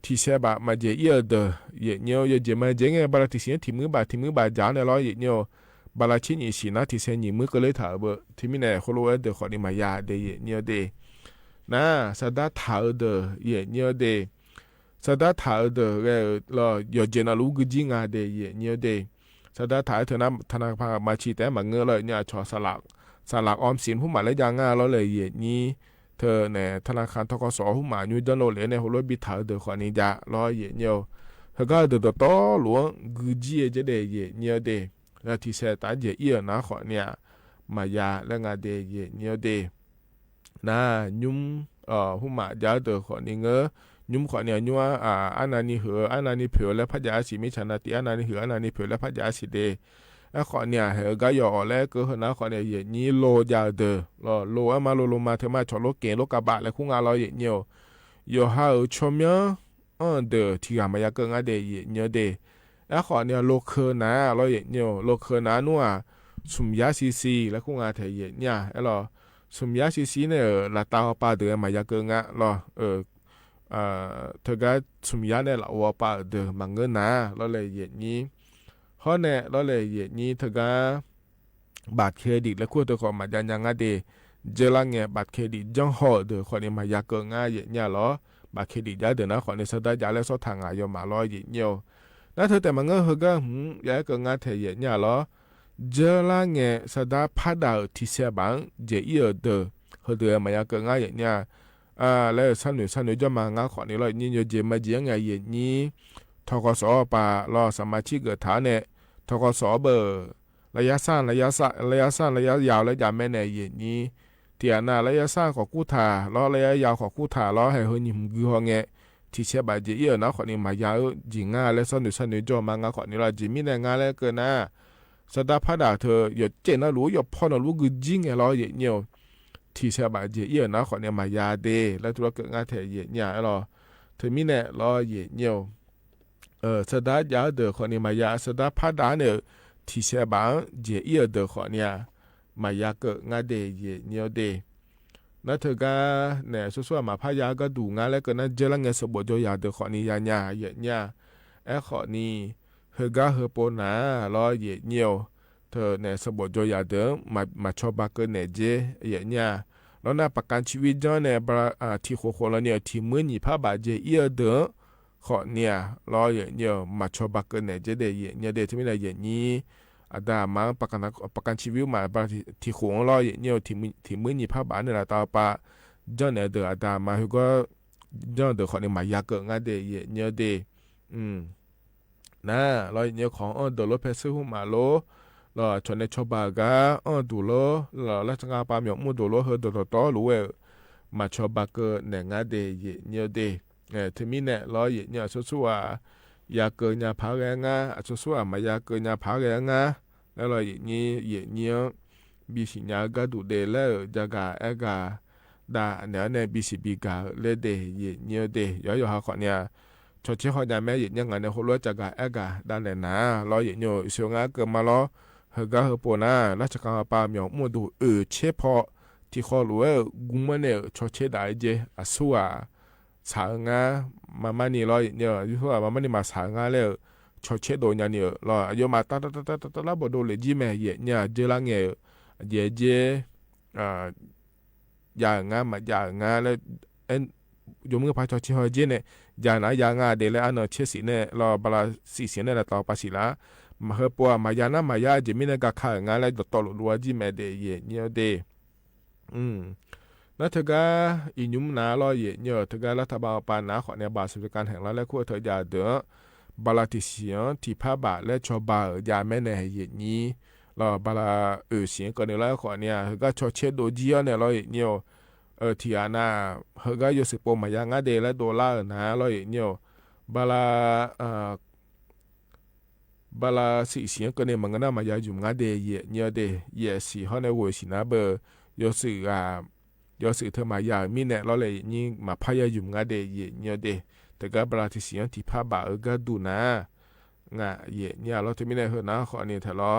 ที่เชื่อบามาเจเยอะเดอเนี่ยเจมาเจเงี้ยบาร์ที่เสียที่มือบาจานเนี่ยรอเนี่ยบาลาชินีสีนะที่เซนีมือก็เลยถามว่าที่มีเนี่ยเขารู้ว่าเดอขอดีมายาเดเนี่ยเดนะสดาถาเดเนี่ยเดสดาถาเดเราอยู่เจนาลูกจิงาเดเนี่ยเดสดาถาเถอะนะธนาคารมาชีแต่มาเงยเลยเนี่ยชอสลักออมสินผู้หมายและยางาเราเลยนี่เธอเนี่ยธนาคารทกสผู้หมายยูจันโลเลยเนี่ยเขารู้บิดถาเดอขอนี้จะรอเนี่ยเขาก็เดอโตหลวงกุจิจะเดเนี่ยเดแล้วที่เสตาเยอะนะขอเนี่ยมายาและงาเดเนี่ยเดนะยุ่มผู้หมายาเดอขอนี้เงอยุ่มขอเนี่ยยัวอันนั้นนี่เหออันนั้นนี่เผือและพระยาสีมิชนะติอันนั้นนี่เหออันนั้นนี่เผือและพระยาสีเดแล้วขอเนี่ยเหอก็ย่อแล้วก็นะขอเนี่ยนี่โลยาเดอโลมาโลมาเทมาชอโลเกโลกาบะและคุ้งอาเราเนี่ยย่อหาชมยเดอที่มายาเกิงาเดเนี่ยเดแล้วขอเนี่ยโลเคนะเราเนี่ยโลเคนะนัวสุมยาซีแล้วคงอาเทียเนี่ยแล้วสุมยาซีเนี่ยละตาปาเดือมายาเกิงะเราเธอก็สุมยาเนี่ยละว่าปาเดือมังเงินนะเราเลยนี้เพราะเนี่ยเราเลยนี้เธอก็บัตรเครดิตและคู่ตัวของมายันยังเดเจริญเนี่ยบัตรเครดิตจังห่อเดือขอเนี่ยมายาเกิงะเนี่ยเหรอบัตรเครดิตยาเดือนะขอเนี่ยสดายาแล้วสดทางอายมาร้อยเนี่ยนั่นเธอแต่มันก็เฮก็อยากเกิดงานเทียเนี่ยหรอเจอละเงี้ยสดาพัดดาวที่เสียบังเจอีเดอเฮเดอมันอยากเกิดงานเนี่ยแล้วสันนิจะมางานขอนี้เราเนี่ยเจมาเจียงไงนี่ทกสปารอสมาชิกเกิดฐานเนี่ยทกสเบอร์ระยะสั้นระยะยาวและยาวแม่เนี่ยนี่เทียน่ะระยะสั้นของกู้ถ่ารอระยะยาวของกู้ถ่ารอให้เฮนิมกือฮงเงี้ยที่เชื่อบาดเจ็บนะขอนี้มายาวจิงงาและสนุจอมางาขอนี้เราจิมีในงานแล้วเกินนะสดาพัดาเธออย่าเจนนะรู้อย่าพอนะรู้คือจิงไงเราเนี่ยที่เชื่อบาดเจ็บนะขอนี้มายาเดแล้วตัวเกิดงานเทียเนี่ยเราเธอมีเนี่ยเราเนี่ยสดายาเดอขอนี้มายาสดาพัดาเนี่ยที่เชื่อบาดเจ็บเดอขอเนี่ยมายาเกิดงานเดเนี่ยเดนั่นเธอก็เนี่ยส่วนมาพายาก็ดูงานแล้วก็นั่นเจริญเงินสมบูรณ์ยาเดอขอนี้ยาเนี่ยขอนี้เฮก็เฮปนาล้อเนี่ยเธอเนี่ยสมบูรณ์ยาเดอมาชอบบักเกอร์เนี่ยเจเนี่ยแล้วน่ะประกันชีวิตจ้าเนี่ยที่โคแล้วเนี่ยที่มือนี่พาบาเจเดอขอเนี่ยล้อเนี่ยมาชอบบักเกอร์เนี่ยเจเดเนี่ยเดที่ไม่ได้นี้อาดามาประกันชีวิตมาบางที่ขงเราเนี่ยที่มือนี่ภาพบ้านเนี่ยละตาปะเจ้าเนี่ยเดออาดามาเขาก็เจ้าเดอขอเนี่ยมายาเกิดงานเดเนี่ยเด นะเราเนี่ยของโดโลเพซึหุมาโลเราชนในชบากาดูโลเราละจังปาหมยมุดูโลเฮดตอรู้มาชบากเนงาเดยเนี่ยเดทีมีเนี่ยเราเนี่ยสู้ๆอยากเกินยาพาแรงสู้ๆมายากเกินยาพาแรงแล้วเราเนี่ยบิสิญาก็ดูเดแล้วจะกาเอกาดาเนี่ยบิสิบิกาเลเดเนี่ยเดย่อๆหาคนเนี่ยชดเชยหอยาแม่ยังไงเนี่ยหัวจะกาเอกาดาเนี่ยนะเราเนี่ยเสียงเกิดมาล้อเฮกาเฮปนาราชการปาหมยมุดูเฉพาะที่เขารู้กุมเนี่ยชดเชยได้เจสัวสางามานี่เราเนี่ยยุทธว่ามานี่มาสางาแล้วชดเชยโดนเนี่ยเราโยมาตาแล้วบ่ดูเลยจีแม่เนี่ยเจลังเนี่ยเจอย่างามาอย่างาแล้วโยมก็พาชดเชยเจเนี่ยอย่างาเดลอันเชสิเนี่ยเราบลาสิเสียเนี่ยต่อภาษีละมาเฮปัวมายานะมายาเจมินะกะขางาแล้วตอลรัวจีแม่เดเนี่ยเดนัทกาอินุมนาลอยเนี่ยทการัฐบาลปานาขอเนี่ยบาสวิการแห่งละและคู่เธอยาเดอบาลาติเสียงที่พาบาและชอบายาแม่เนี่ยนี้เราบาลาเสียงกันเนี่ยละขอเนี่ยก็ชอเชโดจีเนี่ยลอยเนี่ยที่อานาเฮก็อยู่สิปมายางาเดและดอลลาร์นะลอยเนี่ยบาลาสิเสียงกันเนี่ยมันก็น่ามายาจุ่มงาเดเนี่ยเดสิเขาในวัวสินะเบอร์ยศยศเธอมายามีเนี่ยเราเลยยิ่งมาพยายามงาเดเนี่ยเดแต่ก็บาลาที่เสียงที่พาบาก็ดูนะงาเนี่ยเราที่มีเนี่ยเหรอนะขอเนี่ยเถอะล้อ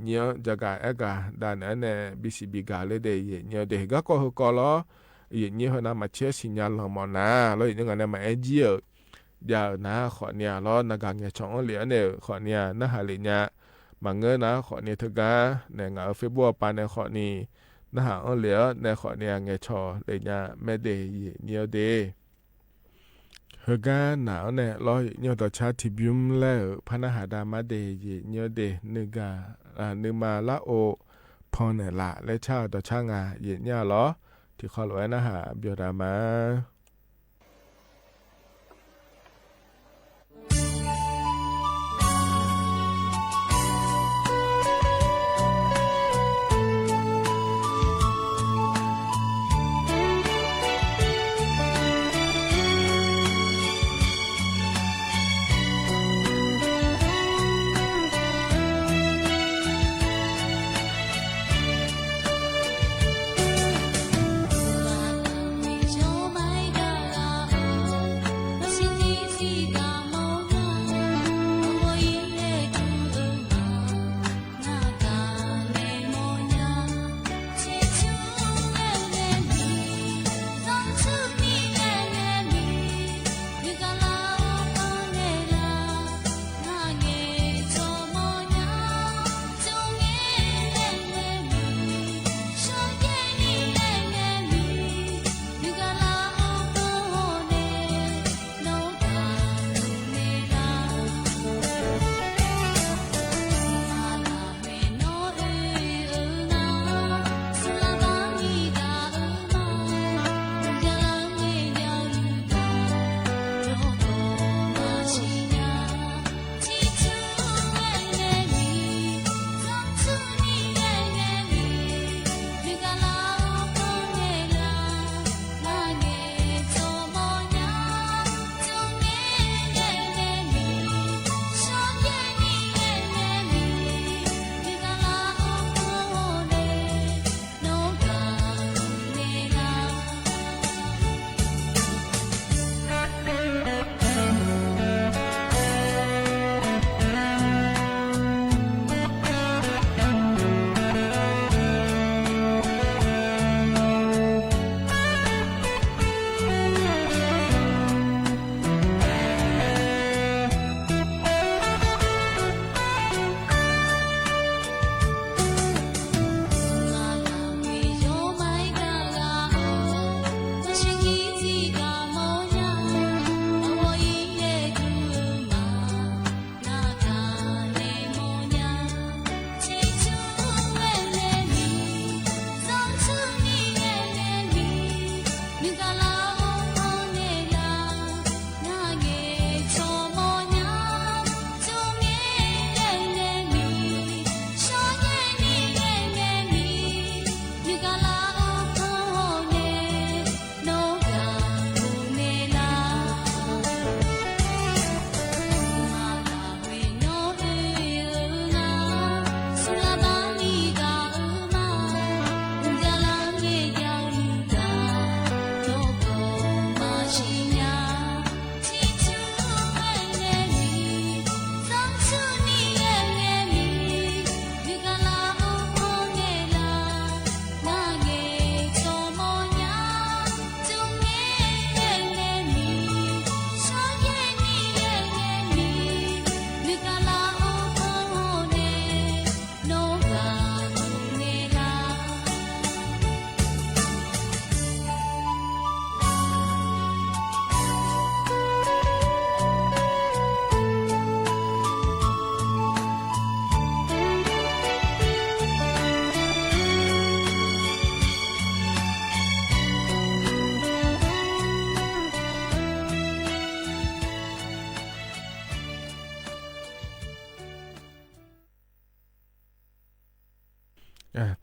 เนี่ยจะกาเอกาด้านนั้นเนี่ยบิสิบิกาเลยเดเนี่ยเดก็เหรอก็ล้อเนี่ยเหรอนะมาเชื่อสัญญาณเราหมดนะเราอย่างนั้นเนี่ยมาเจียยานะขอเนี่ยล้อนากางเนี่ยช่องเหลียเนี่ยขอเนี่ยนะหาเลยเนี่ยมาเงินนะขอเนี่ยเถอะกาเนี่ยงาเฟบัวปานเนี่ยขอนี่นะฮะเหลียในขอเนี่ยไงชอเลยเนี่ยไม่ได้เนี่ยเดเฮกันหนาวเนี่ยรอเนี่ยต่อชาติบิมแล้วพนักหาดามาเดเนี่ยเดนึกนึมาละโอพอเนี่ยละและชาต่อช่างเนี่ยเหรอที่ขอไว้นะฮะเบียดามาไม่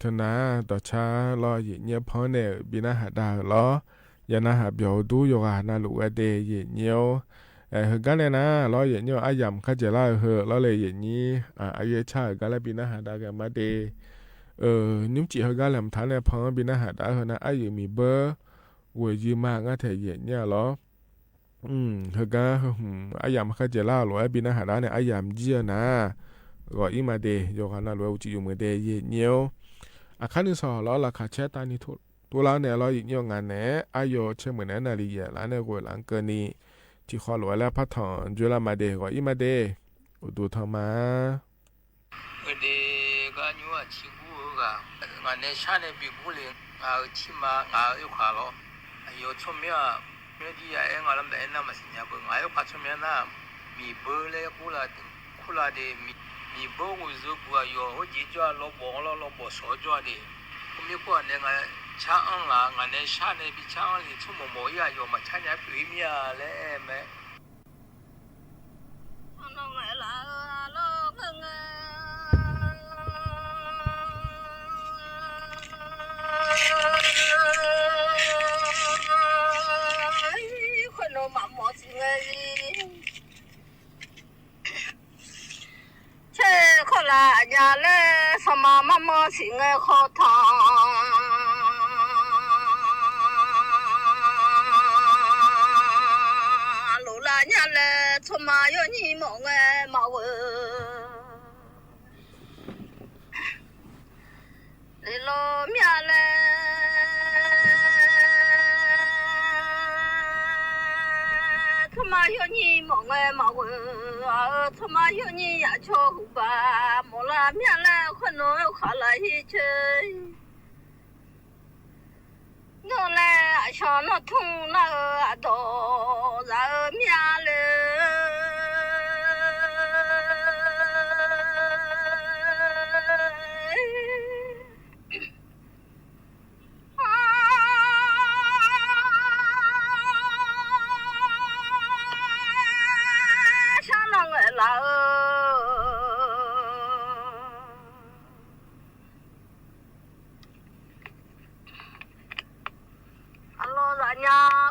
ทนาต่อช้ารอเย็นเนียวพอเนี่ยบินาหาดาล้อยานาหาเบียวดูโยกานาลูกเดเย็นเนียวเฮกันเลยนะรอเย็นเนียวอายำข้าจะล่าเฮรอเลยเย็นนี้อายุชากันแล้วบินาหาดากันมาเดนิ้มจีเฮกันแหลมฐานเนี่ยพอบินาหาดาเฮนะอายุมีเบอร์เวยีมากงั้นเถเย็นเนี่ยหรอเฮกันอายำข้าจะล่าหรอบินาหาดาเนี่ยอายำเจียนะก็อีมาเดโยกานาลูกจีอยู่มือเดเย็นเนียวคันนี้สอล้อราคาเชตานี่ทุตัวเราเนี่ยเราอย่างงานเนี่ยอายุเชื่อเหมือนนาฬิกาแล้วเนี่ยกูหลังเกินนี้ที่ขอหลวงแล้วพัฒน์จุลามาเดก็อีมาเดดูทำมาเดก็ยัวชิบูก็งานเนี่ยชาเนี่ยบิบุเลยที่มาอยู่ขวาล้ออยู่ชมเมียที่งานลำเดินน่ะมาสิเนี่ยก็อยู่ขวาชมเมียน่ะมีเบอร์เลยกูละเดมีเบอร์กูจะกูอยู่หัวจีจ้าล้อบ่สอจ้าเดผมมีคนเนี่ยงานช้างละงานเนี่ยชาเนี่ยบิช้างเลยทุ่มโมยอยู่มาช้างเนี่ยปีเมียเลยแม่น้องละล้อเงคนน้องมาหมดสิเงยเช่คนละยาเล่สมามาหมดสิเงยขอทานลูลายาเล่สมาโยนี่มองเงยมาเวเลโลเมียเล่ทำไมยนี่มองเงยมาเวทำไมยนี่อยากโชว์บ้ามอลาเมียเล่คนน้อยขาลายเฉยโน่แลชอนทุ่งนาโดราเมียเล่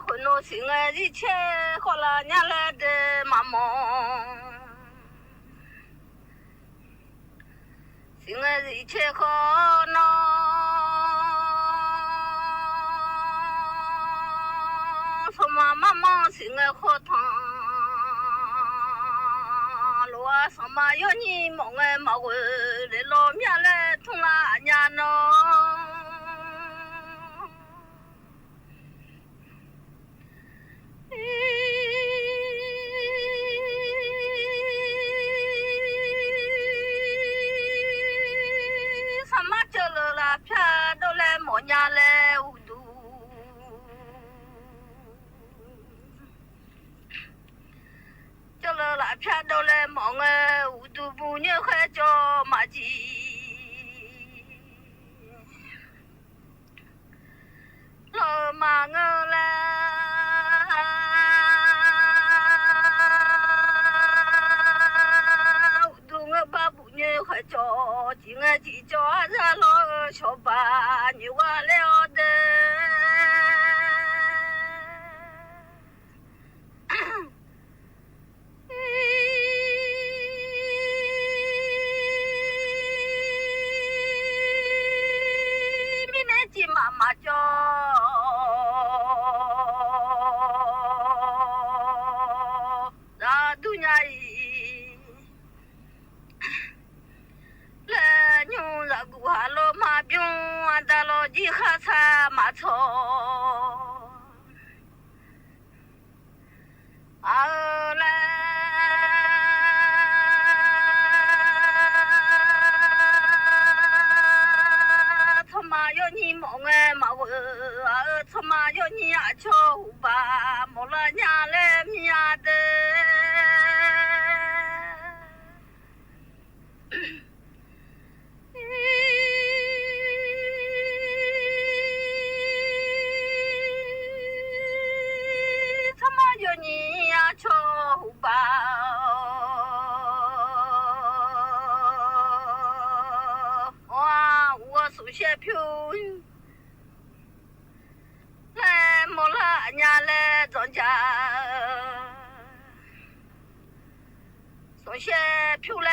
คนโน้สิเงยที่เช่คนละเนี่ยแหละเดมามองสิเงยที่เช่คนน้สมามามาสิเงยขอทานลัวสมาโยนี่มองเงยมาเวเลโลเมียเลทุ่งละญาโนဖြတ်တော့လဲမောင်ငယ်ဥတူပူညခဲကြောမကြီးလောမငယ်လဲဥတူငယ်ဘပူညခဲကြောကြီးငယ်ကြီးကြောဇာလောချောပါညဝလဲအော်တဲ့ส些票，来莫了伢来庄稼，送些票来。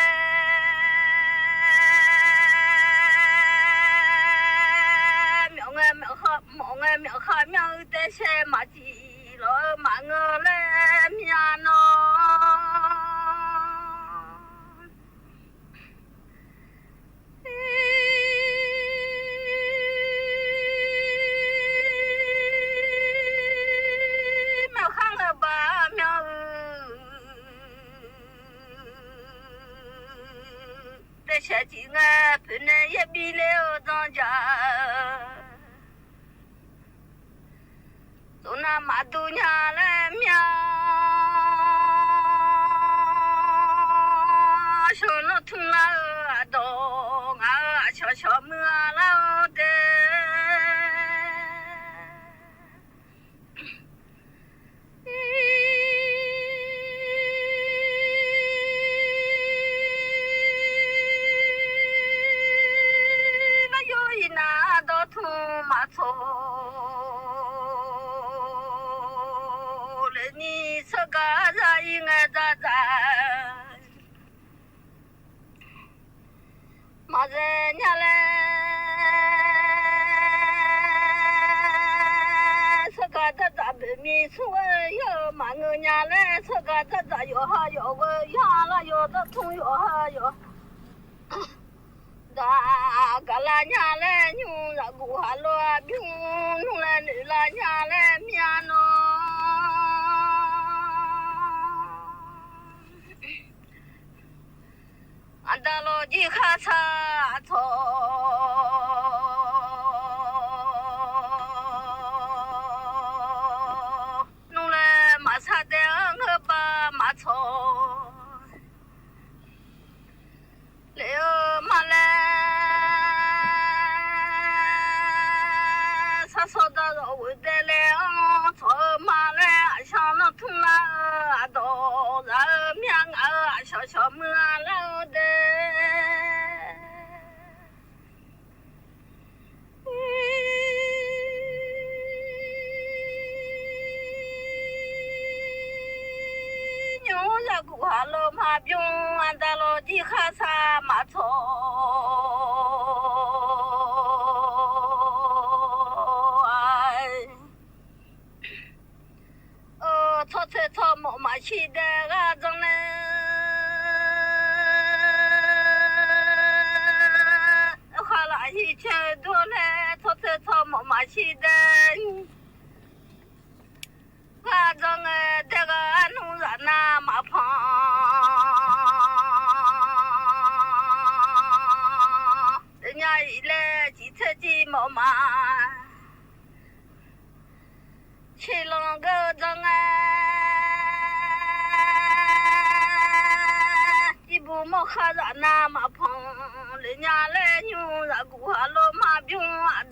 苗下苗的些马蹄罗马我来面喏，苗下我把苗，这些地我本来也比了庄稼。都那马都伢来苗，小那通了耳朵，啊小小么老的，那有一拿到通马错。你这个人应该咋咋？马人家嘞，这个咋咋不迷错哟？马我家嘞，这个咋咋哟哈哟我呀了哟这通哟哈哟。da gala nyale nyu ra gu halo abiu nu la ni la nyale miano andalo ji kha sa tho nu le ma sa de ng ba ma tho leo ma le sa so da ro wu de le tho ma le sha na tu na do ra miang a sha sha mu la de nyu ra gu ha lo ma byung an da lo ji kha sa ma tho tho thế tho mo ma chi de ga dong ne kha la hi che do le tho thế tho mo ma chi de ga dong de ga nu ra na ma pha nya i le ji che ji mo ma chi long ga dong ibu mo kha ra na ma phong le nya le nyu ra gu ha lo ma byu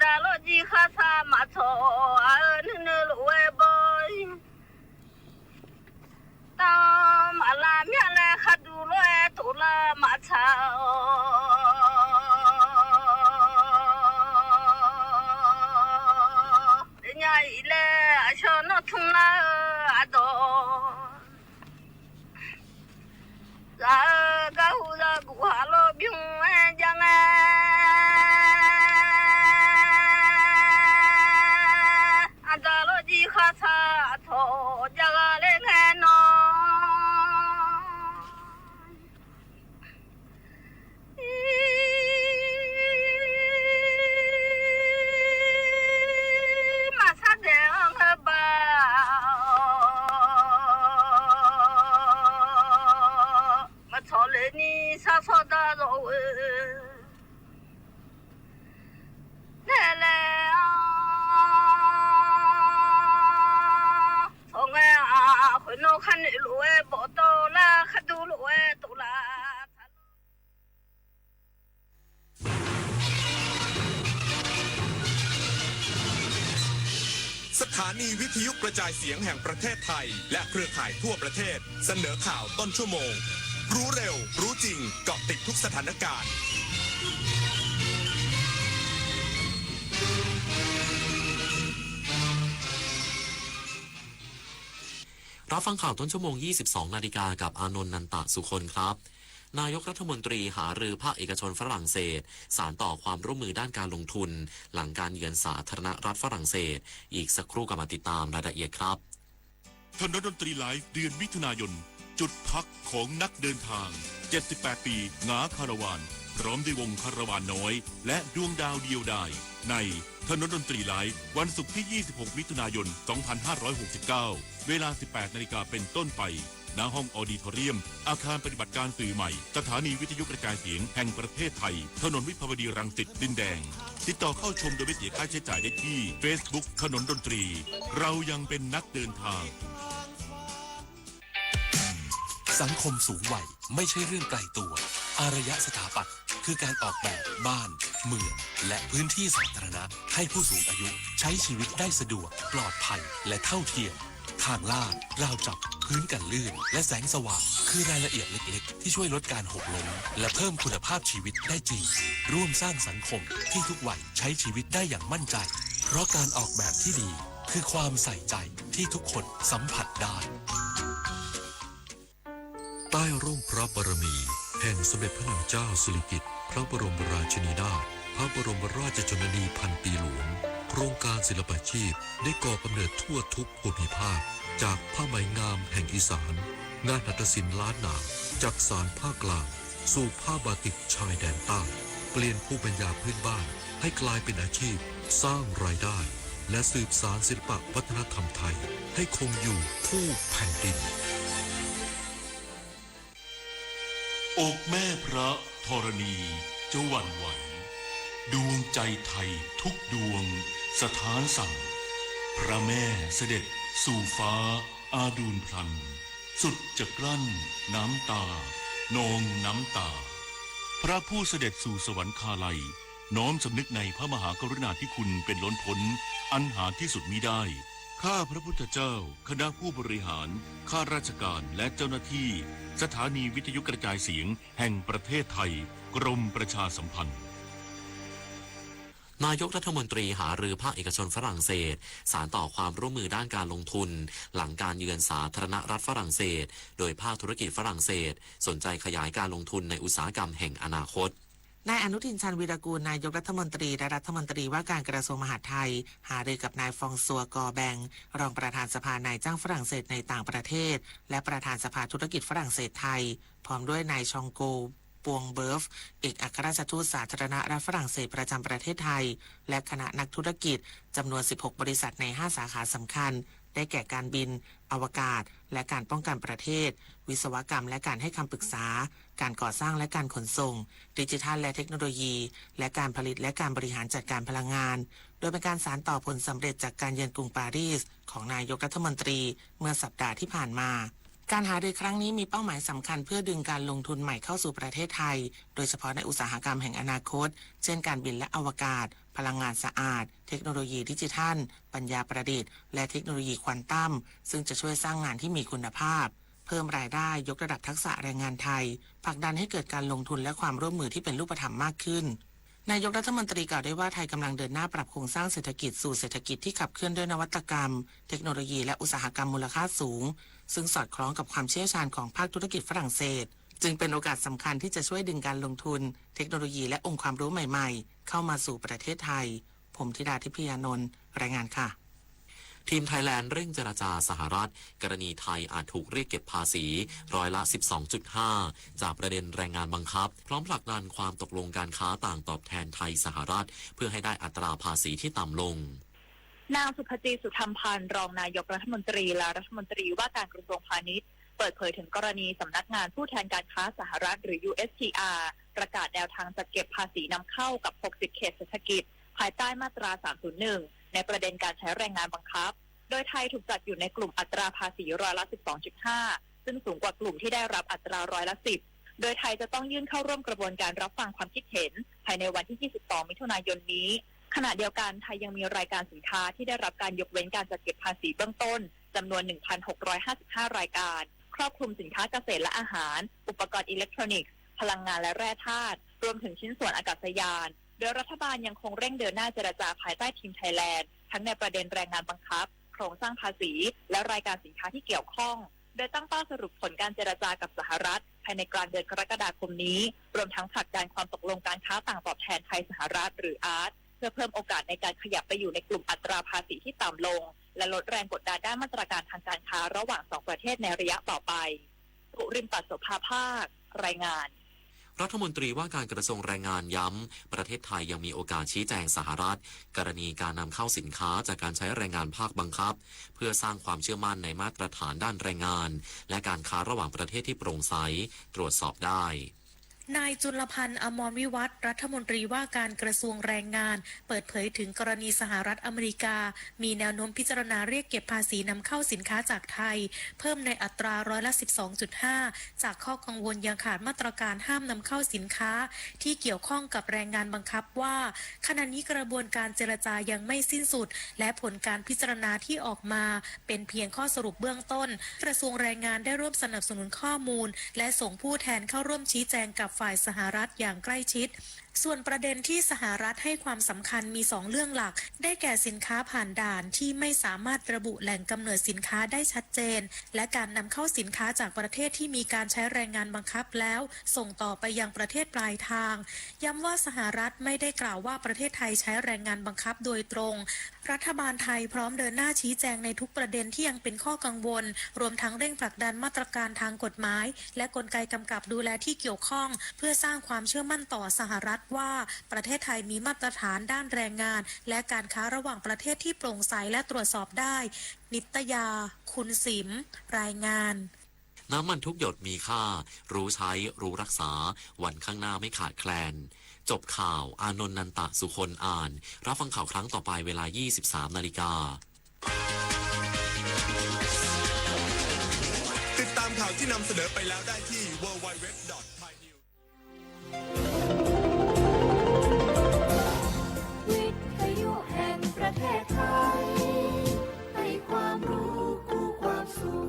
da lo ji kha sa ma tho a nu nu lo we boy ta ma la mya le kha du lo e to la ma cha le nya i le a sho no thung la a do ra ga hu ra gu ha lo byung e jang e a da lo ji kha sa tho ja ga le nge no ma sa de ang ba cho lên đi sa so da rồi nè nè xong à khối nó khăn để lúa bỏ to la khăn du lúa tụ la สถานีวิทยุกระจายเสียงแห่งประเทศไทยและเครือข่ายทั่วประเทศเสนอข่าวต้นชั่วโมงรู้เร็วรู้จริงเกาะติดทุกสถานการณ์ รับฟังข่าวต้นชั่วโมง 22 นาฬิกากับอานนท์นันตะสุคนครับนายกรัฐมนตรีหารือภาคเอกชนฝรั่งเศสสานต่อความร่วมมือด้านการลงทุนหลังการเยือนสาธารณรัฐฝรั่งเศสอีกสักครู่กลับมาติดตามรายละเอียดครับถนนดนตรีไลฟ์เดือนมิถุนายนจุดพักของนักเดินทาง78ปีงาคาราวานพร้อมด้วยวงคาราวานน้อยและดวงดาวเดียวดายในถนนดนตรีไลฟ์วันศุกร์ที่26มิถุนายน2569เวลา 18 นาฬิกาเป็นต้นไปณห้องออดิทอเรียมอาคารปฏิบัติการสื่อใหม่สถานีวิทยุกระจายเสียงแห่งประเทศไทยถนนวิภาวดีรังสิตดินแดงติดต่อเข้าชมโดยไม่เสียค่าใช้จ่ายได้ที่ Facebook ถนนดนตรีเรายังเป็นนักเดินทางสังคมสูงวัยไม่ใช่เรื่องไกลตัวอารยสถาปัตย์คือการออกแบบบ้านเมืองและพื้นที่สาธารณะให้ผู้สูงอายุใช้ชีวิตได้สะดวกปลอดภัยและเท่าเทียมทางลาดราวจับพื้นกันลื่นและแสงสว่างคือรายละเอียดเล็กๆที่ช่วยลดการหกล้มและเพิ่มคุณภาพชีวิตได้จริงร่วมสร้างสังคมที่ทุกวัยใช้ชีวิตได้อย่างมั่นใจเพราะการออกแบบที่ดีคือความใส่ใจที่ทุกคนสัมผัสได้ใต้ร่มพระบารมีแห่งสมเด็จพระนางเจ้าสิริกิติ์พระบรมราชินีนาถพระบรมราชชนนีพันปีหลวงโครงการศิลปาชีพได้ก่อกำเนิดทั่วทุกภูมิภาคจากผ้าไหมงามแห่งอีสานงานหัตถศิลป์ล้านนาจากสารภาคกลางสู่ผ้าบาติกชายแดนใต้เปลี่ยนภูมิปัญญาพื้นบ้านให้กลายเป็นอาชีพสร้างรายได้และสืบสานศิลปวัฒนธรรมไทยให้คงอยู่คู่แผ่นดินอกแม่พระธรณีจะหวั่นไหวดวงใจไทยทุกดวงสถานสั่งพระแม่เสด็จสู่ฟ้าอาดูลพลันสุดจะกลั้นน้ำตานองน้ำตาพระผู้เสด็จสู่สวรรคาลัยน้อมสำนึกในพระมหากรุณาธิคุณเป็นล้นพ้นอันหาที่สุดมิได้ข้าพระพุทธเจ้าคณะผู้บริหารข้าราชการและเจ้าหน้าที่สถานีวิทยุกระจายเสียงแห่งประเทศไทยกรมประชาสัมพันธ์นายกรัฐมนตรีหารือภาคเอกชนฝรั่งเศสสานต่อความร่วมมือด้านการลงทุนหลังการเยือนสาธารณรัฐฝรั่งเศสโดยภาคธุรกิจฝรั่งเศสสนใจขยายการลงทุนในอุตสาหกรรมแห่งอนาคตนายอนุทินชาญวีรกูลนายกรัฐมนตรีและรัฐมนตรีว่าการกระทรวงมหาดไทยหารือกับนายฟองซัวกอแบงรองประธานสภานายจ้างฝรั่งเศสในต่างประเทศและประธานสภาธุรกิจฝรั่งเศสไทยพร้อมด้วยนายชองโกปวงเบิร์ฟเอกอัครราชทูตสาธารณรัฐฝรั่งเศสประจำประเทศไทยและคณะนักธุรกิจจำนวน16บริษัทใน5สาขาสำคัญได้แก่การบินอวกาศและการป้องกันประเทศวิศวกรรมและการให้คำปรึกษาการก่อสร้างและการขนส่งดิจิทัลและเทคโนโลยีและการผลิตและการบริหารจัดการพลังงานโดยเป็นการสานต่อผลสำเร็จจากการเยือนกรุงปารีสของนายกรัฐมนตรีเมื่อสัปดาห์ที่ผ่านมาการหารือครั้งนี้มีเป้าหมายสำคัญเพื่อดึงการลงทุนใหม่เข้าสู่ประเทศไทยโดยเฉพาะในอุตสาหกรรมแห่งอนาคตเช่นการบินและอวกาศพลังงานสะอาดเทคโนโลยีดิจิทัลปัญญาประดิษฐ์และเทคโนโลยีควอนตัมซึ่งจะช่วยสร้างงานที่มีคุณภาพเพิ่มรายได้ยกระดับทักษะแรงงานไทยผลักดันให้เกิดการลงทุนและความร่วมมือที่เป็นรูปธรรมมากขึ้นนายกรัฐมนตรีกล่าวได้ว่าไทยกำลังเดินหน้าปรับโครงสร้างเศรษฐกิจสู่เศรษฐกิจที่ขับเคลื่อนด้วยนวัตกรรมเทคโนโลยีและอุตสาหกรรมมูลค่าสูงซึ่งสอดคล้องกับความเชี่ยวชาญของภาคธุรกิจฝรั่งเศสจึงเป็นโอกาสสำคัญที่จะช่วยดึงการลงทุนเทคโนโลยีและองค์ความรู้ใหม่ๆเข้ามาสู่ประเทศไทยผมธิดาทิพยานนท์รายงานค่ะทีมไทยแลนด์เร่งเจรจาสหรัฐกรณีไทยอาจถูกเรียกเก็บภาษีร้อยละ 12.5 จากประเด็นแรงงานบังคับพร้อมผลักดันความตกลงการค้าต่างตอบแทนไทยสหรัฐเพื่อให้ได้อัตราภาษีที่ต่ำลงนางสุภจีสุธรรมพันธ์รองนายกรัฐมนตรีและรัฐมนตรีว่าการกระทรวงพาณิชย์เปิดเผยถึงกรณีสำนักงานผู้แทนการค้าสหรัฐหรือ USTR ประกาศแนวทางจัดเก็บภาษีนำเข้ากับ60เขตเศรษฐกิจภายใต้มาตรา 301 ในประเด็นการใช้แรงงานบังคับโดยไทยถูกจัดอยู่ในกลุ่มอัตราภาษีร้อยละ 12.5 ซึ่งสูงกว่ากลุ่มที่ได้รับอัตราร้อยละ 10 โดยไทยจะต้องยื่นเข้าร่วมกระบวนการรับฟังความคิดเห็นภายในวันที่ 22 มิถุนายนนี้ขณะเดียวกันไทยยังมีรายการสินค้าที่ได้รับการยกเว้นการจัดเก็บภาษีเบื้องต้นจำนวน 1,655 รายการครอบคลุมสินค้าเกษตรและอาหารอุปกรณ์อิเล็กทรอนิกส์พลังงานและแร่ธาตุรวมถึงชิ้นส่วนอากาศยานโดยรัฐบาลยังคงเร่งเดินหน้าเจรจาภายใต้ทีมไทยแลนด์ทั้งในประเด็นแรงงานบังคับค รงสร้างภาษีและรายการสินค้าที่เกี่ยวข้องโดยตั้งเป้าสรุปผลการเจรจากับสหรัฐภายในกลางเดือนกรกฎาคมนี้รวมทั้งผลักดันความตกลงการค้าต่างตอบแทนไทยสหรัฐหรืออาร์ตเพื่อเพิ่มโอกาสในการขยับไปอยู่ในกลุ่มอัตราภาษีที่ต่ำลงและลดแรงกดดันด้านมาตรการทางการค้าระหว่าง2ประเทศในระยะต่อไปปุริมปัสโสภาภาครายงานรัฐมนตรีว่าการกระทรวงแรงงานย้ำประเทศไทยยังมีโอกาสชี้แจงสหรัฐกรณีการนำเข้าสินค้าจากการใช้แรงงานภาคบังคับเพื่อสร้างความเชื่อมั่นในมาตรฐานด้านแรงงานและการค้าระหว่างประเทศที่โปร่งใสตรวจสอบได้นายจุลพันธ์ อมรวิวัฒน์รัฐมนตรีว่าการกระทรวงแรงงานเปิดเผยถึงกรณีสหรัฐอเมริกามีแนวโน้มพิจารณาเรียกเก็บภาษีนำเข้าสินค้าจากไทยเพิ่มในอัตราร้อยละ 12.5 จากข้อกังวลยังขาดมาตรการห้ามนำเข้าสินค้าที่เกี่ยวข้องกับแรงงานบังคับว่าขณะนี้กระบวนการเจรจายังไม่สิ้นสุดและผลการพิจารณาที่ออกมาเป็นเพียงข้อสรุปเบื้องต้นกระทรวงแรงงานได้ร่วมสนับสนุนข้อมูลและส่งผู้แทนเข้าร่วมชี้แจงกับฝ่ายสหรัฐอย่างใกล้ชิดส่วนประเด็นที่สหรัฐให้ความสำคัญมี2เรื่องหลักได้แก่สินค้าผ่านด่านที่ไม่สามารถระบุแหล่งกำเนิดสินค้าได้ชัดเจนและการนำเข้าสินค้าจากประเทศที่มีการใช้แรงงานบังคับแล้วส่งต่อไปยังประเทศปลายทางย้ำว่าสหรัฐไม่ได้กล่าวว่าประเทศไทยใช้แรงงานบังคับโดยตรงรัฐบาลไทยพร้อมเดินหน้าชี้แจงในทุกประเด็นที่ยังเป็นข้อกังวลรวมทั้งเร่งผลักดันมาตรการทางกฎหมายและกลไกกำกับดูแลที่เกี่ยวข้องเพื่อสร้างความเชื่อมั่นต่อสหรัฐว่าประเทศไทยมีมาตรฐานด้านแรงงานและการค้าระหว่างประเทศที่โปร่งใสและตรวจสอบได้นิตยาคุณสิมรายงานน้ำมันทุกหยดมีค่ารู้ใช้รู้รักษาวันข้างหน้าไม่ขาดแคลนจบข่าวอานนท์นันตะสุคนอ่านรับฟังข่าวครั้งต่อไปเวลา 23 นาฬิกาติดตามข่าวที่นำเสนอไปแล้วได้ที่ www.thainewsวิทยุแห่งประเทศไทยให้ความรู้กู้ความสุข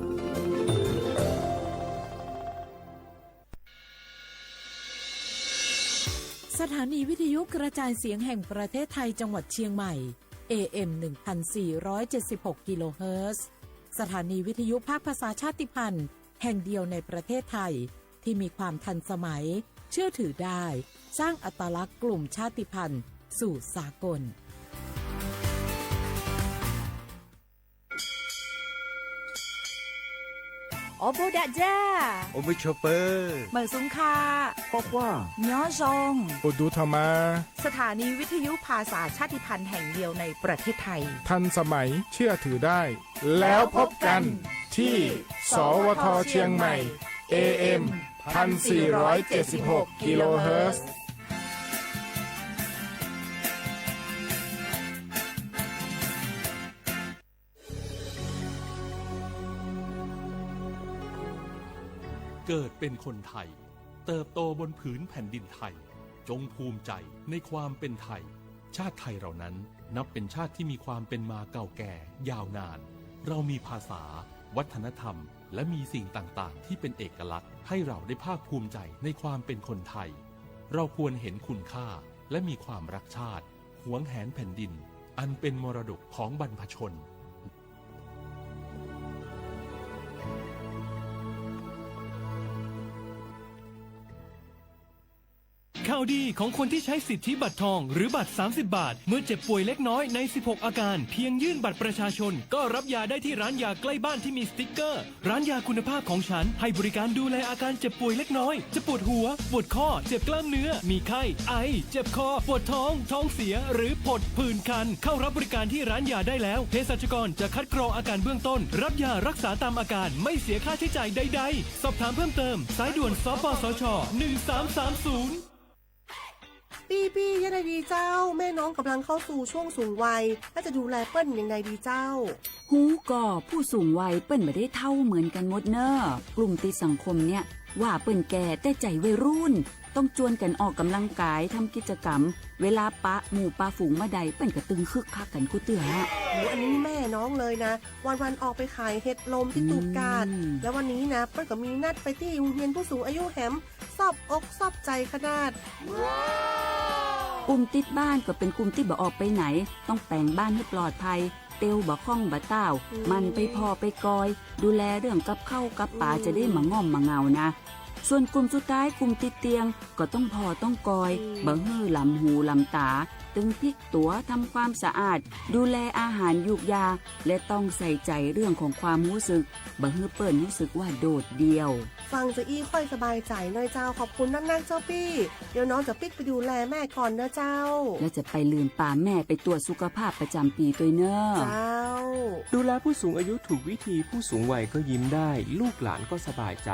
สถานีวิทยุกระจายเสียงแห่งประเทศไทยจังหวัดเชียงใหม่ AM 1476 กิโลเฮิรตซ์สถานีวิทยุภาคภาษาชาติพันธุ์แห่งเดียวในประเทศไทยที่มีความทันสมัยเชื่อถือได้สร้างอัตลักษณ์กลุ่มชาติพันธุ์สู่สากลโอโบดะจ้า โอมิชอปเปอร์ เหมือซุงคา เพราะว่า ย้อซง อุดูธรรมาสถานีวิทยุภาษาชาติพันธุ์แห่งเดียวในประเทศไทยทันสมัยเชื่อถือได้แล้วพบกันที่สวทเชียงใหม่ AM 1476 กิโลเฮิรตซ์เกิดเป็นคนไทยเติบโตบนผืนแผ่นดินไทยจงภูมิใจในความเป็นไทยชาติไทยเรานั้นนับเป็นชาติที่มีความเป็นมาเก่าแก่ยาวนานเรามีภาษาวัฒนธรรมและมีสิ่งต่างๆที่เป็นเอกลักษณ์ให้เราได้ภาคภูมิใจในความเป็นคนไทยเราควรเห็นคุณค่าและมีความรักชาติหวงแหนแผ่นดินอันเป็นมรดกของบรรพชนข่าวดีของคนที่ใช้สิทธิบัตรทองหรือบัตร30 บาทเมื่อเจ็บป่วยเล็กน้อยใน16อาการเพียงยื่นบัตรประชาชนก็รับยาได้ที่ร้านยาใกล้บ้านที่มีสติ๊กเกอร์ร้านยาคุณภาพของฉันให้บริการดูแลอาการเจ็บป่วยเล็กน้อยจะปวดหัวปวดข้อเจ็บกล้ามเนื้อมีไข้ไอเจ็บคอปวดท้องเสียหรือผดผื่นคันเข้ารับบริการที่ร้านยาได้แล้วเภสัชกรจะคัดกรองอาการเบื้องต้นรับยารักษาตามอาการไม่เสียค่าใช้จ่ายใดๆสอบถามเพิ่มเติมสายด่วนสปสช1330ปี้ยังไงดีเจ้าแม่น้องกำลังเข้าสู่ช่วงสูงวัยและจะดูแลเปิ้นยังไงดีเจ้าหูก่อผู้สูงวัยเปิ้นไม่ได้เท่าเหมือนกันหมดเนอะกลุ่มติดสังคมเนี่ยว่าเปิ้นแก่แต่ใจวัยรุ่นต้องจวนกันออกกำลังกายทำกิจกรรมเวลาปะหมู่ปะฝูงมาใดเปิ้นก็ตึงคึกคักกันกูเตืออันนี้แม่น้องเลยนะวันออกไปขายเห็ดลมที่ตูกาดแล้ววันนี้นะเปิ้นก็มีนัดไปที่โรงเรียนผู้สูงอายุแหมซอบอกซอบใจขนาดกลุ่มติดบ้านก็เป็นกลุ่มที่บ่ออกไปไหนต้องแต่งบ้านให้ปลอดภัยเ เตียวบ่ข้องบ่ต้าวมันไปพอไปกอยดูแลเรื่องกับข้าวกับปลาจะได้มาง่อมมาเงานะส่วนกลุ่มสุดท้ายกลุ่มติดเตียงก็ต้องพอต้องกอยบ่ฮื้อลำหูลำตาตึงพลิกตัวทำความสะอาดดูแลอาหารยุกยาและต้องใส่ใจเรื่องของความรู้สึกบ่ฮื้อเปิ้นรู้สึกว่าโดดเดี่ยวฟังจะอี้ค่อยสบายใจหน่อยเจ้าขอบคุณนักๆเจ้าพี่เดี๋ยวน้องจะปิ๊กไปดูแลแม่ก่อนนะเจ้าและจะไปลืมป่าแม่ไปตรวจสุขภาพประจำปีตัวเนอะเจ้าดูแลผู้สูงอายุถูกวิธีผู้สูงวัยก็ยิ้มได้ลูกหลานก็สบายใจ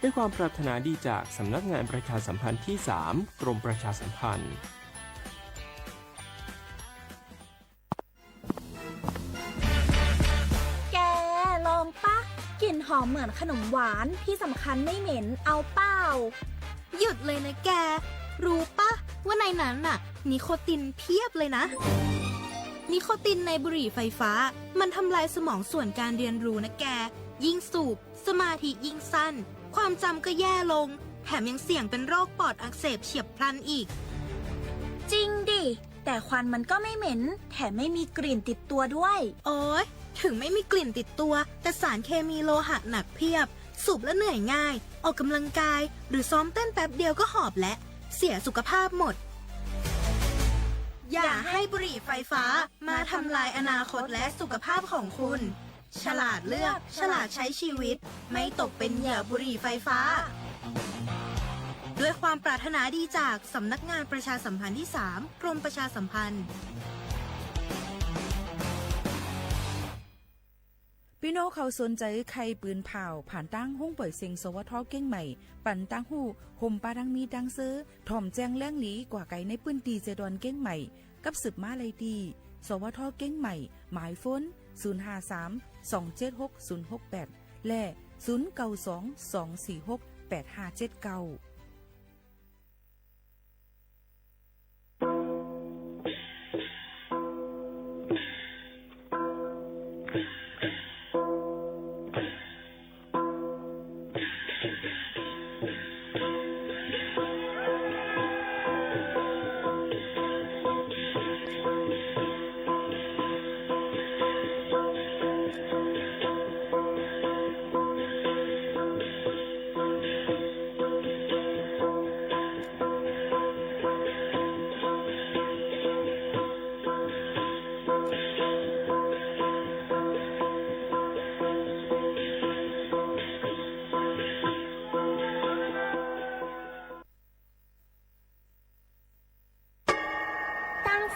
ด้วยความปรารถนาดีจากสำนักงานประชาสัมพันธ์ที่ 3 กรมประชาสัมพันธ์แกลองปะกลิ่นหอมเหมือนขนมหวานที่สำคัญไม่เหม็นเอาเปล่าหยุดเลยนะแกรู้ปะว่าในนั้นน่ะนิโคตินเพียบเลยนะนิโคตินในบุหรี่ไฟฟ้ามันทำลายสมองส่วนการเรียนรู้นะแกยิ่งสูบสมาธิยิ่งสั้นความจำก็แย่ลงแถมยังเสี่ยงเป็นโรคปอดอักเสบเฉียบพลันอีกจริงดิแต่ควันมันก็ไม่เหม็นแถมไม่มีกลิ่นติดตัวด้วยโอ๊ยถึงไม่มีกลิ่นติดตัวแต่สารเคมีโลหะหนักเพียบสูบแล้วเหนื่อยง่ายออกกำลังกายหรือซ้อมเต้นแป๊บเดียวก็หอบและเสียสุขภาพหมดอย่าให้บุหรี่ไฟฟ้ามาทำลายอนาคตและสุขภาพของคุณฉลาดเลือกฉลาดใช้ชีวิตไม่ตกเป็นเหยื่อบุหรี่ไฟฟ้าด้วยความปรารถนาดีจากสำนักงานประชาสัมพันธ์ที่ 3 กรมประชาสัมพันธ์พี่น้องเขาสนใจใครปืนเผาผ่านตั้งห้องเปิดเสียงสวทเก้งใหม่ปั่นตั้งหูห่มปาดังมีดังซื้อถ่อมแจ้งแล้งหลีกว่าไก่ในปืนตีเจดอนเก้งใหม่กับสืบมาเลยดีสวทเก้งใหม่หมายฟ้น053-276-068และ0922468579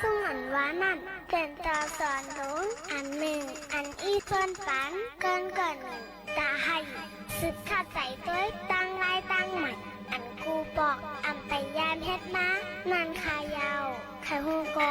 สุ่งอันว่านั่นเกินต่อสอนรู้อันหนึ่งอันอีส่วนปันเกินตาให้สึกเข้าใจด้วยตั้งลายตั้งใหม่อันกูบอกอำไปยามเฮ็ดมานันขายาวขายหูกอ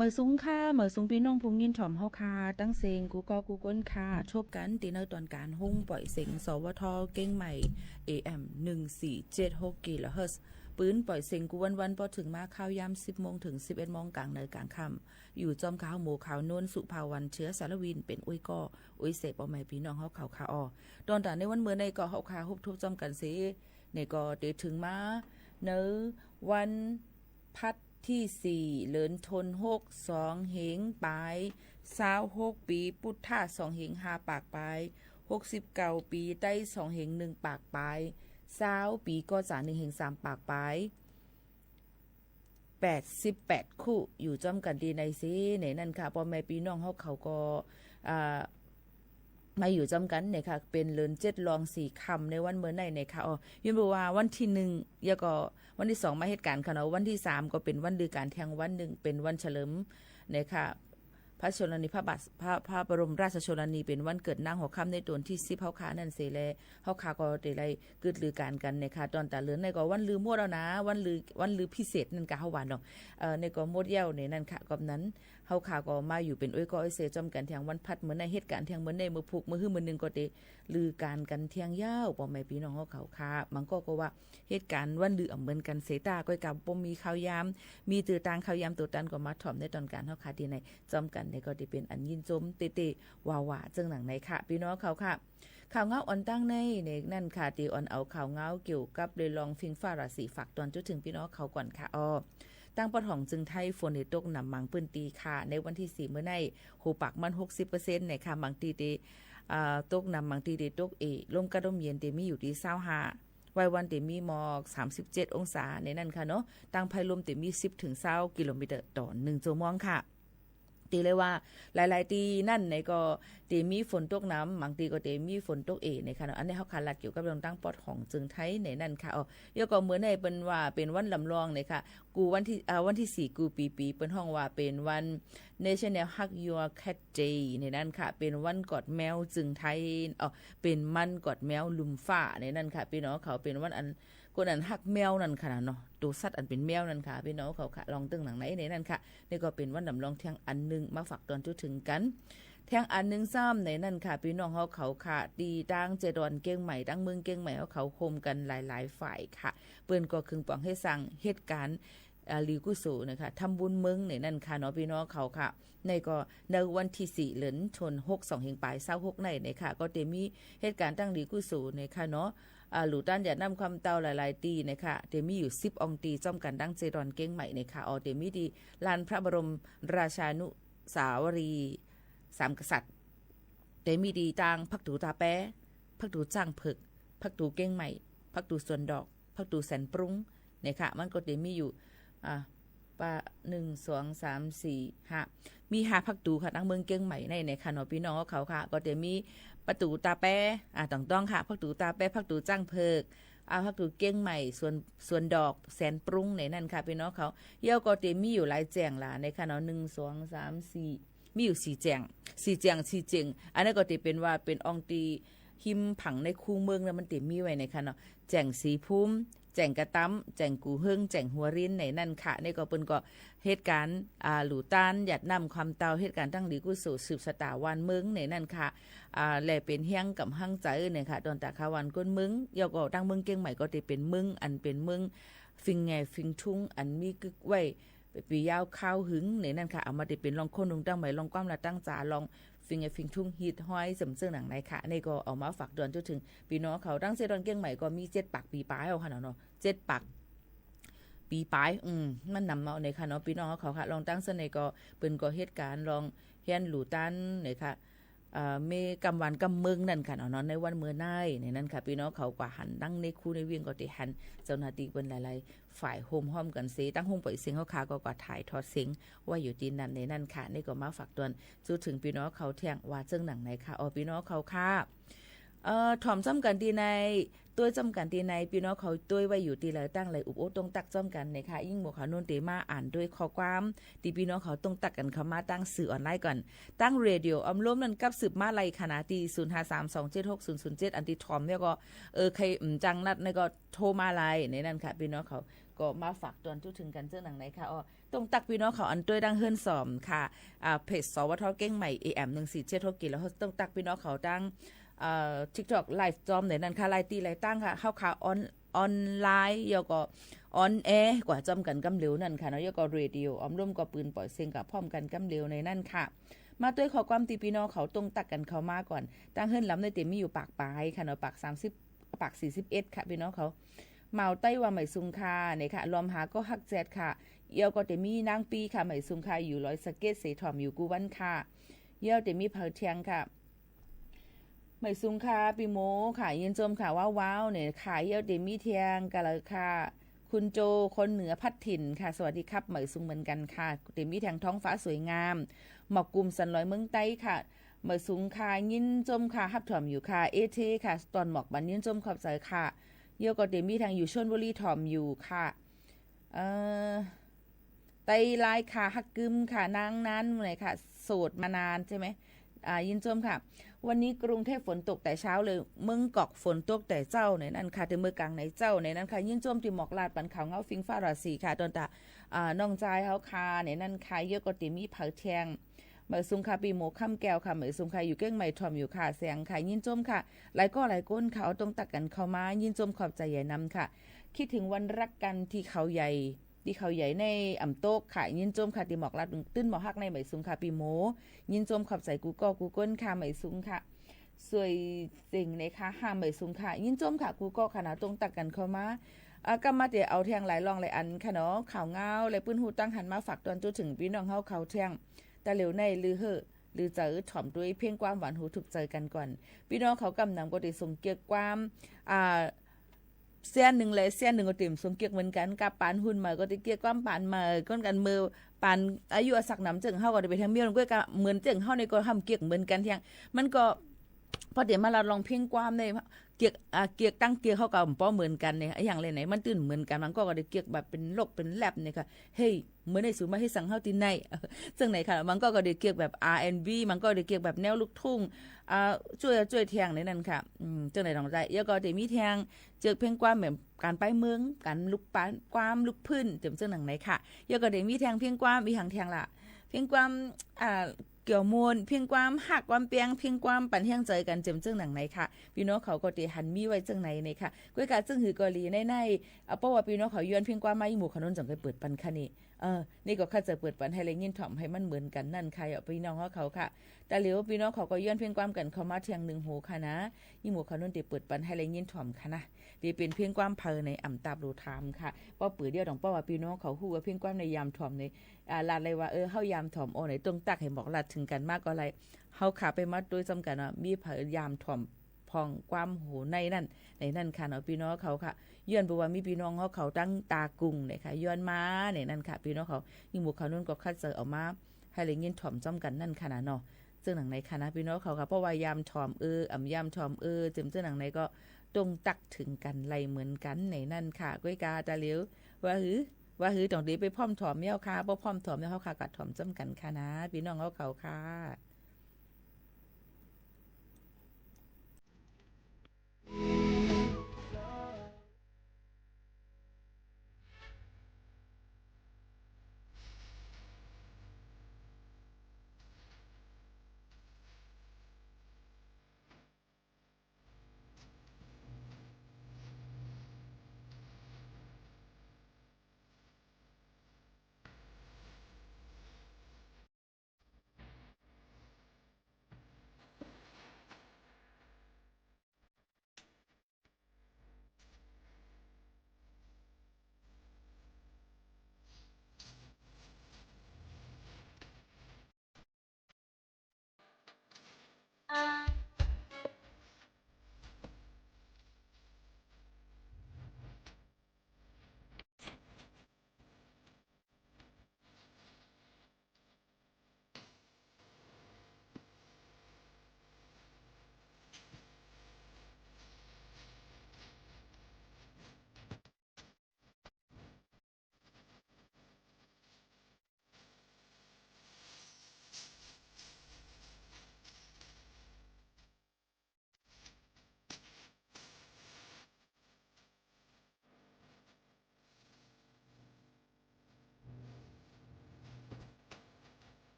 เหมอสูงค่ะเหมอสูงพี่น้องพุงยินถ่อมเฮาค่ะตั้งเซงกูก็กูก้นค่ะชบกันตีในตอนการหุ้งปล่อยเสียงสวทเก้งใหม่ AM 1476กิโลเฮิรตซ์ปืนปล่อยเสียงกูวันพอถึงมาข้าวยาม 10 โมงถึง 11 โมงกลางในกลางค่ำอยู่จอมขาวหมูขาวนวลสุภาวันเชื้อสารวินเป็นอุ้ยก็อุ้ยเสพเอาแม่พี่น้องเฮาขาวคาออตอนแต่ในวันเมื่อในก็เฮาคาฮุบทุบจอมกันสิในก็เดถึงมาเนอวันพัดที่4เลินทน6 2เหงปลาย26ปีพุทธะ2เหง5ปากปลาย69ปีใต้2เหง1ปากปลาย20ปีก็จา1เหง3ปากปลาย88คู่อยู่จ้อมกันดีในซิในนั่นค่ะพ่อแม่พี่น้องเขาก็มาอยู่จำกันเนี่ยค่ะเป็นเลิน7รอง4ค่ำในวันเมื่อไหร่เนี่ยค่ะยืนบอกว่าวันที่1แล้วก็วันที่2มาเหตุการณ์ค่ะเนาะวันที่3ก็เป็นวันดือการแทงวัน1เป็นวันเฉลิมเนี่ยค่ะพระชนนีพระบรมราชชนนีเป็นวันเกิดนางหัวค่ำในตนที่10เฮาคานั่นเสแลเฮาคาก็ได้ไล่กึดลือการกันเนี่ยค่ะตอนตาเลือนในก็วันลือมั่วแล้วนะวันลือพิเศษนั่นก็เฮาว่าเนาะในก็หมดเย้าในนั่นค่ะกับนั้นเฮาคาก็มาอยู่เป็นอ้อยก็อ้อยเสจอมกันแทงวันพัดเหมือนในเหตุการณ์แทงเหมือนในมือผูกมือหื้อมือนึงก็ได้ลือการกันเที่ยงยาวบ่แม่พี่น้องเฮาเขาค่ะมันก็ว่าเหตุการณ์วันลือเหมือนกันเสตาก้อยกับบ่มีข่าวยามมีตือตางข่าวยามตัวตันก็มาถ่อมในตอนการเฮาคาที่ในจอมกันในก็ได้เป็นอันยินจมเตๆวาๆจังหนังในค่ะพี่น้องเขาค่ะข่าวเงาอ่อนตั้งในนั่นค่ะตีอ่อนเอาข่าวเงาเกี่ยวกับเลยลองฟิงฟ้าราศีฝากตอนจนถึงพี่น้องเขาก่อนค่ะตั้งปะถ่องจึงไทยฝนตกนำมังปื้นตีค่ะในวันที่4เมื่อในโหปากมัน 60% ในค่ะมังตีตกนำมังตีตกลมกระดมเย็นเตมีอยู่ที่25วัยวันเตมีหมอก37องศาในนั่นค่ะเนาะตั้งไพลมเตมี10ถึง20กิโลเมตรต่อ1ชั่วโมงค่ะตีเลยว่าหลายๆตีนั่นในก็ตีมีฝนตกน้ำบางตีก็ตีมีฝนตกในค่ะอันนี้เขาขาลัดเกี่ยวกับเรื่องตั้งปอดของจึงไทยในนั่นค่ะเดี๋ยวก็เหมือนในเป็นว่าเป็นวันลำลองในค่ะกูวันที่4กูปีเป็นห้องว่าเป็นวัน National Hug Your Cat Day ในนั่นค่ะเป็นวันกอดแมวจึงไทยเป็นมันกอดแมวลุมฟ้าในนั่นค่ะพี่น้องเขาเป็นวันอันคนอันฮักแมวนั่นค่ะเนาะตัวสัตว์อันเป็นแมวนั่นค่ะพี่น้องเขาค่ะลองตึงหนังไหนในนั่นค่ะนี่ก็เป็นวันดำลองเที่ยงอันนึงมาฝากตอนจุดถึงกันเที่ยงอันนึงซ้ำในนั่นค่ะพี่น้องเขาค่ะดีดังเจดอนเก้งใหม่ดังเมืองเก้งใหม่เขาโคมกันหลายๆฝ่ายค่ะเปิ้นก็คึงปองให้สั่งเหตุการณ์ลีกุโสนะคะทำบุญเมืองในนั่นค่ะเนาะพี่น้องเขาค่ะในก็ในวันที่4เหลินชน6 2เหงปลาย26ในค่ะก็จะมีเหตุการณ์ตั้งลีกุโสในค่ะเนาะหลูต้านอย่านำคำเต้าหลายๆตีนะคะเดมีอยู่10องตีจ้อมกันดังเจดอนเก้งใหม่นะคะเดมีดีลานพระบรมราชานุสาวรีย์3กษัตริย์เดมีดีตางพักตูตาแปะพักตูจ้างผึกพักตูเก้งใหม่พักตูส่วนดอกพักตูแสนปรุงนะคะมันก็เดมีอยู่1 2 3 4 5มี5พักตูค่ะดังเมืองเก้งใหม่ในค่ะเนาะพี่น้องเขาค่ะก็เดมีประตูตาแปะต้องค่ะพักตูตาแปะพักตูจ้างเพิกพักตูเก้งใหม่ส่วนดอกแสนปรุงในนั่นค่ะพี่น้องเขาเยี่ยวก็เตมีอยู่หลายแจงล่ะในค่ะเนาะ1 2 3 4มีอยู่4แจงอันนั้นก็เตเป็นว่าเป็นองตีหิมผังในคูเมืองแล้วมันเตมีไว้ในค่ะเนาะแจงสีพุ่มแจงกระตั้มแจงกูเฮิงแจงหัวริ้นในนั่นค่ะในก็เปิ้นก็เหตุการณ์หลูต้านหยัดนำความเตาเหตุการณ์ตั้งดีกุศลสืบสตาวันเมืองในนั่นค่ะแลเป็นเฮียงกับหั่งใจเนี่ยค่ะตอนตาคาวันก้นเมืองยก็ตั้งเมืองเก่งใหม่ก็ได้เป็นเมืองอันเป็นเมืองฟิงแงฟิงทุ่งอันมีกึกไว้ปียาวข้าวหึงในนั่นค่ะเอามาได้เป็นลองคนลงตั้งใหม่ลองความละตั้งจาลองฟิงทุ่งฮิตห้อยสมเสื่อหนังในค่ะในก็เอามาฝากดอนจนถึงพี่น้องเขาตั้งเซดอนเก่งใหม่ก็มี7ปากปีปลายเอาค่ะเนาะ7ปากปีปลายมันนำมาในค่ะเนาะพี่น้องเขาค่ะลองตั้งเสนก็เปิ้นก็เหตุการณ์ลองเฮียนหลูตันเนี่ยค่ะเมกำวันกำเมืองนั่นค่ะเนาะในวันเมื่อในนั่นค่ะพี่น้องเขากว่าหันตั้งในคู่ในเวียงก็ได้หันเจ้าหน้าที่เปิ้นหลายๆฝ่ายโฮมห้อมกันเสตั้งห้องปล่อยเสียงเขาค่ะก็ถ่ายทอดเสียงว่าอยู่ที่นั่นในนั่นค่ะนี่ก็มาฝากตวนจูถึงพี่น้องเขาเที่ยงว่าเจิ้งหนังในค่ะพี่น้องเขาค่ะถ่อมจ้ำกันดีในตัวจ้ำกันดีในพี่น้องเขาตัวไว้อยู่ตีเลยตั้งเลยอุบโอตรงตักจ้ำกันนะคะยิ่งหมวกเขาโน่นเตมาอ่านด้วยข้อความตีพี่น้องเขาตรงตักกันเขามาตั้งสื่อออนไลน์ก่อนตั้งเรดิโออำล้มนั่นกับสืบมาไลขนาดตี0532760007อันที่ถ่อมเนี่ยก็ใครจังนัดในก็โทรมาไลในนั่นค่ะพี่น้องเขา ก็มาฝากตอนจุดถึงกันเจ้าหนังไหนค่ะตรงตักพี่น้องเขาอันด้วยดังเฮิรนสอมค่ะเพจสวทเก้งใหม่ AM 147กิแล้วต้องตักพี่น้องเขาดังTikTok ไลฟ์จอมไหนนั่นค่ะไลฟ์ตีไลฟ์ตั้งค่ะเข้าขาออนไลน์ยก็ออนแอร์กว่าจอมกันกำเหลวนั่นค่ะเนาะยก็เรดิโอออมร่วมก็ปืนปล่อยเสียงกับพร้อมกันกำเหลวในนั่นค่ะมาด้วยขอความตีพี่น้องเขาตรงตักกันเขามาก่อนตั้งเฮิรนล้ำในเต็มมีอยู่ปากปลายค่ะเนาะปาก30ปาก41ค่ะพี่น้องเขาเมาไต้ว่าใหม่ซุงคาเนี่ยค่ะรวมหาก็ฮักแจดค่ะเยาก็เต็มมีนางปีค่ะใหม่ซุงคาอยู่ร้อยสเก็ตเสถอมอยู่กูวันค่ะเยาเต็มมีเผาเทียงค่ะใหม่ซุงคาปีโมค่ะยินจมค่ะว้าวเนี่ยขายเยาเต็มมีเทียงกันเลยค่ะคุณโจคนเหนือพัดถิ่นค่ะสวัสดีครับใหม่ซุงเหมือนกันค่ะเต็มมีแทงท้องฟ้าสวยงามหมอกกลุ่มสันลอยเมืองใต้ค่ะใหม่ซุงคายินจมค่ะฮับถอมอยู่ค่ะเอเทค่ะตอนหมอกบันยินจมขอบใจค่ะเยอะก็เต็มมีทางอยู่ชลบุรีถอมอยู่ค่ะไตลายค่ะฮักกึมค่ะนางนั้นเลยค่ะโสดมานานใช่ไหมยินชมค่ะวันนี้กรุงเทพฝนตกแต่เช้าเลยเมืองกอกฝนตกแต่เจ้าในนั้นค่ะที่เมืองกลางในเจ้าในนั้นค่ะยินชมที่หมอกลาดปันขาวเงาฟิงฟ้าราศีค่ะตอนตาน้องใจเขาค่ะในนั้นค่ะเยอะก็เต็มมีเผาแทงเหมยซุงค่ะปีโมค่ำแก้วค่ะเหมยซุงค่ะอยู่เก้งใหม่ทอมอยู่ค่ะเสียงค่ะยินจมค่ะหลายก็หลายก้นเขาต้องตักกันเข้ามายินจมขอบใจใหญ่นำค่ะคิดถึงวันรักกันที่เขาใหญ่ในอ่ำโต๊กค่ะยินจมค่ะที่หมอกลัดตื้นหมอกฮักในเหมยซุงค่ะปีโมยินจมขอบใจกูก้นค่ะเหมยซุงค่ะสวยจริงเลยค่ะห้ามเหมยซุงค่ะยินจมค่ะกูก็ค่ะนะต้องตักกันเข้ามาก็มาเดี๋ยวเอาแทงหลายรองหลายอันค่ะเนาะข่าวเงาเลยปื้นหูตั้งหันมาฝากตอนจนถึงพี่น้องเฮาเขาแทงแต่เหลวในลือเหอะหรือเจอถ่อมด้วยเพียงความหวานหูถูกใจกันก่อนพี่น้องเขากำนำก็ได้ส่งเกียกความเสี้ยนหนึ่งเลยเสี้ยนหนึ่งก็เต็มส่งเกียกเหมือนกันกับปานหุ่นมาก็ได้เกียกความปานมาก้นกันมือปานอายุสักน้ำจึงเฮาก็ได้ไปทางเมียนก็เหมือนจึงเฮาในก็ทำเกียกเหมือนกันเที่ยงมันก็พอเดี๋ยวมาเราลองเพียงความในเกียกตั้งเกียกเข้ากับป้อเหมือนกันเนี่ยอย่างไรไหนมันตื่นเหมือนกันมันก็ได้เกียกแบบเป็นโลกเป็นแลบเนี่ยค่ะเฮ้ยเหมือนในสูมาให้สั่งเฮาตีในซึ่งไหนค่ะมันก็ได้เกียกแบบ R&B มันก็ได้เกียกแบบแนวลูกทุ่งช่วยแทงในนั้นค่ะจังไหนต้องใจเยอะก็ได้มีแทงเจอเพียงความแบบการไปเมืองการลุกปานความลุกพื้นเต็มจังหนังไหนค่ะเยอะก็ได้มีแทงเพียงความมีหางแทงละเพียงความเกี่ยวมูลเพียงความหักความเปียงเพียงความปั่นเที่ยงใจกันเจ็มจึงหนังไหนค่ะพี่น้องเขาก็ตีหันมีไว้จึงไหนในค่ะก้วยกาจึงหือกอลีในเพราะว่าพี่น้องเขาย้อนเพียงความมาอีหมู่ขนนจังไปเปิดปันค่ะนี่ก็ข้าจะเปิดปันให้เลยยินถ่อมให้มันเหมือนกันนั่นค่ะพี่น้องเขาค่ะแต่เหลียวพี่น้องเขาก็ย้อนเพียงความกันเขามาเที่ยงหนึ่งโหค่ะนะอีหมู่ขนนตีเปิดปันให้เลยยินถ่อมค่ะนะดีเป็นเพียงความเพอในอ่ำตาบรูทามค่ะป้อปือเดียวดองป้อว่าพี่น้องเขาฮู้ว่าเพียงความในยามถ่อมในลาดเลยว่าเฮายามถ่อมโอไหนตรงตักให้บอกลาดถึงกันมากก็ไรเฮาขาไปมัดโดยจำกันว่ามีเผยยามถ่อมพองความโหในนั่นค่ะเนาะพี่น้องเขาค่ะย้อนบอกว่ามีพี่น้องเขาตั้งตากุงเนี่ยค่ะย้อนมาเนี่ยนั่นค่ะพี่น้องเขายิ่งหมู่เขานู่นก็คัดเจอออกมาให้เลยยินถ่อมจำกันนั่นค่ะนะเนาะซึ่งหนังในค่ะนะพี่น้องเขาค่ะเพราะว่ายามถ่อมยามถ่อมเต็มซึ่งหนังในก็ตรงตักถึงกันไรเหมือนกันในนั่นค่ะก้อยกาตาเหลียวว่าหือต้องดีไปพร้อมถ่อมเย้าค่ะบ่พร้อมถ่อมเย้าค่ะกัดถ่อมจำกันค่ะนะพี่น้องเขาค่ะ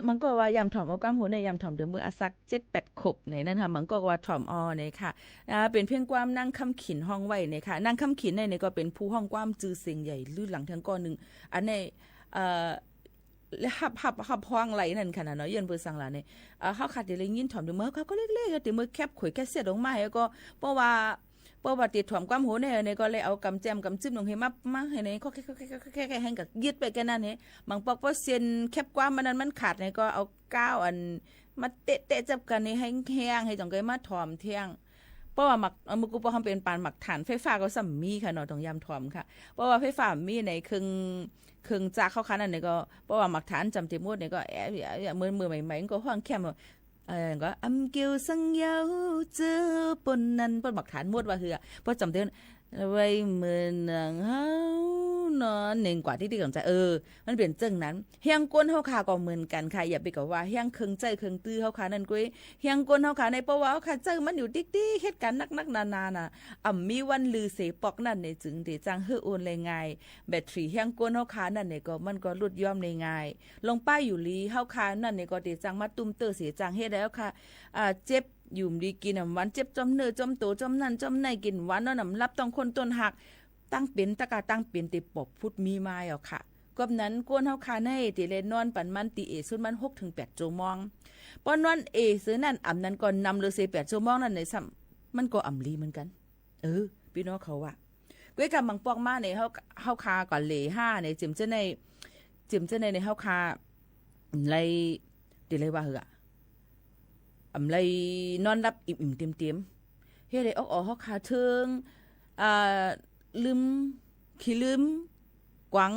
มันก็ว่ายำถ่อมเอาก้ามหูในยำถ่อมเดือมืออาสัก7-8 ขบในนั้นค่ะมันก็ว่าถ่อมอเนี่ยค่ะเป็นเพียงความนั่งคำขินห้องไว้เนี่ยค่ะนั่งคำขินในก็เป็นผู้ห้องความจือเสียงใหญ่ลื่นหลังทั้งก้อนนึงอันในและหับห้องไหลนั่นค่ะเนาะยันเบอร์สังหลาเนี่ยเฮาขาดได้ยินถ่อมเดือมือเขาก็เล็กๆแต่มือแคบข่อยแค่เสียดออกมาแล้วก็เพราะว่าติดถ่อมความโหเนี่ยก็เลยเอากำแจมกำจิ้มลงให้มาให้ในเขาแค่ให้กับยึดไปแค่นั้นเนี่ยบางปอกเส้นแคบความมันขาดเนี่ยก็เอาก้าวอันมาเตะจับกันให้แห้งให้จังไกมาถ่อมเที่ยงเพราะว่าหมักมือกูทำเป็นปานหมักฐานไฟฟ้าก็สัมมีค่ะเนาะต้องยำถ่อมค่ะเพราะว่าไฟฟ้ามีในเครื่องจักรเข้าคันนั่นเนี่ยก็เพราะว่าหมักฐานจำเต็มหมดเนี่ยก็มือใหม่ๆก็ห้องแคมก็อำเกียวสังเยาเจอปนนั้นปนหมักฐานหมดว่าเหือเพราะจำเต็มไว้เหมือนนางเฮานอนหนึ่งกว่าที่กันใจมันเปลี่ยนจังนั้นเฮียงก้นเฮาขาก็เหมือนกันค่ะอย่าไปกับว่าเฮียงเครื่องใจเครื่องตื้อเฮาขานั่นกุ้ยเฮียงก้นเฮาขาในเพราะว่าเฮาขาใจมันอยู่ติ๊กๆเฮ็ดกันนักๆนาๆน่ะมีวันลือเสปอกนั่นในจึงที่จังเฮือโอนเลยง่ายแบตเตอรี่เฮียงก้นเฮาขานั่นเนี่ยก็มันก็ลดย่อมในง่ายลงป้ายอยู่ลีเฮาขานั่นเนี่ยก็ที่จังมาตุ้มเตอเสียจังเฮ็ดแล้วค่ะเจ็บยุ่มดีกินน้ำหวานเจ็บจอมเนื้อจอมโตจอมนั่นจอมในกินหวานน้ำรับต้องคนต้นหักตั้งเป็นตะกาตั้งเป็นติปบพุดมีมาเอาค่ะกบนั้นกวนเฮาคาในติเลนอนปันมันติเอสุดมัน 6-8 ชั่วโมงปอนวันซื้อนั่นอำนั้นก่อนนำเลย8 ชั่วโมงนั่นในซ้ำมันก็อำลีเหมือนกันพี่น้องเขาว่าก้วยกำบางปอกมาในเฮาคาก่อนเหล5ในจิมเจในในเฮาคาไรติเลยว่าเหอะเลยนอนรับอิ่มๆเต็มๆเฮ็ดให้ออกเฮาคาเทิงลืมขี้ลืมกวัง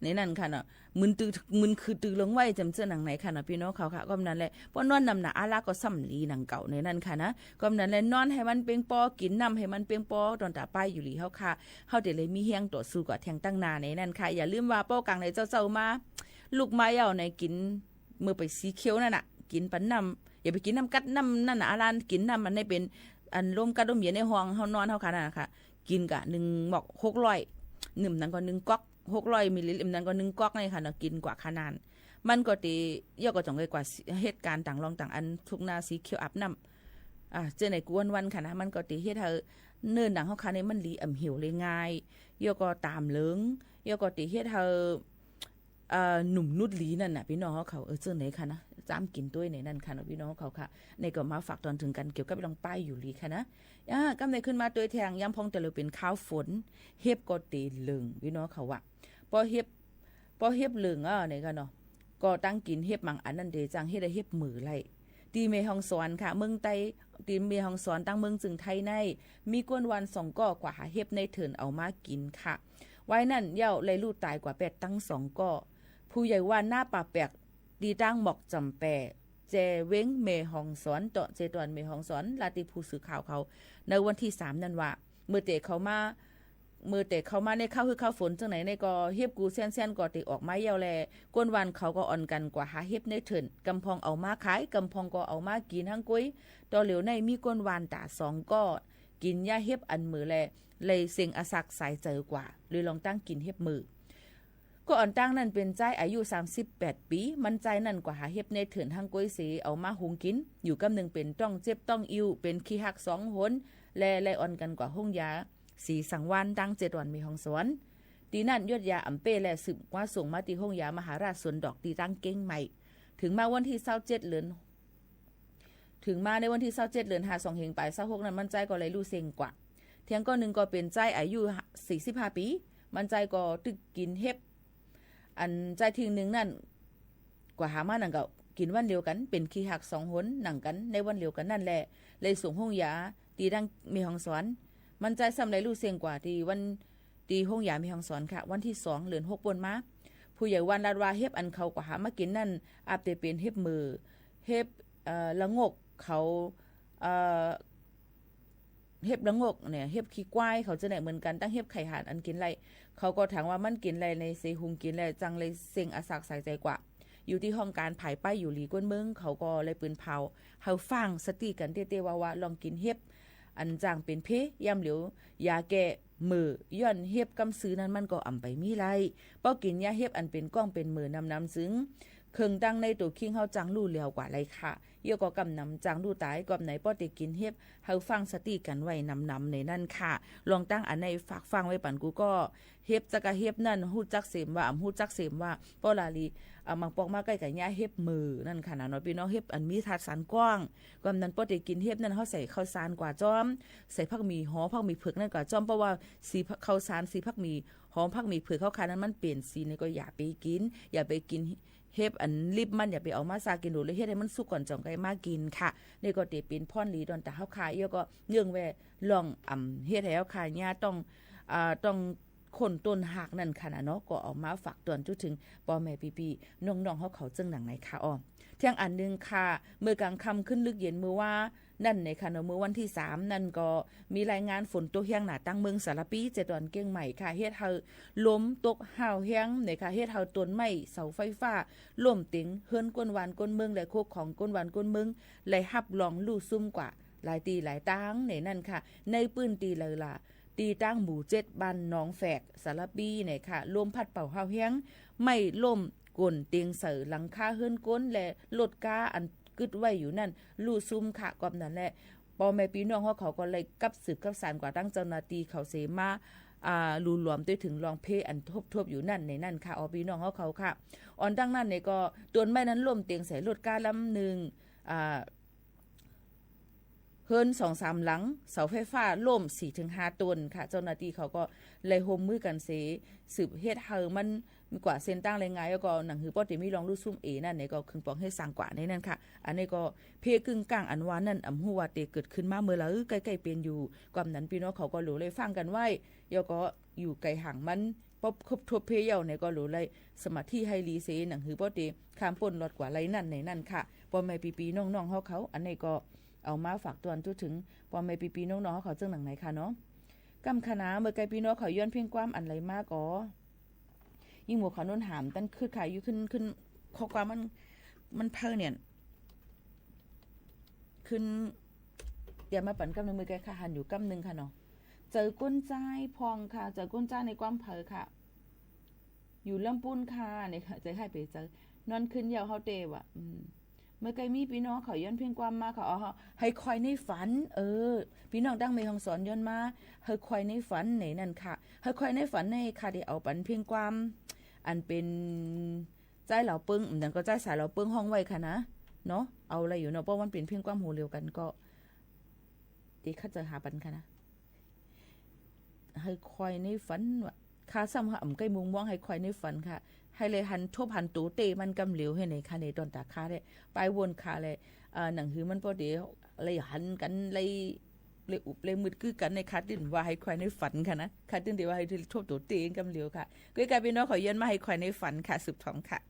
ในนั่นค่ะเนาะมึนคือตื่นลงไว้จำเจอหนังไหนค่ะเนาะพี่น้องเขาค่ะก็นั้นแหละเพราะนอนนำหนาอาลาก็ซ้ำลีหนังเก่าในนั่นค่ะนะก็นั้นแหละนอนให้มันเปียงปอกินน้ำให้มันเปียงปอตอนตาป้ายอยู่หลีเฮาค่ะเฮาได้เลยมีเฮียงต่อสู้กับแทงตั้งนาในนั่นค่ะอย่าลืมว่าป้อกลางในเจ้ามาลูกไม้เอาในกินมือไปสีเขียวนั่นน่ะกินปันน้ำอย่าไปกินน้ำกัดน้ำนั่นน่ะอาลานกินน้ำมันได้เป็นอันลมกัดลมเย็นในห้องเฮานอนเฮาค่ะนั่นค่ะกินกะ1หมอก600นึ่มนั้นก็1ก๊อก600มิลลิลิตรนั้นก็1ก๊อกนี่ค่ะเนาะกินกว่าขนาดมันก็ติย่อก็จ่องกว่าเหตุการณ์ต่างรองต่างอันทุกนาสีเขียวอาบน้ำเจอในกวนวันค่ะนะมันก็ติเฮ็ดให้เนินหนังเฮาค่ะนี่มันลีหิวเลยง่ายย่อก็ตามเหลิงย่อก็ติเฮ็ดให้หนุ่มนุดลีนั่นน่ะพี่น้องเขาเจอไหนค่ะนะจ้ามกินด้วยในนั่นค่ะพี่น้องเขาค่ะในก็มาฝากตอนถึงกันเกี่ยวกับลองป้ายอยู่ลีค่ะนะกำในขึ้นมาตัวแทงย้ำพองแต่เราเป็นข้าวฝนเฮ็บก็ตีเหลืองพี่น้องเขาว่าพอเฮ็บเหลืองในค่ะเนาะก็ตั้งกินเฮ็บมังอันนั่นเดจังเฮ็ดได้เฮ็บมือไล่ตีเมฮองสอนค่ะเมืองไต้ตีเมฮองสอนตั้งเมืองจึงไทยในมีกวนวัน2ก้อกว่าเฮ็บในเถินเอามากินค่ะไว้นั่นเย้าเลยลูกตายกว่า8ตั้ง2ก้อผู้ใหญ่ว่าหน้าป่าแปกดีตั้งหมอกจำแปเจเว้งเมฮองสอนต่อเจตวนเมฮองสอนลาติผู้สื่อข่าวเขาในวันที่3นั่นว่าเมื่อเตะเขามาในข้าวคือข้าวฝนจังไหนในก็เฮ็บกูแซ่นๆก็ติออกมาเยาวแลก้นวันเขาก็อ่อนกันกว่าหาเฮ็บในเถินกำพองเอามาขายกำพองก็เอามากินทั้งกุ้ยต่อเหลียวในมีก้นวานตา2ก็กินยาเฮ็บอันมือแลเลยเสียงอาศักสายเจอกว่าเลยลองตั้งกินเฮ็บมือก็อ่อนตั้งนั่นเป็นใจอายุ38ปีมันใจนั่นกว่าหาเฮ็บในเถินทั้งกุ้ยสีเอามาหุงกินอยู่กำนึงเป็นต้องเจ็บต้องอิ่วเป็นขี้หัก2หนแลอ่อนกันกว่าห้องยาสีสังวานดัง7วันมีห้องสวนตีนั่นยอดยาอำเป้และสืบว่าส่งมาตีห้องยามหาราชสวนดอกตีตั้งเก้งใหม่ถึงมาวันที่27เดือนถึงมาในวันที่27เดือน52เฮงไป26นั้นมันใจก็เลยรู้เซ็งกว่าเที่ยงก็นึงก็เป็นใจอายุ45ปีมันใจก็ตึกกินเฮ็บอันใจทิ้งนึงนั่นกว่าหามานั่นก็กินวันเดียวกันเป็นขี้หัก2หนหนังกันในวันเดียวกันนั่นแหละเลยส่งห้องยาตีดังมีห้องสวนมันใจซ้ำไรรู้เสียงกว่าที่วันตีห้องยามีห้องสอนค่ะวันที่2เดือน6ปนมาผู้ใหญ่วันลาดว่าเฮ็บอันเขากว่าหามากินนั่นอาบแต่เป็นเฮ็บมือเฮ็บละงกเขาเฮ็บละงกเนี่ยเฮ็บขี้ควายเขาจะไหนเหมือนกันตั้งเฮ็บไข่ห่านอันกินไรเขาก็ถามว่ามันกินไรในเซหุงกินไรจังเลยเสียงอาศักใส่ใจกว่าอยู่ที่ห้องการผายป้ายอยู่หลีก้นเมืองเขาก็เลยปืนเผาเฮาฟังสติกันเต้ๆว่าลองกินเฮ็บอันจางเป็นเพย่ำเหลียวยาแก้มือย่อนเฮ็บกำซื้อนั้นมันก็อ่ำไปมีไรป้อกินยาเฮ็บอันเป็นก้องเป็นมือนำซึ้ง เครื่องตั้งในตัวคิงเฮาจังลู่แล้วกว่าไรค่ะเยอะก็กำนำจังลู่ตายกอบไหนป้อติกินเฮ็บเฮาฟังสติกันไว้นำในนั่นค่ะลองตั้งอันในฝากฟังไว้ปันกูก็เฮ็บจักะเฮ็บนั่นฮู้จักเสมว่าฮู้จักเสมว่าป้อลาลีมังปอกมาใกล้กับย่าเฮ็บมือนั่นค่ะนะเนาะพี่น้องเฮ็บอันมีทัดสันกว้างกำนั้นป้อติกินเฮ็บนั่นเฮาใส่ข้าวสารกว่าจอมใส่ผักหมี่หอผักหมี่เผือกนั่นกว่าจอมเพราะว่าสีข้าวสารสีผักหมี่หอมผักหมี่เผือกข้าวขานั้นมันเปลี่ยนสีนี่ก็อย่าไปกินเฮ็บอันลิบมันอย่าไปเอามาซากินดูเลยเฮ็ดให้มันสุกก่อนจ่องไกมากินค่ะนี่ก็เตเป็นพ่อนหลีดอนแต่เฮาขายเยอะก็เนื่องแวลองเฮ็ดให้เฮาขายญาต้องคนต้นหักนั่นค่ะนะเนาะก็เอามาฝากตอนจุดถึงพ่อแม่พี่ๆน้องๆเขาจึงหนังไหนค่ะเที่ยงอันนึงค่ะเมื่อกลางค่ำขึ้นลึกเย็นมื้อว่านั่นในค่ะเนาะมื้อวันที่3นั่นก็มีรายงานฝนตกแห้งหนาตั้งเมืองสารปีเจดอนเก้งใหม่ค่ะเฮ็ดเฮาล้มตกห่าวแห้งในค่ะเฮ็ดเฮาต้นไม้เสาไฟฟ้าล่มติงเฮือนก้นหวานก้นเมืองและโคกของก้นหวานก้นเมืองไหลหับลองลู่ซุ่มกว่าหลายตีหลายตังในนั่นค่ะในปื้นตีเลยล่ะตีตั้งหมู่7บ้านหนองแฝกสารปีเนี่ยค่ะลมพัดเป่าห่าวแห้งไม่ล่มก้นเตียงเสอหลังคาเฮือนก้นและรถกาอันกึดไว้อยู่นั่นลู่ซุ่มค่ะกอบนั่นแหละพ่อแม่พี่น้องเขาก็เลยกับสืบกับสารกว่าตั้งเจ้าหน้าที่เขาเสมารูรวมด้วยถึงรองเพอันทบอยู่นั่นในนั่นค่ะพี่น้องเขาค่ะอ่อนตั้งนั่นเนี่ยก็ต้นไม้นั้นล่มเตียงใส่รถกาลำนึงเฮิรน 2-3 หลังเสาไฟฟ้าล่ม 4-5 ต้นค่ะเจ้าหน้าที่เขาก็เลยโฮมมือกันเสสืบเฮ็ดเฮามันมีกว่าเส้นตั้งแรงงานแล้วก็หนังหือป้อติมีลองรู้ซุ่มนั่นนี่ก็คึงปองให้สร้างกว่าในนั่นค่ะอันนี้ก็เพกึ่งกลางอันวานั่นฮู้ว่าเตเกิดขึ้นมาเมื่อละใกล้ๆเป็นอยู่ความนั้นพี่น้องเขาก็รู้เลยฟังกันไว้แล้วก็อยู่ไกลห่างมันปบครบทบเพเยาเนี่ยก็รู้เลยสมาธิให้ลีเสหนังหือป้อติข้ามป่นลดกว่าไรนั่นในนั่นค่ะพ่อแม่ปีๆน้องๆเขาอันนี้ก็เอามาฝากตวนจุดถึงพ่อแม่ปีๆน้องๆเขาจึงหนังไหนค่ะเนาะกำคณะเมื่อไกลพี่น้องเขาย้อนเพียงความอันไรมากก็ยิ่งหมู่เขาโน้นหามตั้นขึ้นขายอยู่ขึ้นข้อความมันเพิ่นเนี่ยขึ้นเดี๋ยวมาปั่นกำนึงมือไกลค่ะหันอยู่กำนึงค่ะเนาะเจอก้นใจพองค่ะเจอก้นใจในความเผอค่ะอยู่ลำปุ้นค่ะเนี่ยค่ะใจให้ไปเจอนอนขึ้นยาวเฮาเตว่ะเมื่อไกลมีพี่น้องเขาย้อนเพียงความมาเขาให้คอยในฝันพี่น้องดังไม่ห้องสอนย้อนมาให้คอยในฝันไหนนั่นค่ะให้คอยในฝันในค่ะได้เอาปันเพียงความอันเป็นใจเหล่าปึ้งนั่นก็ใจสายเหล่าปึ้งห้องไว้ค่ะนะเนาะเอาอะไรอยู่เนาะเพราะมันเป็นเพียงความหูเร็วกันก็ตีข้าจะหาปันค่ะนะให้คอยในฝันว่าค่าซ้ำค่ะใกล้มุงม่วงให้คอยในฝันค่ะให้เลยหันทบหันตูเตมันกำเหลวให้ในค่ะในตอนตาค่าได้ไปวนค่ะเลยหนังหือมันพอดีเลยหันกันเลยอุบเลยมืดคือกันในคาดินว่าให้ควายในฝันค่ะนะคาดินเดี๋ยวว่าให้ทบตัวเตงกำเหลวค่ะก็กลายเป็นน้องขอเย็นมาให้ควายในฝันค่ะสืบทองค่ะ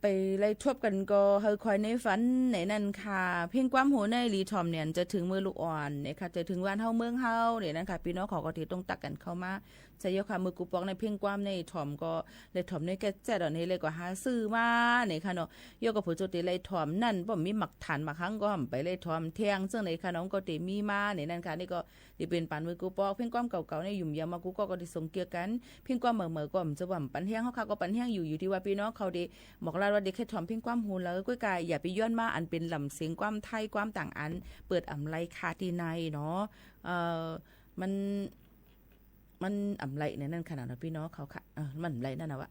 ไปไล่ทบกันก็เฮาคอยในฝันไหนนั่นค่ะเพียงความหูในรีทอมเนี่ยจะถึงมือลูกอ่อนเนี่ยค่ะจะถึงวันเฮาเมืองเฮาเนี่ยนั่นค่ะพี่น้องขอก็ที่ต้องตักกันเข้ามาใช้ยกค่ะมือกูปอกในเพียงความในทอมก็เลยทอมในแก่แจ๊ดอันนี้เลยก็หาซื้อมาเนี่ยค่ะเนาะยกกับผู้โจติเลยทอมนั่นบ่มีหมักฐานมาครั้งก็ไปเลยทอมเที่ยงซึ่งในค่ะน้องก็ติมีมาเนี่ยนั่นค่ะนี่ก็ที่เป็นปันมือกูปอกเพียงความเก่าๆในยุ่มยามมากูก็ได้ส่งเกี่ยวกันเพียงความเหม่อๆก็จะว่าปันเที่ยงเฮาค่ะก็ปันเที่ยงอยู่ที่ว่าพี่น้องเขาได้บอกลาว่าได้แค่ทอมเพียงความหูแล้วก้อยกายอย่าไปย้อนมาอันเป็นลำเสียงความไทยความต่างอันเปิดอำไลคาที่ในเนาะมันอำไลเนี่ยนั่นขนาดนะพี่น้องเขาค่ะมันอำไลนั่นนะวะ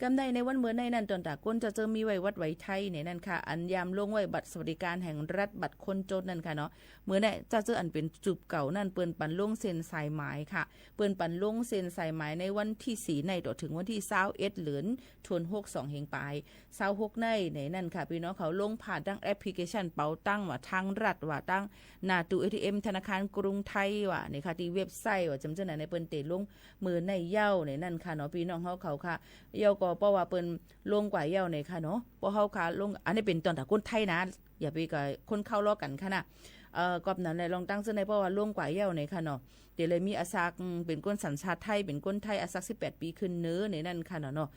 กำได้ในวันเมื่อในนั่นตอนตาก้นจะเจอมีไว้วัดไว้ไทยเนี่ยนั่นค่ะอันยามลงไว้บัตรสวัสดิการแห่งรัฐบัตรคนจนนั่นค่ะเนาะเมื่อเนี่ยจะเจออันเป็นจุบเก่านั่นเปิ้นปันลงเซ็นสายหมายค่ะเปิ้นปันลงเซ็นสายหมายในวันที่4ในต่อถึงวันที่21เหลือนทวน62เฮงปลาย26ในนั่นค่ะพี่น้องเขาลงผ่านตั้งแอปพลิเคชันเป๋าตั้งว่าทางรัฐว่าตั้งหน้าตู้ ATM ธนาคารกรุงไทยว่านี่ค่ะที่เว็บไซต์ว่าจำจังไหนในเปิ้นเตลงมือในเย้าในนั่นค่ะเนาะพี่น้องเขาค่ะเย้าก็เพราะว่าเปิ้นลงกว่าเย้าในค่ะเนาะเพราะเฮาค่ะลงอันนี้เป็นตอนตะคนไทยนะอย่าไปกับคนเข้าล้อกันค่ะนะกอบนั้นเลยลองตั้งซื่อในเพราะว่าลงกว่าเย้าในค่ะเนาะเดี๋ยวเลยมีอาซักเป็นคนสัญชาติไทยเป็นคนไทยอาซัก18ปีขึ้นเนื้อในนั่นค่ะเนาะ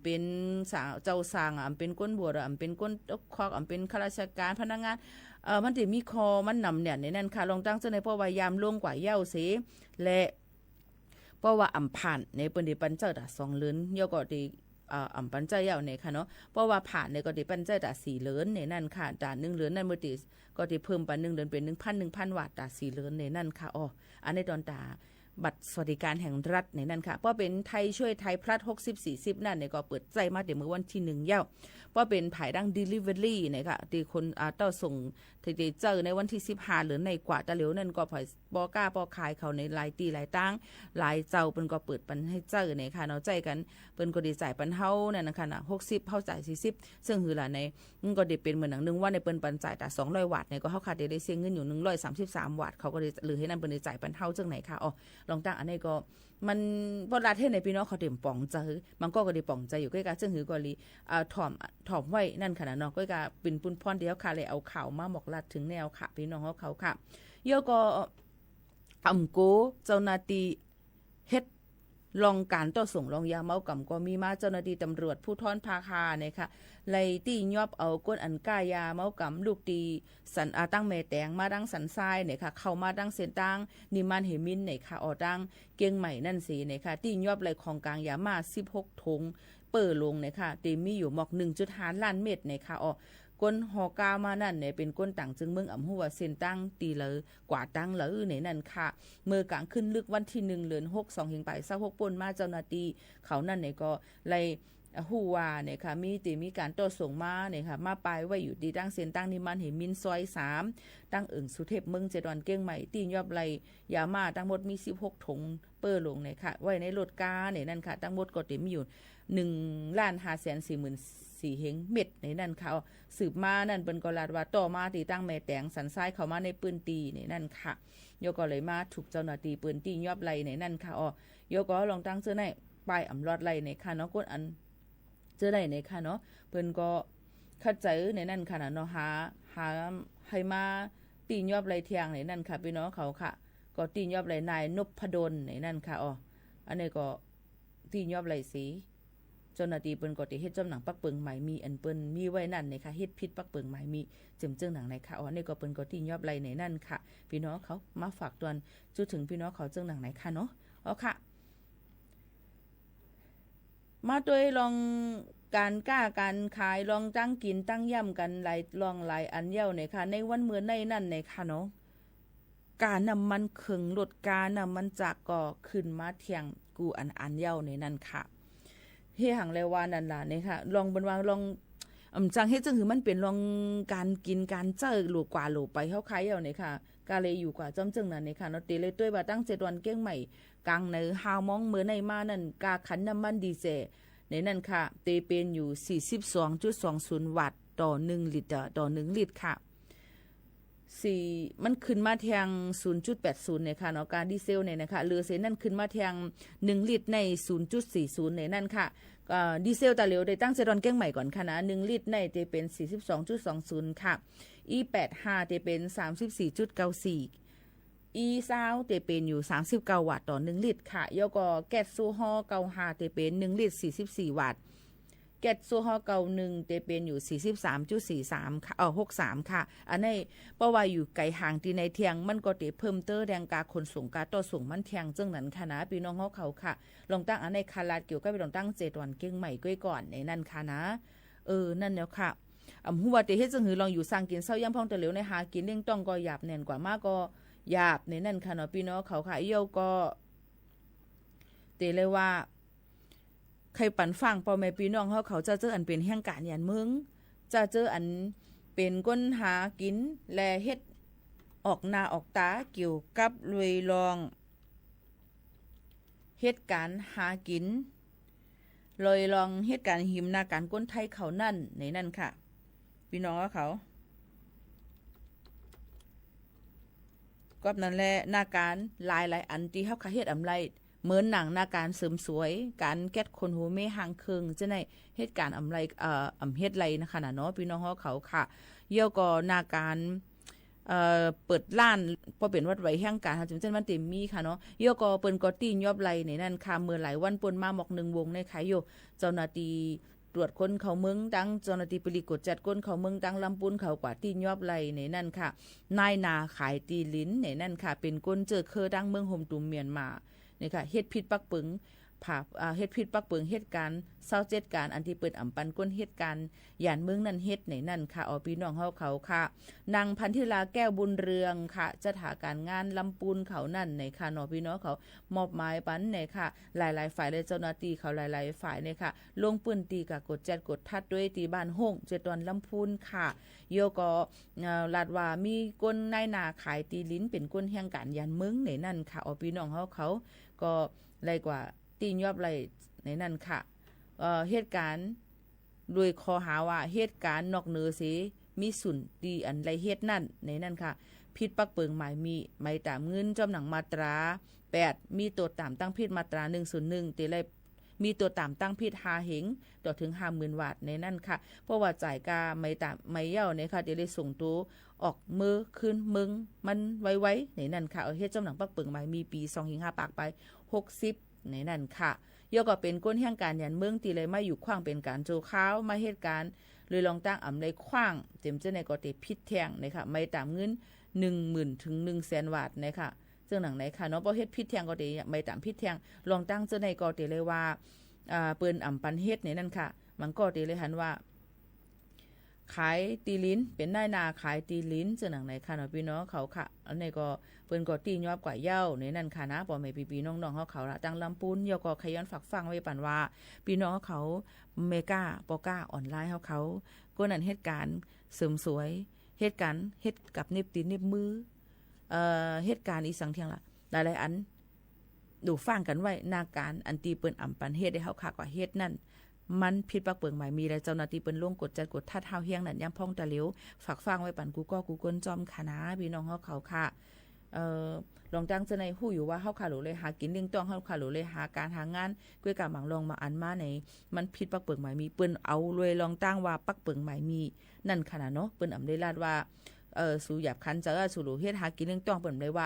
เป็นสาวเจ้าสร้างเป็นก้นบัวเป็นก้นตกคอกเป็นข้าราชการพนักงานมันจะมีคอมันนำเนี่ยในนั่นค่ะลองตั้งซื่อในเพราะว่ายามลงกว่าเย้าเสและเพราะว่าผ่านในปฏิปันเจ้าตา2เลือนเยาก็ดีปันเจ้าเย้าในค่ะเนาะเพราะว่าผ่านในก็ดีปันเจ้าตา4เลือนในนั่นค่ะตา1เลือนนั่นมื้อติก็ดีเพิ่มปัน1เดือนเป็น 1,000 บาทตา4เลือนในนั่นค่ะอันในตอนตาบัตรสวัสดิการแห่งรัฐในนั่นค่ะเพราะเป็นไทยช่วยไทยพลัด60-40นั่นเนี่ยก็เปิดใจมาเดี๋ยวเมื่อวันที่1เย้าเพราะเป็นผายดัง delivery เนี่ยค่ะที่คนเต้าส่งที่เจอในวันที่15หรือในกว่าตะเหลียวนั่นก็ผายบ่กล้าบ่ขายเขาในหลายตีหลายตั้งหลายเจ้าเปิ้นก็เปิดปันให้เจอเนี่ยค่ะเนาะใจกันเปิ้นก็ได้จ่ายปันเฮานั่นนะคะน่ะ60เฮาจ่าย40ซึ่งคือล่ะในมันก็ได้เป็นเหมือนหนังนึงว่าในเปิ้นปันจ่ายแต่200วัตต์เนี่ยก็เฮาขาดได้เสียเงินอยู่133วัตต์เขาก็ได้หรือให้นั่นเปิ้นได้จ่ายปันเฮาจังไหนค่ะลองตั้งอันนี้ก็มันพอลาเทศในพี่น้องเขาเต็มป่องใจมันก็ได้ป่องใจอยู่ใกล้ๆซึ่งหือก็ลีถ่อมไว้นั่นขนาดเนาะก็กะเป็นปุ่นพรเดียวค่ะเลยเอาข่าวมาบอกลาถึงแนวค่ะพี่น้องเขาค่ะเยอะก็โกเจ้าหน้าที่เฮ็ดลองการต่อส่งลองยาเมากำก็มีมาเจ้าหน้าที่ตำรวจผู้ท้อนภาคาเนี่ยค่ะไล่ตี้ยอบเอาก้นอันก้ายาเมากำลูกตีสันตั้งแม่แตงมาดังสันทรายเนี่ยค่ะเข้ามาดังเส้นตั้งนิมันเหมินเนี่ยค่ะดังเกียงใหม่นั่นสิเนี่ยค่ะตี้ยอบไล่ของกลางยามา16ถุงเปิดลงเนี่ยค่ะตีมีอยู่หมอก 1.5 ล้านเม็ดเนี่ยค่ะก้นหอกามานั่นเนี่ยเป็นก้นต่างจึงเมืองอำหัวเส้นตั้งตีเลยกว่าตั้งเลยในนั่นค่ะเมื่อกลางขึ้นลึกวันที่1เดือน6 2เฮงไป26ป่นมาเจ้าหน้าที่เขานั่นเนี่ยก็ไล่ฮู้ว่าเนี่ยค่ะมีการต่อส่งมาเนี่ยค่ะมาปลายไว้อยู่ที่ตั้งเส้นตั้งนิมันเหมินซอย3ตั้งสุเทพเมืองเจดอนเก้งใหม่ตียอบไล่ยามาทั้งหมดมี16ถุงเปิ้ลลงเนี่ยค่ะไว้ในรถกาเนี่ยนั่นค่ะทั้งหมดก็เต็มอยู่1,544,000 เฮงเม็ดในนั่นค่ะสืบมานั่นเป็นกลาดว่าต่อมาที่ตั้งแม่แตงสันทรายเข้ามาในปืนตีในนั่นค่ะโยก็เลยมาถูกเจ้าหน้าที่ปืนตียอบไล่ในนั่นค่ะโยก็ลองตั้งเสื้อในปลายอำรอดไล่ในค่ะเนาะก้นอันเจอได้ในค่ะเนาะเพิ่นก็เข้าใจในนั่นค่ะเนาะหาให้มาตียอบไล่เทียงในนั่นค่ะพี่น้องเขาค่ะก็ตียอบไล่นายนพดลในนั่นค่ะอันนี้ก็ตียอบไล่สีเจ้าหน้าที่เปิ้นก็ได้เฮ็ดจำหนังปักเปิงหมายมีอันเปิ้นมีไว้นั่นนะคะเฮ็ดผิดปักเปิงหมายมีจึงหนังในค่ะนี่ก็เปิ้นก็ตียอบไล่ในนั่นค่ะพี่น้องเขามาฝากตอนจุดถึงพี่น้องเขาจึงหนังไหนค่ะเนาะค่ะมาโดยลองการก้าการขายลองตั้งกินตั้งย่ำกันหลายอันเย้าเนี่ยค่ะในวันเมื่อในนั่นเนี่ยค่ะเนาะการนำมันเคิงลดการนำมันจากก็ขึ้นมาเที่ยงกูอันเย้าในนั่นค่ะเฮียหังเลยว่านั่นล่ะเนี่ยค่ะลองบนวางลองจังเฮ็ดจังคือมันเป็นลองการกินการเจอหลูกว่าหลูไปเฮาขายเย้าเนี่ยค่ะกาเลยอยู่กว่าจำจึงนั่นเนี่ยค่ะเนาะตีเลยด้วยว่าตั้ง7วันเก้งใหม่กลางในฮาวมองมื้อในมานั่นกาขันน้ำมันดีเซลในนั่นค่ะเตเป็นอยู่ 42.20 วัตต์ต่อ1ลิตรต่อ1ลิตรค่ะ มันขึ้นมาแทง 0.80 เนี่ยค่ะเนาะการดีเซลเนี่ยนะคะเหลือเส้นนั่นขึ้นมาแทง1ลิตรใน 0.40 เนี่ยนั่นค่ะดีเซลตาเหลวได้ตั้งเซรอนเก้งใหม่ก่อนค่ะนะ1ลิตรในจะเป็น 42.20 ค่ะ E85 จะเป็น 34.94 E20 จะเป็นอยู่39วัตต์ต่อ1ลิตรค่ะแล้วก็แก๊สโซฮอล์95จะเป็น1ลิตร44วัตต์แก๊สโซฮอล์91จะเป็นอยู่ 43.43 ค่ะ63 ค่ะอันนี้เพราะว่าอยู่ไกลห่างที่ในเทียงมันก็จะเพิ่มเติมแรงการขนส่งการต่อส่งมันเทียงจังนั้นค่ะนะพี่น้องเขาค่ะลองตั้งอันในคาลาดเกี่ยวกับลองตั้ง7วันเก้งใหม่ก้อยก่อนในนั่นค่ะนะนั่นแล้วค่ะหัวเตเฮ็ดจังหือลองอยู่สร้างกินเซาย่ำพ่องตะเหลวในหากินเลี้ยงต้องก็หยาบแน่นกว่ามากก็หยาบในนั่นค่ะเนาะพี่น้องเขาค่ะเยี่ยวก็เตเลยว่าใครปั่นฟังพ่อแม่พี่น้องเขาจะเจออันเป็นแห่งการยันเมืองจะเจออันเป็นก้นหากินแลเฮ็ดออกหน้าออกตาเกี่ยวกับรวยรองเฮ็ดการหากินลอยลองเฮ็ดการหิมนาการก้นไทยเขานั่นในนั่นค่ะพี่น้องเขาก็นั่นแหละหน้าการหลายอันที่เฮาเฮ็ดอำไรเหมือนหนังหน้าการเสริมสวยการแก้คนหูเมหางเคิงจะในเหตุการณ์อำไรเฮ็ดไรนะคะเนาะพี่น้องเขาค่ะเยี่ยวก็หน้าการเปิดร้านพอเป็นวัดไว้แห่งการจึงเช่นมันเต็มมีค่ะเนาะเยี่ยวก็เปิ้นก็ตียอบไรในนั่นค่ะเมื่อหลายวันปนมาหมอก1วงในขายอยู่เจ้าหน้าที่ตรวจคนเขาเมืองดังเจ้าหน้าที่ปริกดจัดคนเขาเมืองดังลำปุนเขากว่าตียอบไรในนั่นค่ะนายนาขายตีลิ้นในนั่นค่ะเป็นก้นเจอเคอดังเมืองโฮมตุมเมียนมานี่ค่ะเฮ็ดผิดปักปึงเฮ็ดผิดปักปึงเหตุการณ์27การอันที่เปิดอำปันก้นเหตุการณ์ย่านเมืองนั้นเฮ็ดในนั่นค่ะพี่น้องเขาค่ะนางพันธิลาแก้วบุญเรืองค่ะจะถาการงานลำปูนเขานั่นในค่ะเนาะพี่น้องเขามอบหมายปันในค่ะหลายๆฝ่ายเลยเจ้าหน้าที่เขาหลายๆฝ่ายในค่ะลงปืนตีกับกดแจดกดทัดด้วยตีบ้านห้อง7วันลำพูนค่ะโยก็ลาดว่ามีก้นนายนาขายตีลิ้นเป็นก้นแห่งการย่านเมืองในนั่นค่ะพี่น้องเขาก็ไล่กว่าตียอบไรในนั่นค่ะเหตุการณ์โดยข้อหาว่าเหตุการณ์นอกเหนือสิมีสุนตีอันไรเหตุนั่นในนั่นค่ะผิดปักเปิงหมายมีไม่ตามเงินจำหนังมาตรา8มีตัวตามตั้งผิดมาตรา101ตีไรมีตัวตามตั้งผิด5เหงต่อถึง 50,000 บาทในนั่นค่ะเพราะว่าจ่ายกาไม่ตามไม่เย่าเนี่ยค่ะตีไรส่งตัวออกมือขึ้นมึงมันไว้ในนั่นค่ะเฮ็ดจำหนังปักเปิงหมายมีปี2-5ปากไป60ในนั่นค่ะย่อก็เป็นก้นแห่งการยันเมืองตีเลยมาอยู่ขว้างเป็นการโจข้าวมาเหตุการณ์เลยลองตั้งอำเลยขว้างเต็มเจ้าในก็ติพิษแทงนะคะไม่ตามเงิน 10,000 ถึง 100,000 บาทนะคะซึ่งหนังไหนค่ะเนาะบ่เฮ็ดพิษแทงก็ติไม่ตามพิษแทงลองตั้งเจ้าในก็ติเลยว่าเปิ้นอำปันเฮ็ดในนั่นค่ะมันก็ติเลยหันว่าขายตีลิ้นเป็นนายนาขายตีลิ้นซึ่งหนังไหนค่ะเนาะพี่น้องเขาค่ะอันนี้ก็เปิ้นก็ตียอบกว่าเย้าในนั่นค่ะนะพ่อแม่พี่ๆน้องๆเขาละตั้งลำปูนยก็ขยันฝักฟังไว้ปั่นว่าพี่น้องเขาเมกาปอก้าออนไลน์เขาก็นั่นเหตุการณ์เสริมสวยเหตุการณ์เฮ็ดกับเน็บตีนเน็บมือเหตุการณ์อีสังเทียงล่ะหลายๆอันดูฟังกันไว้นาการอันตีเปิ้นอำปันเฮ็ดได้เฮาคักว่าเฮ็ดนั่นมันผิดปักเปิงหมายมีและเจ้าหน้าที่เปิ้นลงกดจัดกดทัดเฮาเฮียงนั่นย่ำพ่องตะเหลวฝากฟังไว้ปั่นกูก้นจอมค่ะนะพี่น้องเขาค่ะลองตั้งจะในหู้อยู่ว่าเฮาขาหลูเลยหากินเลี้ยงต้องเฮาขาหลูเลยหาการหางานก้วยกะหมังลองมาอันมาในมันผิดปักเปิงหมายมีเปิ้นเอาเลยลองตั้งว่าปักเปิงหมายมีนั่นขนาดเนาะเปิ้นอำได้ลาดว่าสู่หยับคันจะสู่หลูเฮ็ดหากินเรื่องต้องเปิ้นเลยว่า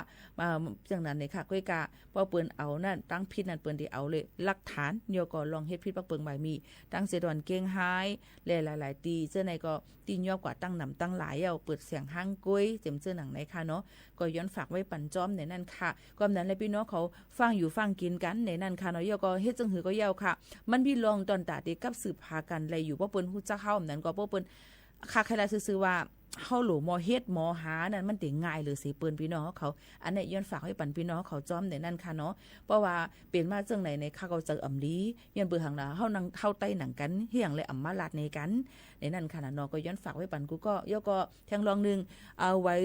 จังนั้นนี่ค่ะก้อยกะพอเปิ้นเอานั่นตั้งผิดนั่นเปิ้นได้เอาเลยหลักฐานโยก็ลองเฮ็ดผิดปักเปิงหมายมีตั้งเสดอนเก่งหายหลายๆตีเจ้าในก็ตียอบกว่าตั้งนำตั้งหลายเอาเปิดเสียงห้างก้อยเต็มเจ้าหนังในค่ะเนาะก็ย้อนฝากไว้ปั่นจอมในนั่นค่ะก็นั้นเลยพี่น้องเขาฟังอยู่ฟังกินกันในนั่นค่ะเนาะโยก็เฮ็ดจังหือก็ยาวค่ะมันพี่ลองตอนตาติกับสืบพากันอะไรอยู่บ่เปิ้นฮู้จักเฮานั้นก็บ่เปิ้นค่าใครละซื่อๆว่าเฮาหลูมอเฮ็ดมอหานั่นมันติง่ายหรือสิเปิ้นพี่น้องเขาอันนี้ย้อนฝากให้ปั่นพี่น้องเขาจ้อมในนั่นค่ะเนาะเพราะว่าเป็นมาจังไหนในข้าเขาเจออำลีย้อนเบิ่งหังล่ะเฮานั่งเข้าใต้หนังกันเฮียงเลยอำมาลาดในกันในนั่นค่ะเนาะก็ย้อนฝากไว้ปั่นกูก็ย่อก็แทงลองนึงเอาไว้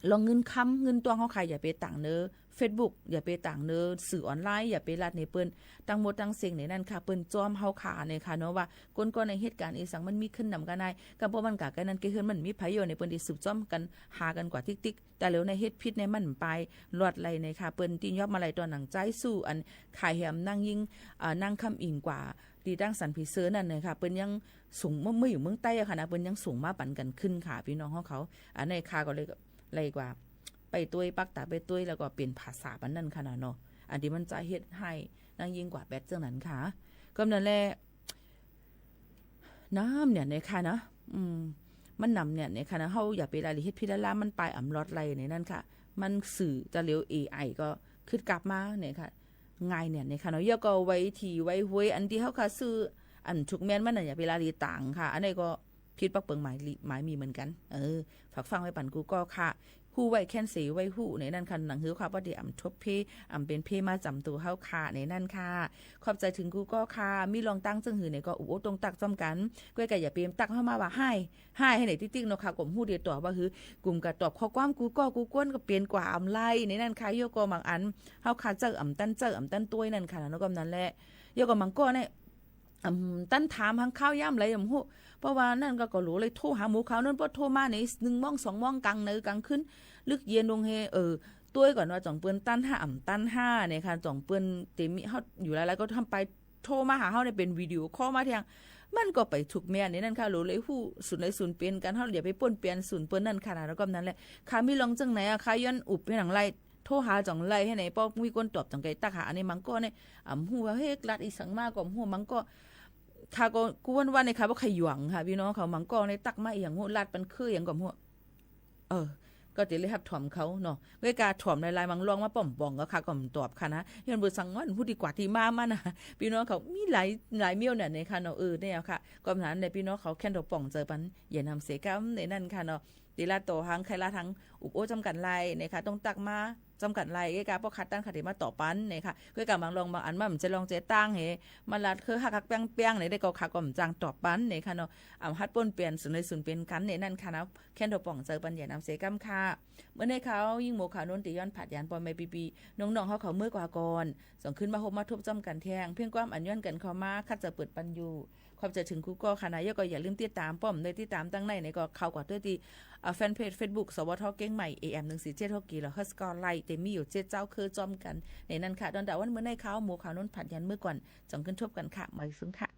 ลองเงินค้ำเงินตัวเฮาขายอย่าไปต่างเนอ Facebook อย่าไปต่างเนอสื่อออนไลน์อย่าไปลัดในเปิ้นตั้งหมดตั้งเสียงในนั้นค่ะเปิ้นจอมเฮาขาเนี่ยค่ะเนาะว่าก้นก็ในเหตุการณ์อีสังมันมีขึ้นนำกันได้ก็บ่มันกะกันนั้นก็คือมันมีประโยชน์ในเปิ้นที่สืบจ้อมกันหากันกว่าติ๊กๆแต่แล้วในเฮ็ดผิดในมันไปลวดไหลในค่ะเปิ้นที่ยอบมาไหลตอนหนังใจสู้อันขายแหมนั่งยิงนั่งคำอิงกว่าดีดังสันพิเซอร์นั่นเลยค่ะเปิ้นยังสูงเมื่ออยู่เมืองใต้ค่ะนะเปิ้นยังสูงมาปันกันขึ้นค่ะพี่น้องเขาอันในค่าก็เลยกว่าไปตุ้ยปักตาไปตุ้ยแล้วก็เปลี่ยนภาษาบันนั่นขนาดเนาะอันที่มันจะเฮ็ดให้นั่งยิ่งกว่าแบตเจ้านั้นค่ะก็นั่นแหละน้ำเนี่ยในค่ะนะมันนำเนี่ยในค่ะนะเฮาอย่าไปรายละเอียดพิละลามันไปอำลอดไรในนั่นค่ะมันสื่อจะเร็ว AI ก็ขึ้นกลับมาเนี่ยค่ะง่ายเนี่ยในค่ะเนาะย่อก็ไว้ทีไว้ห้วยอันที่เฮาค่ะซื้ออันทุกแม่นมันน่ะอย่าไปรายละเอียดต่างค่ะอันนี้ก็ผิดปักเปิงหมายมีเหมือนกันฝากฟังไว้ปั่นกูก็ค่ะฮู้ไว้แค้นสีไว้ฮู้ในนั่นค่ะหนังหือค่ะว่าได้ทบเพเป็นเพมาจำตัวเฮาค่ะในนั่นค่ะขอบใจถึงกูก็ค่ะมีลองตั้งจึงหือในก็ตรงตักจอมกันก้อยก็อย่าเปรียมตักเข้ามาว่าให้ไหนติ๊กๆเนาะค่ะกลมฮู้เดียวตอบว่าคือกลุ่มก็ตอบข้อความกูก้นก็เปลี่ยนกว่าอำไล่ในนั่นค่ะโยก็บางอันเฮาค่ะเจอตั้นต้วยนั่นค่ะแล้วก็นั่นแหละโยก็มังก็เนี่ยตั้นถามทางข้าวย่ำไรฮู้เพราะว่านั่นก็รู้เลยโทรหาหมูเขานั่นพอโทรมาใน1 โมง 2 โมงกลางขึ้นลึกเย็นลงเฮตัวก่อนว่าจ่องเปิ้นตั้น5เนี่ยค่ะจ่องเปิ้นเต็มเฮาอยู่แล้วก็ทำไปโทรมาหาเฮาได้เป็นวิดีโอคอลมาเที่ยงมันก็ไปถูกแม่นี่นั่นค่ะรู้เลยฮู้ศูนย์ใดศูนย์เปลี่ยนกันเฮาอย่าไปป่นเปลี่ยนศูนย์เปิ้นนั่นค่ะแล้วก็นั่นแหละค่ะมีลองจังไหนค่ะย้อนอุบไปหนังไรโทรหาจ่องไรให้ไหนป้อมีคนตอบจังไกตักหาอันนี้มังก็เนี่ยฮู้ว่าเฮ้ยรัดอีสังมาก็ฮู้มังก็ค่ะก็กูวันในค่ะว่าขยหวังค่ะพี่น้องเขามังกรในตักมาอย่างหัวลาดปันคืออย่างกับหัวก็จะเลยครับถ่อมเขาเนาะเวลาถ่อมในลายมังลองมาป่อมบองก็ค่ะก็ตอบค่ะนะยันเบอร์สังวันผู้ดีกว่าที่มานะพี่น้องเขามีหลายเมี่ยวเนี่ยในค่ะเนาะเนี่ยค่ะก็นั้นในพี่น้องเขาแค่ดอกป่องเจอปันอย่านำเสกัมในนั่นค่ะเนาะดีลาโตหังใครละทั้งอุบโอจำกัดลายเนี่ยค่ะต้องตักมาจำกัดลายเอกาพวกคัดตั้งขัดมาต่อปันเนี่ยค่ะเพื่อการบางลองบางอันมันจะลองเจตั้งเหมาลัดคือหักเปียงเนี่ยได้ก็ขาก่อมจางต่อปันเนี่ยค่ะเนาะฮัดป่นเปลี่ยนศูนย์เป็นกันเนี่ยนั่นค่ะนะแค่ดอกป่องเจอปันอย่านำเสกัมค่ะเมื่อในเขายิ่งโมขานนติย้อนผัดยานปอมไม่ปีน้องๆเขาเมื่อกว่าก่อนส่งขึ้นมาพบมาทุบจำกันแทงเพียงความอันย้อนกันเขามาคัดจะเปิดปันอยู่ความจะถึงกูก็ค่ะนายก็อย่าลืมติดตามป้อมในติดตามตั้งในก็เข้ากว่าด้วยที่แฟนเพจ Facebook สวทเก้งใหม่ AM 147กีแล้วฮัสกอร์ไลท์เต็มมีอยู่7เจ้าคือจอมกันในนั้นค่ะดอนดาวันเมื่อในเขาหมู่ขาวนนผัดยันเมื่อก่อนจังขึ้นทบกันค่ะมาซึ้งค่ะ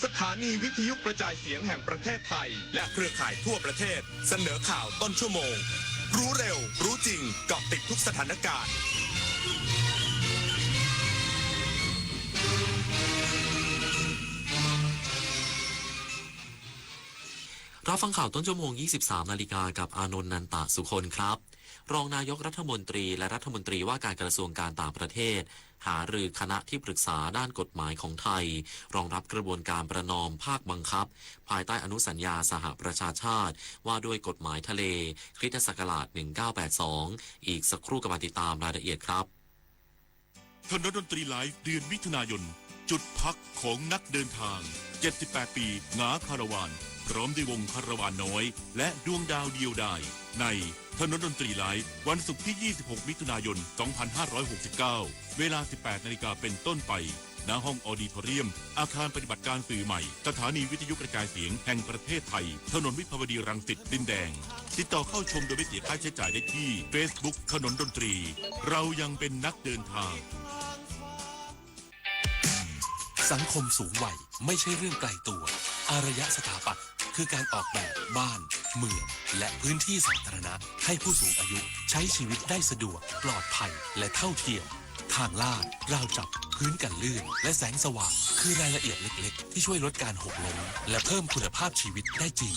สถานีวิทยุกระจายเสียงแห่งประเทศไทยและเครือข่ายทั่วประเทศเสนอข่าวต้นชั่วโมงรู้เร็วรู้จริงเกาะติดทุกสถานการณ์รับฟังข่าวต้นชั่วโมง 23 นาฬิกากับอานนท์ นันตะสุคนครับรองนายกรัฐมนตรีและรัฐมนตรีว่าการกระทรวงการต่างประเทศหารือคณะที่ปรึกษาด้านกฎหมายของไทยรองรับกระบวนการประนอมภาคบังคับภายใต้อนุสัญญาสหประชาชาติว่าด้วยกฎหมายทะเลคริสตศักราช 1982 อีกสักครู่กับมาติดตามรายละเอียดครับถนนดนตรีไลฟ์เดือนมิถุนายนจุดพักของนักเดินทาง78 ปีงาคาราวานพร้อมด้วยวงคาราวานน้อยและดวงดาวเดียวดายในถนนดนตรีไลฟ์วันศุกร์ที่ 26 มิถุนายน 2569 เวลา 18 นาฬิกาเป็นต้นไปณห้องออดิทอเรียมอาคารปฏิบัติการสื่อใหม่สถานีวิทยุกระจายเสียงแห่งประเทศไทยถนนวิภาวดีรังสิตดินแดงติดต่อเข้าชมโดยไม่เสียค่าใช้จ่ายได้ที่ Facebook ถนนดนตรีเรายังเป็นนักเดินทางสังคมสูงวัยไม่ใช่เรื่องไกลตัวอารยสถาปัตย์คือการออกแบบบ้านเมืองและพื้นที่สาธารณะให้ผู้สูงอายุใช้ชีวิตได้สะดวกปลอดภัยและเท่าเทียมทางลาดราวจับพื้นกันลื่นและแสงสว่างคือรายละเอียดเล็กๆที่ช่วยลดการหกล้มและเพิ่มคุณภาพชีวิตได้จริง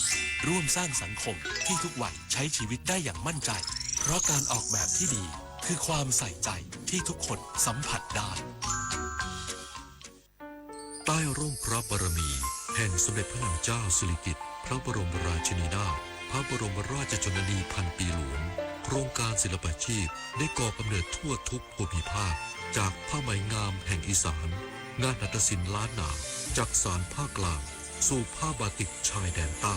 ร่วมสร้างสังคมที่ทุกวัยใช้ชีวิตได้อย่างมั่นใจเพราะการออกแบบที่ดีคือความใส่ใจที่ทุกคนสัมผัสได้ใต้ร่มพระบารมีแห่งสมเด็จพระนางเจ้าสิริกิติ์พระบรมราชินีนาถพระบรมราชชนนีพันปีหลวงโครงการศิลปาชีพได้ก่อกำเนิดทั่วทุกภูมิภาคจากผ้าไหมงามแห่งอีสานงานหัตถศิลป์ล้านนาจากสารภาคกลางสู่ผ้าบาติกชายแดนใต้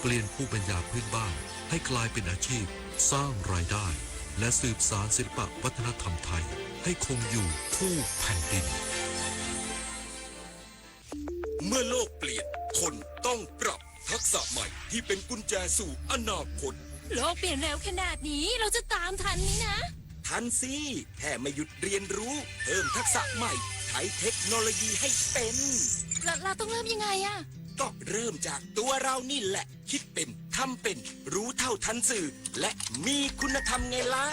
เปลี่ยนภูมิปัญญาพื้นบ้านให้กลายเป็นอาชีพสร้างรายได้และสืบสานศิลปวัฒนธรรมไทยให้คงอยู่คู่แผ่นดินเมื่อโลกเปลี่ยนคนต้องปรับทักษะใหม่ที่เป็นกุญแจสู่อนาคตโลกเปลี่ยนเร็วขนาดนี้เราจะตามทันไหมนะทันสิแค่ไม่หยุดเรียนรู้เพิ่มทักษะใหม่ใช้เทคโนโลยีให้เป็นเราต้องเริ่มยังไงอะก็เริ่มจากตัวเรานี่แหละคิดเป็นทำเป็นรู้เท่าทันสื่อและมีคุณธรรมไงล่ะ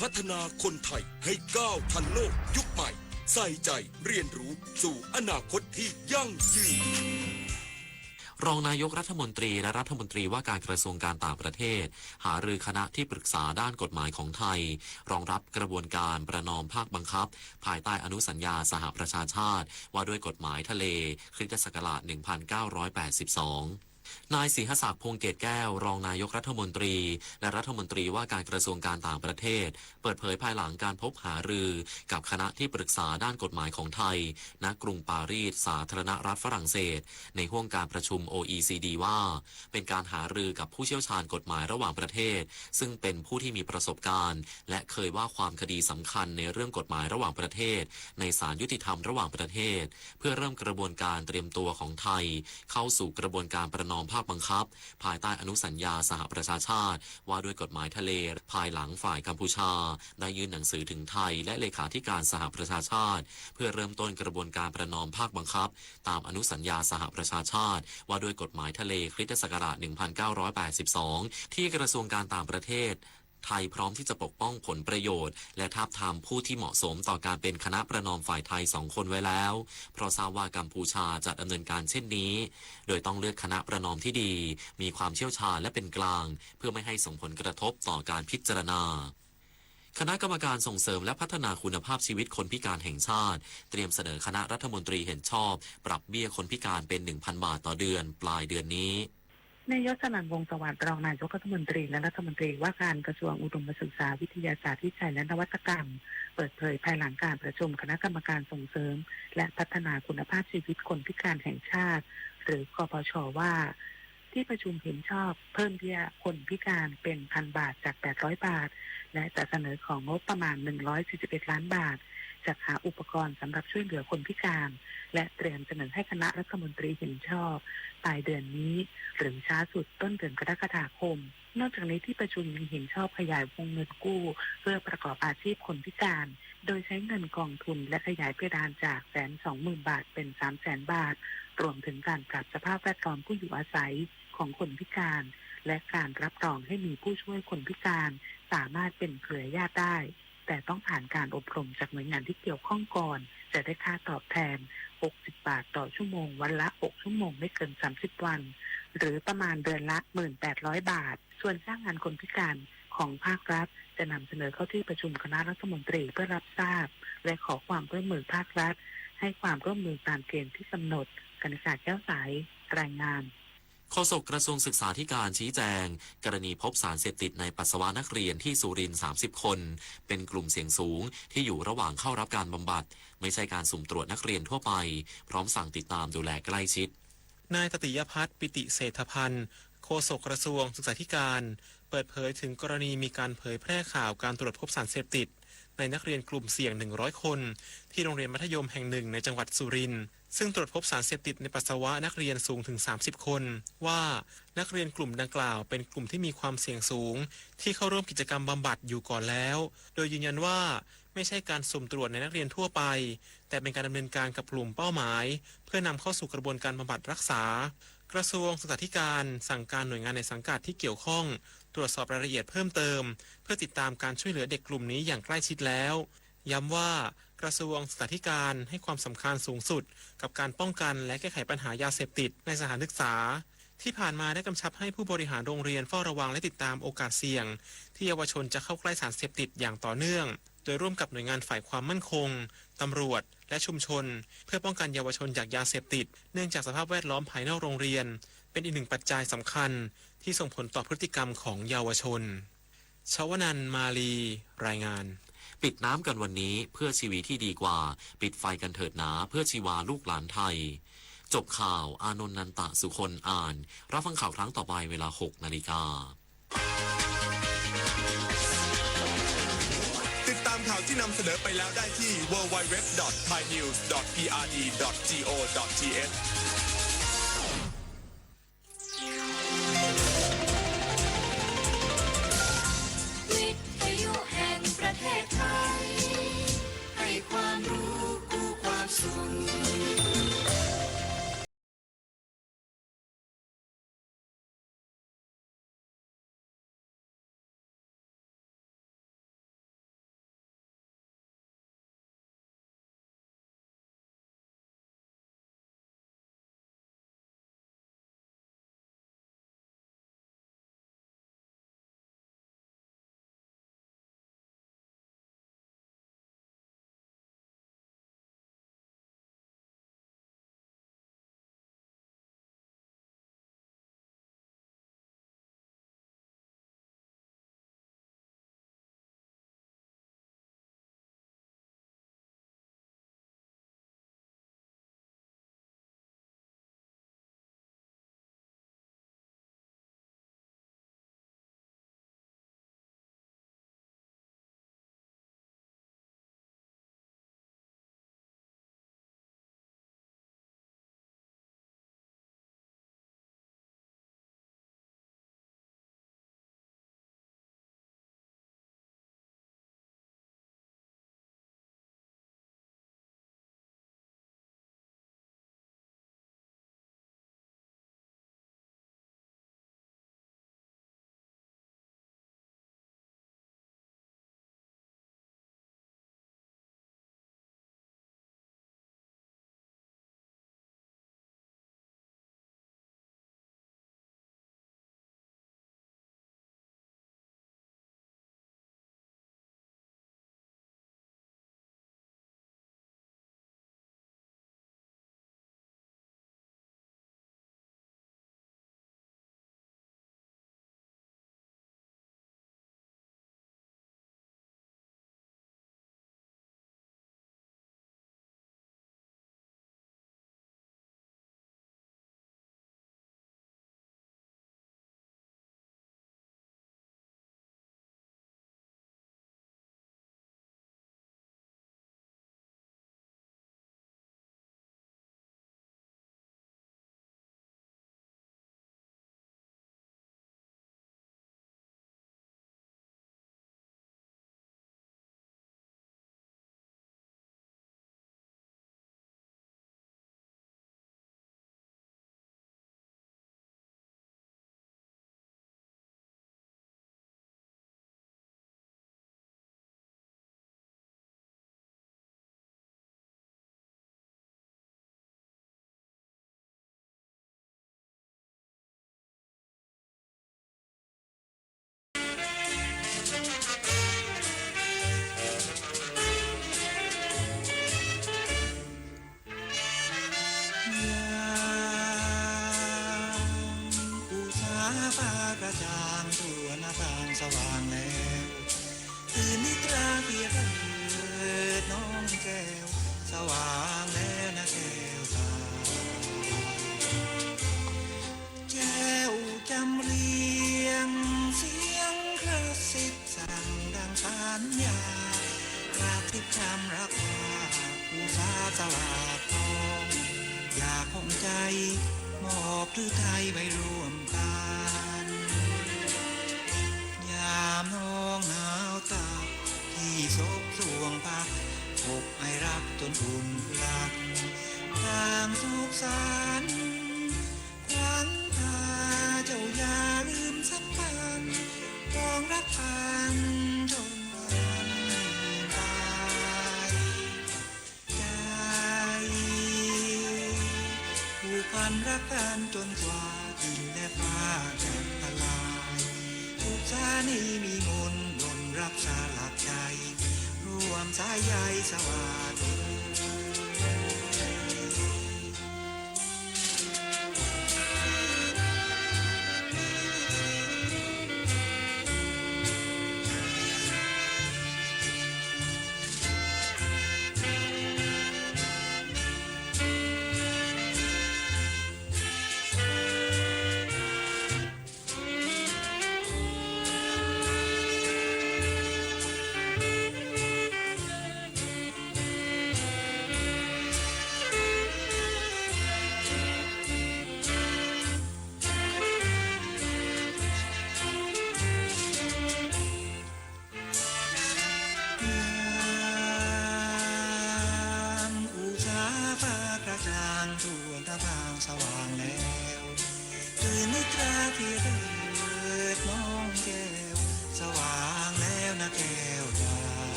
พัฒนาคนไทยให้ก้าวทันโลกยุคใหม่ใส่ใจเรียนรู้สู่อนาคตที่ยั่งยืนรองนายกรัฐมนตรีและรัฐมนตรีว่าการกระทรวงการต่างประเทศหารือคณะที่ปรึกษาด้านกฎหมายของไทยรองรับกระบวนการประนอมภาคบังคับภายใต้อนุสัญญาสหประชาชาติว่าด้วยกฎหมายทะเลคริสตศักราช 1982นายศรีหศักดิ์ พงษ์เกตแก้วรองนายกรัฐมนตรีและรัฐมนตรีว่าการกระทรวงการต่างประเทศเปิดเผยภายหลังการพบหารือกับคณะที่ปรึกษาด้านกฎหมายของไทยณกรุงปารีสสาธารณรัฐฝรั่งเศสในห้วงการประชุม OECD ว่าเป็นการหารือกับผู้เชี่ยวชาญกฎหมายระหว่างประเทศซึ่งเป็นผู้ที่มีประสบการณ์และเคยว่าความคดีสำคัญในเรื่องกฎหมายระหว่างประเทศในศาลยุติธรรมระหว่างประเทศเพื่อเริ่มกระบวนการเตรียมตัวของไทยเข้าสู่กระบวนการประนอมภาคบังคับภายใต้อนุสัญญาสหประชาชาติว่าด้วยกฎหมายทะเลภายหลังฝ่ายกัมพูชาได้ยื่นหนังสือถึงไทยและเลขาธิการสหประชาชาติเพื่อเริ่มต้นกระบวนการประนอมภาคบังคับตามอนุสัญญาสหประชาชาติว่าด้วยกฎหมายทะเลคริสตศักราช 1982 ที่กระทรวงการต่างประเทศไทยพร้อมที่จะปกป้องผลประโยชน์และทาบทามผู้ที่เหมาะสมต่อการเป็นคณะประนอมฝ่ายไทย2 คนไว้แล้วเพราะทราบว่ากัมพูชาจะดำเนินการเช่นนี้โดยต้องเลือกคณะประนอมที่ดีมีความเชี่ยวชาญและเป็นกลางเพื่อไม่ให้ส่งผลกระทบต่อการพิจารณาคณะกรรมการส่งเสริมและพัฒนาคุณภาพชีวิตคนพิการแห่งชาติเตรียมเสนอคณะรัฐมนตรีเห็นชอบปรับเบี้ยคนพิการเป็น 1,000 บาทต่อเดือนปลายเดือนนี้นายกสนั่นวงศ์สวัสดิ์รองนายกรัฐมนตรีและรัฐมนตรีว่าการกระทรวงอุดมศึกษาวิทยาศาสตร์วิจัยและนวัตกรรมเปิดเผยภายหลังการประชุมคณะกรรมการส่งเสริมและพัฒนาคุณภาพชีวิตคนพิการแห่งชาติหรือกปช.ว่าที่ประชุมเห็นชอบเพิ่มเบี้ยคนพิการเป็น 1,000 บาทจาก800 บาทและจะเสนอของงบประมาณ141 ล้านบาทจัดหาอุปกรณ์สำหรับช่วยเหลือคนพิการและเตรียมเสนอให้คณะรัฐมนตรีเห็นชอบปลายเดือนนี้หรือช้าสุดต้นเดือนกรกฎาคมนอกจากนี้ที่ประชุมยังเห็นชอบขยายวงเงินกู้เพื่อประกอบอาชีพคนพิการ โดยใช้เงินกองทุนและขยายเพดานจาก120,000 บาทเป็น 300,000 บาทรวมถึงการปรับสภาพแวดล้อมผู้อยู่อาศัยของคนพิการและการรับรองให้มีผู้ช่วยคนพิการสามารถเป็นเครือญาติได้แต่ต้องผ่านการอบรมจากหน่วยงานที่เกี่ยวข้องก่อนจะได้ค่าตอบแทน60 บาทต่อชั่วโมงวันละ6ชั่วโมงไม่เกิน30วันหรือประมาณเดือนละ 1,800 บาทส่วนจ้างงานคนพิการของภาครัฐจะนำเสนอเข้าที่ประชุมคณะรัฐมนตรีเพื่อรับทราบและขอความร่วมมือภาครัฐให้ความร่วมมือตามเกณฑ์ที่กำหนดกนิษฐาแก้วใสรายงานโฆษกกระทรวงศึกษาธิการชี้แจงกรณีพบสารเสพติดในปัสสาวะนักเรียนที่สุรินทร์30 คนเป็นกลุ่มเสี่ยงสูงที่อยู่ระหว่างเข้ารับการบำบัดไม่ใช่การสุ่มตรวจนักเรียนทั่วไปพร้อมสั่งติดตามดูแลใกล้ชิดนายตติยพัฒน์ปิติเศรษฐพันธ์โฆษกกระทรวงศึกษาธิการเปิดเผยถึงกรณีมีการเผยแพร่ข่าวการตรวจพบสารเสพติดในนักเรียนกลุ่มเสี่ยง100 คนที่โรงเรียนมัธยมแห่งหนึ่งในจังหวัดสุรินทร์ซึ่งตรวจพบสารเสพติดในปัสสาวะนักเรียนสูงถึง30 คนว่านักเรียนกลุ่มดังกล่าวเป็นกลุ่มที่มีความเสี่ยงสูงที่เข้าร่วมกิจกรรมบำบัดอยู่ก่อนแล้วโดยยืนยันว่าไม่ใช่การสุ่มตรวจในนักเรียนทั่วไปแต่เป็นการดำเนินการกับกลุ่มเป้าหมายเพื่อนำเข้าสู่กระบวนการบำบัดรักษากระทรวงศึกษาธิการสั่งการหน่วยงานในสังกัดที่เกี่ยวข้องตรวจสอบรายละเอียดเพิ่มเติมเพื่อติดตามการช่วยเหลือเด็กกลุ่มนี้อย่างใกล้ชิดแล้วย้ำว่ากระทรวงศึกษาธิการให้ความสำคัญสูงสุดกับการป้องกันและแก้ไขปัญหายาเสพติดในสถานศึกษาที่ผ่านมาได้กำชับให้ผู้บริหารโรงเรียนเฝ้าระวังและติดตามโอกาสเสี่ยงที่เยาวชนจะเข้าใกล้สารเสพติดอย่างต่อเนื่องโดยร่วมกับหน่วยงานฝ่ายความมั่นคงตำรวจและชุมชนเพื่อป้องกันเยาวชนจากยาเสพติดเนื่องจากสภาพแวดล้อมภายนอกโรงเรียนเป็นอีกหนึ่งปัจจัยสำคัญที่ส่งผลต่อพฤติกรรมของเยาวชนชวนันท์มาลีรายงานปิดน้ำกันวันนี้เพื่อชีวิตที่ดีกว่าปิดไฟกันเถิดหนาเพื่อชีวาลูกหลานไทยจบข่าวอานนท์นันตะสุคนอ่านรับฟังข่าวครั้งต่อไปเวลา 6 นาฬิกาติดตามข่าวที่นำเสนอไปแล้วได้ที่ www.thainews.prd.go.th อุตสาฟ้ากระจ่างทั่วหน้าต่างสว่างแล้วตื่นนิตราเพียรเถิดน้องแก้วสว่างแล้วนะแก้วตาแก้วจำเรียงเสียงกระซิบสั่งดังสัญญากราบทิพย์จำรักว่าอุตสาสวาดทองอยากคงใจมอบหรือไทยไปร่วมกันยามน้องหนาวตาที่ศพสวงพักอกให้รักจนอุ่นพลันต่างสุขสันต์ขวัญตาเจ้าอย่าลืมสัมพันธ์ปองรักพันจนวันตายใจผูกพันรักกันจนกว่าดินและฟ้าจะทลายทุกชาติมีมนต์ดลรักษาหลักใจรวมสายใยสวัสดิ์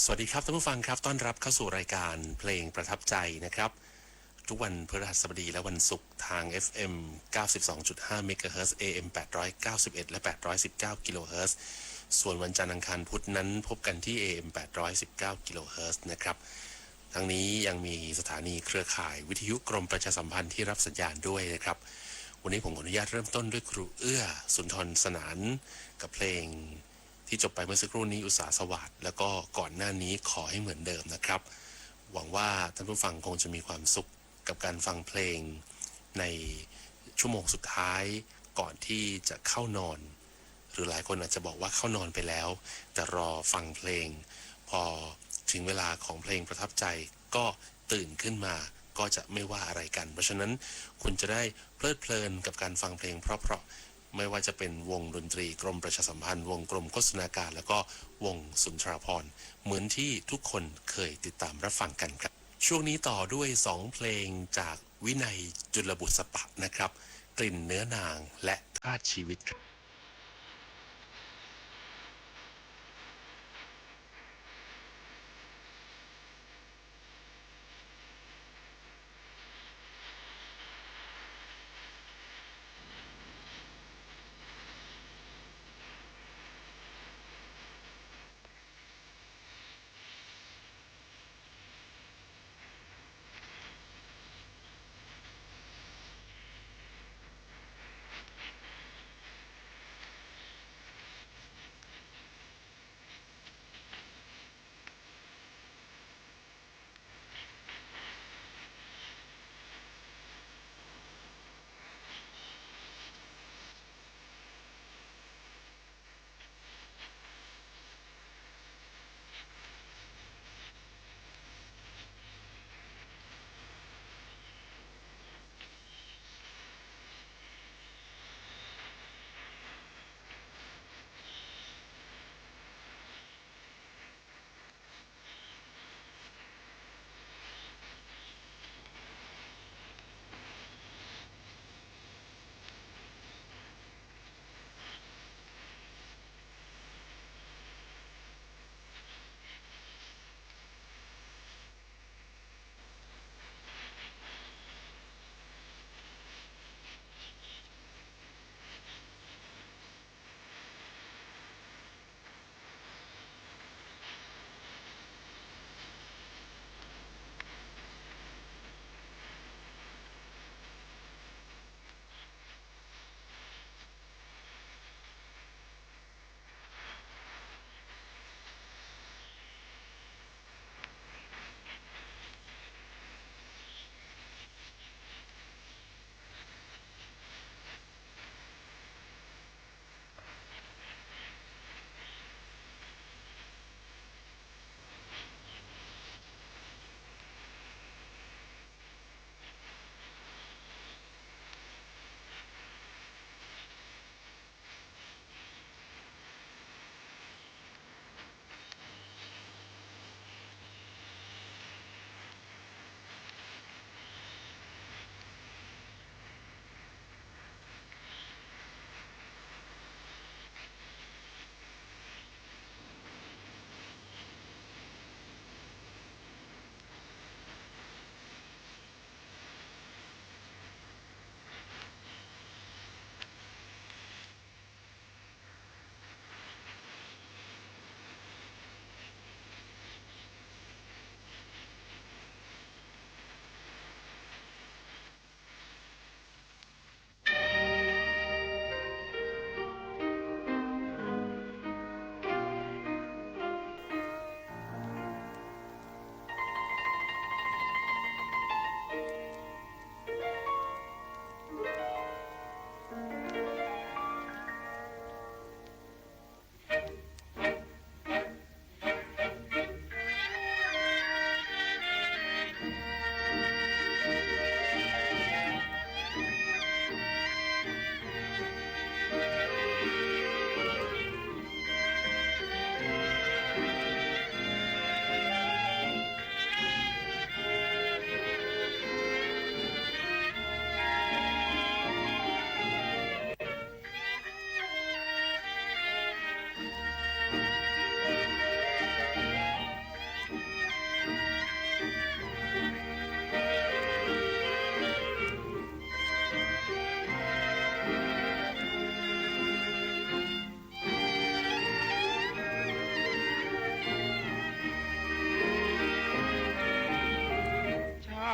สวัสดีครับท่านผู้ฟังครับต้อนรับเข้าสู่รายการเพลงประทับใจนะครับทุกวันพฤหัสบดีและวันศุกร์ทาง FM 92.5 MHz AM 891 และ 819 kHz ส่วนวันจันทร์อังคารพุธนั้นพบกันที่ AM 819 kHz นะครับทั้งนี้ยังมีสถานีเครือข่ายวิทยุกรมประชาสัมพันธ์ที่รับสัญญาณด้วยนะครับวันนี้ผมขออนุญาตเริ่มต้นด้วยครูเอื้อสุนทรสนานกับเพลงที่จบไปเมื่อสักครู่นี้อุตสาสวัสดิ์แล้วก็ก่อนหน้านี้ขอให้เหมือนเดิมนะครับหวังว่าท่านผู้ฟังคงจะมีความสุขกับการฟังเพลงในชั่วโมงสุดท้ายก่อนที่จะเข้านอนหรือหลายคนอาจจะบอกว่าเข้านอนไปแล้วแต่รอฟังเพลงพอถึงเวลาของเพลงประทับใจก็ตื่นขึ้นมาก็จะไม่ว่าอะไรกันเพราะฉะนั้นคุณจะได้เพลิดเพลินกับการฟังเพลงเพราะไม่ว่าจะเป็นวงดนตรีกรมประชาสัมพันธ์วงกรมโฆษณาการแล้วก็วงสุนทรภรณ์เหมือนที่ทุกคนเคยติดตามรับฟังกันครับช่วงนี้ต่อด้วย2เพลงจากวินัยจุลบุษปะนะครับกลิ่นเนื้อนางและธาตุชีวิตครับ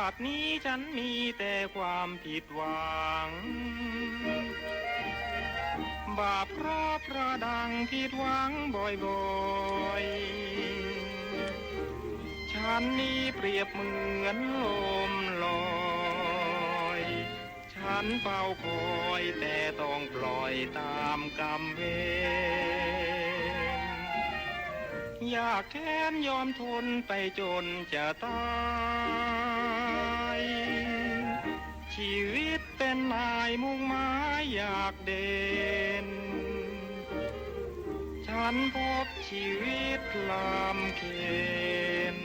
าตินี้ฉันมีแต่ความผิดหวังบาปครอบกระดังผิดหวังบ่อยๆฉันนี้เปรียบเหมือนลมลอยฉันเฝ้าคอยแต่ต้องปล่อยตามกรรมเวรอยากแค้นยอมทนไปจนจะตายชีวิตเป็นนายมุ่งหมายอยากเด่นฉันพบชีวิตลำเค็น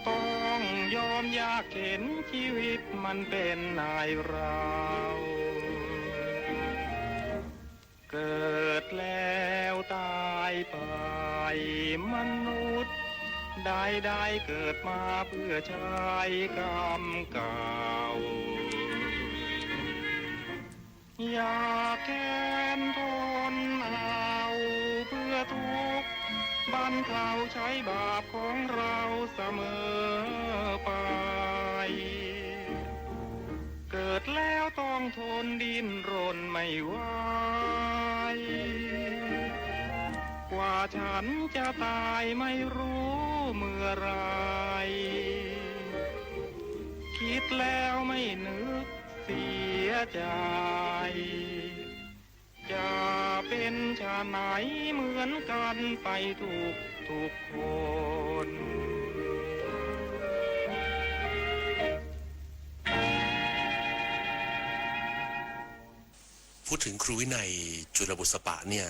ต้องยอมอยากเห็นชีวิตมันเป็นนายเราเกิดแล้วตายไปมนุษย์ได้เกิดมาเพื่อใช้กรรมเก่าอยากแค้นทนเอาเพื่อทุกข์บรรเทาใช้บาปของเราเสมอไปเกิดแล้วต้องทนดิ้นรนไม่ไหวกว่าฉันจะตายไม่รู้เมื่อไรคิดแล้วไม่นึกเสียใจจะเป็นชาไหนเหมือนกันไปทุกคน พูดถึงครูวินัยจุลบุษปะเนี่ย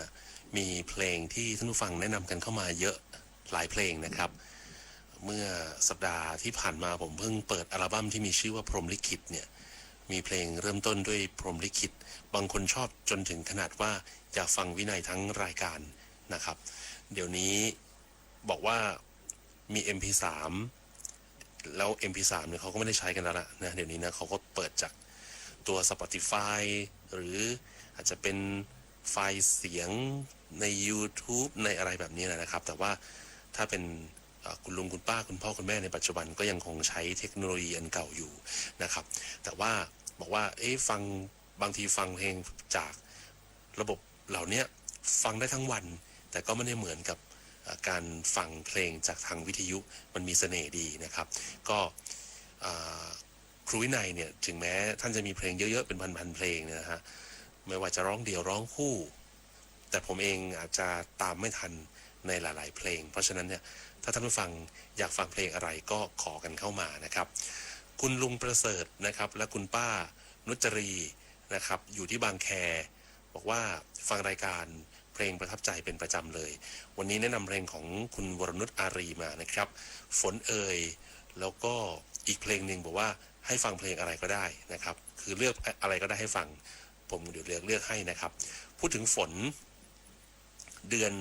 มีเพลงที่ท่านผู้ฟังแนะนำกันเข้ามาเยอะหลายเพลงนะครับเมื่อสัปดาห์ที่ผ่านมาผมเพิ่งเปิดอัลบั้มที่มีชื่อว่าพรหมลิขิตเนี่ยมีเพลงเริ่มต้นด้วยพรหมลิขิตบางคนชอบจนถึงขนาดว่าอยากฟังวินัยทั้งรายการนะครับเดี๋ยวนี้บอกว่ามี MP3 แล้ว MP3 เนี่ยเขาก็ไม่ได้ใช้กันแล้วนะเดี๋ยวนี้นะเขาก็เปิดจากตัว Spotify หรืออาจจะเป็นไฟล์เสียงใน YouTube ในอะไรแบบนี้นะครับแต่ว่าถ้าเป็นคุณลุงคุณป้าคุณพ่อคุณแม่ในปัจจุบันก็ยังคงใช้เทคโนโลยีอันเก่าอยู่นะครับแต่ว่าบอกว่าฟังบางทีฟังเพลงจากระบบเหล่านี้ฟังได้ทั้งวันแต่ก็ไม่ได้เหมือนกับการฟังเพลงจากทางวิทยุมันมีเสน่ห์ดีนะครับก็ครูวินัยเนี่ยถึงแม้ท่านจะมีเพลงเยอะๆเป็นพันๆเพลงนะฮะไม่ว่าจะร้องเดี่ยวร้องคู่แต่ผมเองอาจจะตามไม่ทันในหลายๆเพลงเพราะฉะนั้นเนี่ยถ้าท่านผู้ฟังอยากฟังเพลงอะไรก็ขอกันเข้ามานะครับคุณลุงประเสริฐนะครับและคุณป้านุจรีนะครับอยู่ที่บางแคบอกว่าฟังรายการเพลงประทับใจเป็นประจำเลยวันนี้แนะนำเพลงของคุณวรนุชอารีมานะครับฝนเอ่ยแล้วก็อีกเพลงหนึ่งบอกว่าให้ฟังเพลงอะไรก็ได้นะครับคือเลือกอะไรก็ได้ให้ฟังผมเดี๋ยวเลือกให้นะครับพูดถึงฝนเดือน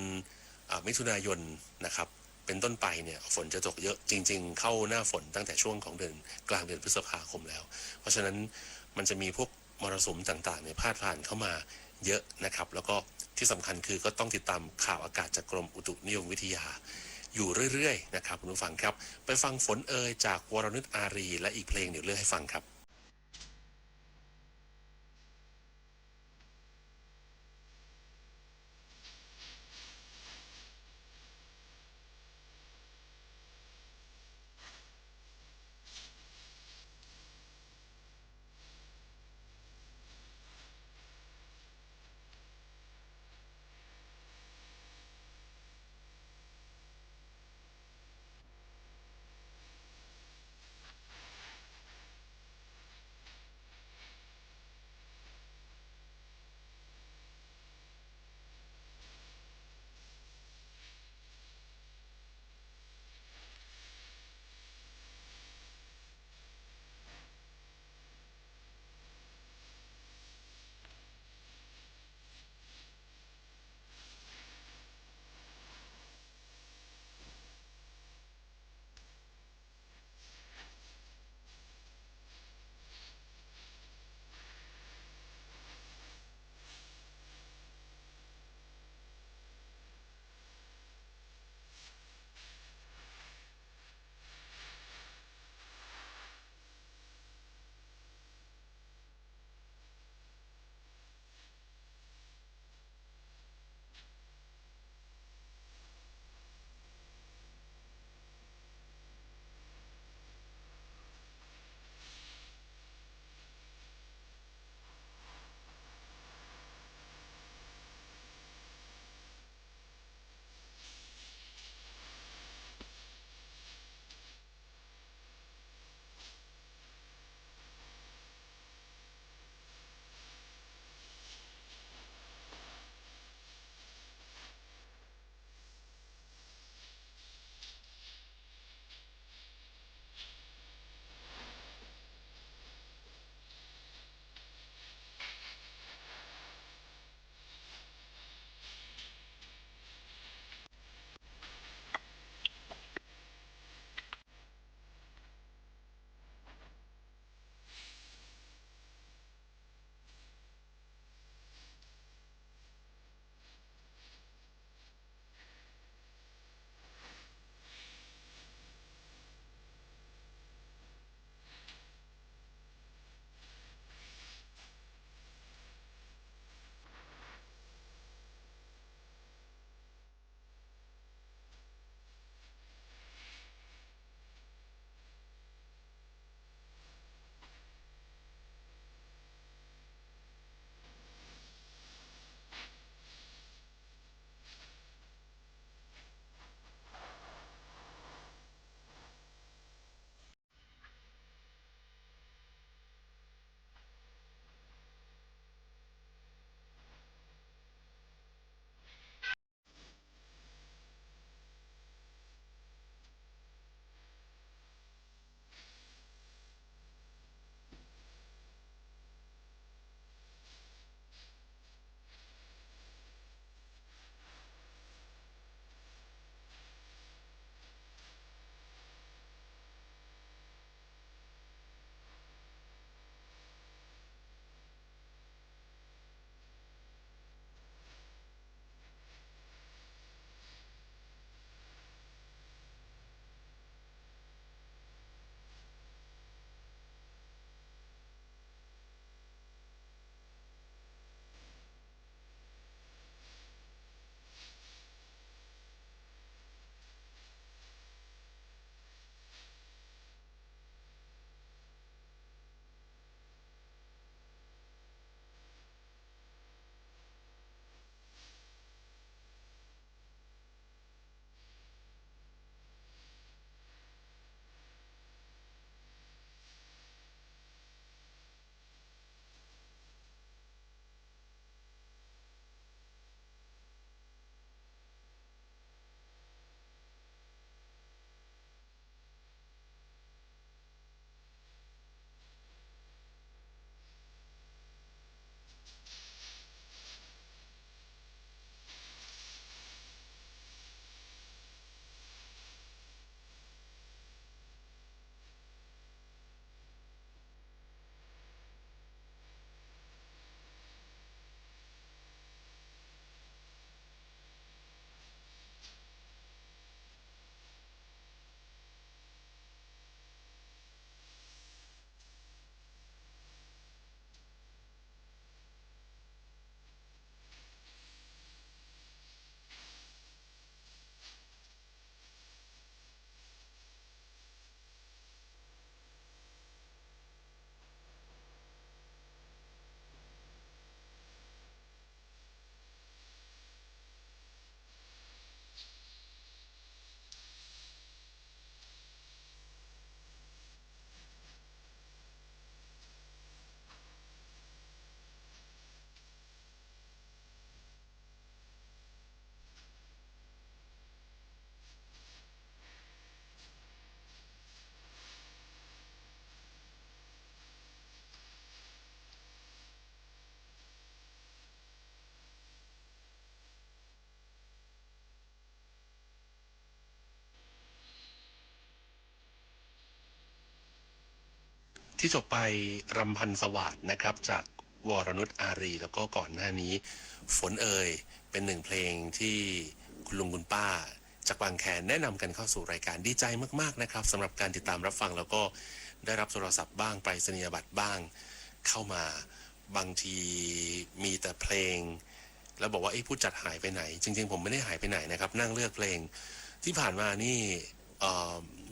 มิถุนายนนะครับเป็นต้นไปเนี่ยฝนจะตกเยอะจริงๆเข้าหน้าฝนตั้งแต่ช่วงของเดือนกลางเดือนพฤษภาคมแล้วเพราะฉะนั้นมันจะมีพวกมรสุมต่างๆเนี่ยพาดผ่านเข้ามาเยอะนะครับแล้วก็ที่สำคัญคือก็ต้องติดตามข่าวอากาศจากกรมอุตุนิยมวิทยาอยู่เรื่อยๆนะครับคุณผู้ฟังครับไปฟังฝนเอ่ยจากวรนุชอารีและอีกเพลงเดี๋ยวเลือกให้ฟังครับ ที่จบไปรำพันสวัสดนะครับจากวรนุชอารีแล้วก็ก่อนหน้านี้ฝนเอ่ยเป็นหนึ่งเพลงที่คุณลุงคุณป้าจากบางแคแนะนำกันเข้าสู่รายการดีใจมากๆนะครับสำหรับการติดตามรับฟังแล้วก็ได้รับโทรศัพท์บ้างไปรษณียบัตรบ้างเข้ามาบางทีมีแต่เพลงแล้วบอกว่าผู้จัดหายไปไหนจริงๆผมไม่ได้หายไปไหนนะครับนั่งเลือกเพลงที่ผ่านมานี่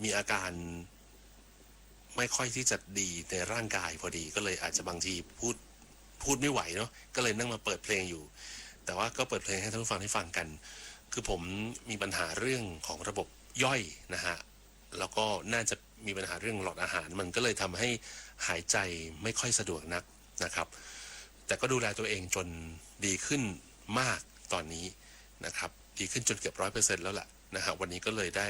มีอาการไม่ค่อยที่จะดีในร่างกายพอดีก็เลยอาจจะบางทีพูดไม่ไหวเนาะก็เลยนั่งมาเปิดเพลงอยู่แต่ว่าก็เปิดเพลงให้ท่านผู้ฟังได้ฟังกันคือผมมีปัญหาเรื่องของระบบย่อยนะฮะแล้วก็น่าจะมีปัญหาเรื่องหลอดอาหารมันก็เลยทำให้หายใจไม่ค่อยสะดวกนักนะครับแต่ก็ดูแลตัวเองจนดีขึ้นมากตอนนี้นะครับดีขึ้นจนเกือบ100%แล้วแหละนะฮะวันนี้ก็เลยได้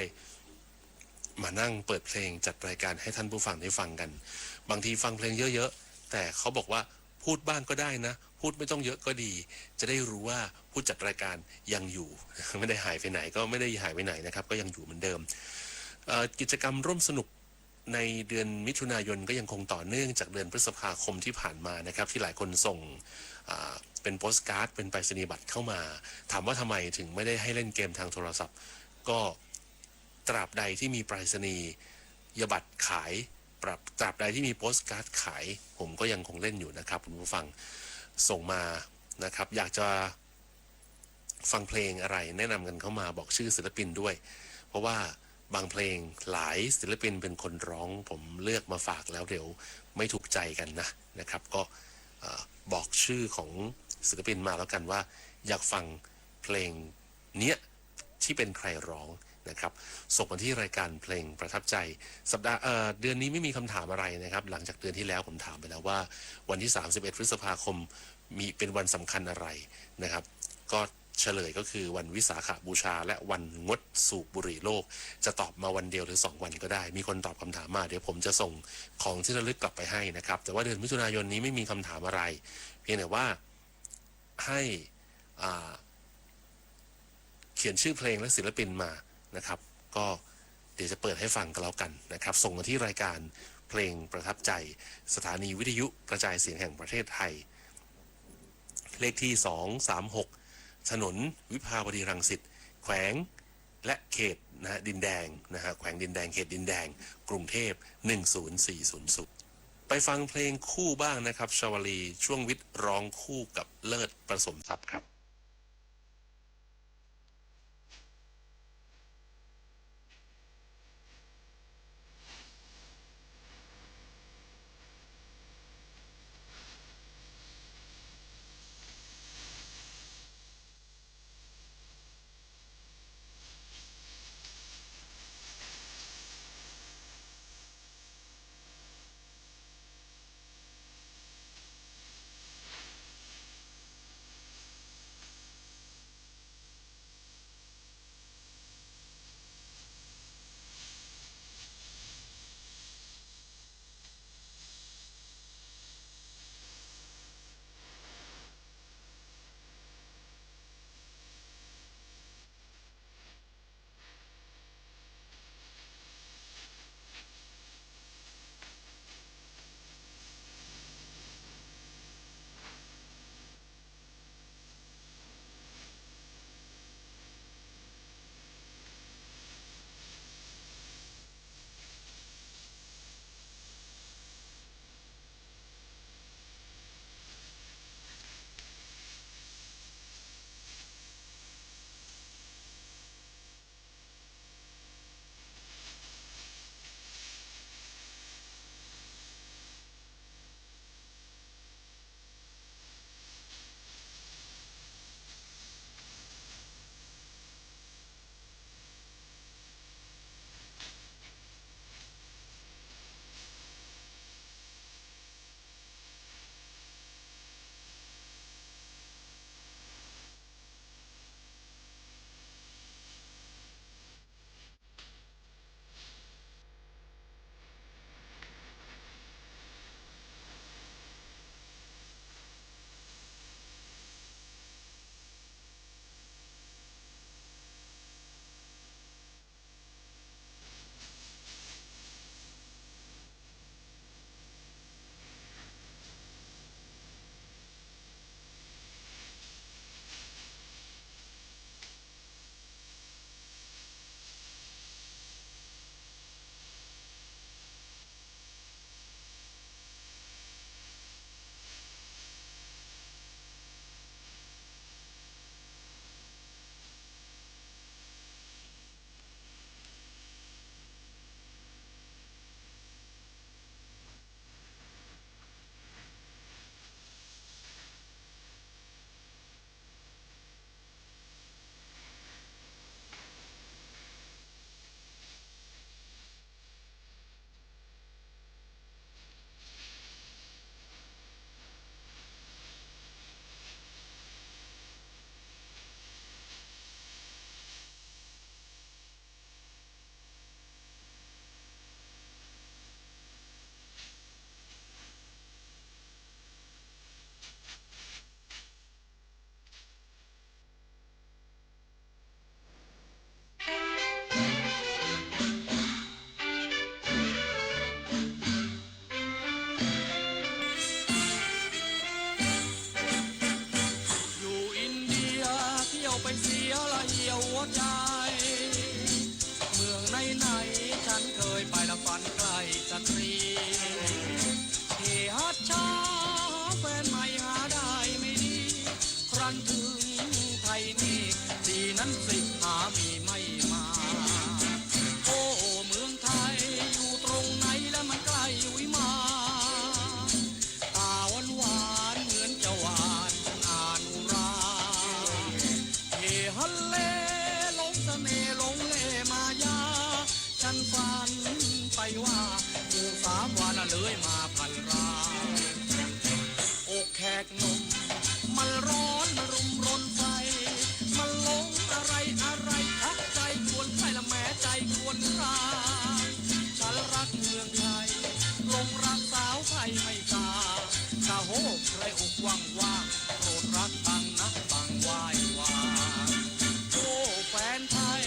มานั่งเปิดเพลงจัดรายการให้ท่านผู้ฟังได้ฟังกันบางทีฟังเพลงเยอะๆแต่เขาบอกว่าพูดบ้างก็ได้นะพูดไม่ต้องเยอะก็ดีจะได้รู้ว่าผู้จัดรายการยังอยู่ไม่ได้หายไปไหนก็ไม่ได้หายไปไหนนะครับก็ยังอยู่เหมือนเดิมกิจกรรมร่วมสนุกในเดือนมิถุนายนก็ยังคงต่อเนื่องจากเดือนพฤษภาคมที่ผ่านมานะครับที่หลายคนส่งเป็นโปสการ์ดเป็นไปรษณียบัตรเข้ามาถามว่าทำไมถึงไม่ได้ให้เล่นเกมทางโทรศัพท์ก็ตราบใดที่มีไปรษณียบัตรขายตราบใดที่มีโปสการ์ดขายผมก็ยังคงเล่นอยู่นะครับคุณผู้ฟังส่งมานะครับอยากจะฟังเพลงอะไรแนะนำกันเข้ามาบอกชื่อศิลปินด้วยเพราะว่าบางเพลงหลายศิลปินเป็นคนร้องผมเลือกมาฝากแล้วเดี๋ยวไม่ถูกใจกันนะครับก็บอกชื่อของศิลปินมาแล้วกันว่าอยากฟังเพลงเนี้ยที่เป็นใครร้องนะครับส่งมาที่รายการเพลงประทับใจสัปดาห์เดือนนี้ไม่มีคำถามอะไรนะครับหลังจากเดือนที่แล้วผมถามไปแล้วว่าวันที่31พฤษภาคมมีเป็นวันสำคัญอะไรนะครับก็เฉลยก็คือวันวิสาขบูชาและวันงดสูบบุหรี่โลกจะตอบมาวันเดียวหรือ2วันก็ได้มีคนตอบคำถามมาเดี๋ยวผมจะส่งของที่ระลึกกลับไปให้นะครับแต่ว่าเดือนมิถุนายนนี้ไม่มีคำถามอะไรเพียงแต่ว่าให้เขียนชื่อเพลงและศิลปินมานะครับก็เดี๋ยวจะเปิดให้ฟังกันแล้วกันนะครับส่งมาที่รายการเพลงประทับใจสถานีวิทยุกระจายเสียงแห่งประเทศไทยเลขที่236ถนนวิภาวดีรังสิตแขวงและเขตดินแดงนะฮะแขวงดินแดงเขตดินแดงกรุงเทพ10400ไปฟังเพลงคู่บ้างนะครับชวลีช่วงวิทย์ร้องคู่กับเลิศประสมทรัพย์ครับ รันถึงไทยนี่ดีนั้นสิหามีไม่มาโอ้เมืองไทยอยู่ตรงไหนแล้วมันใกล้วิมานตาหวานหวานเหมือนจะหวานฉันอ่านอุราเฮฮัลเลหลงเสน่ห์หลงเล่มายาฉันฝันไปว่าอยู่3 วันเลยมาพันราอกแขกหนุ่มมันร้อนมันรุมรนไฟมันหลงอะไรอะไรทักใจชวนใครละแม้ใจควรคราฉันรักเมืองไทยหลงรักสาวไทยไม่กล้ากะโหกใครอกว่างว่างโปรดรักบังนะบังไหว้วาโอ้แฟนไทย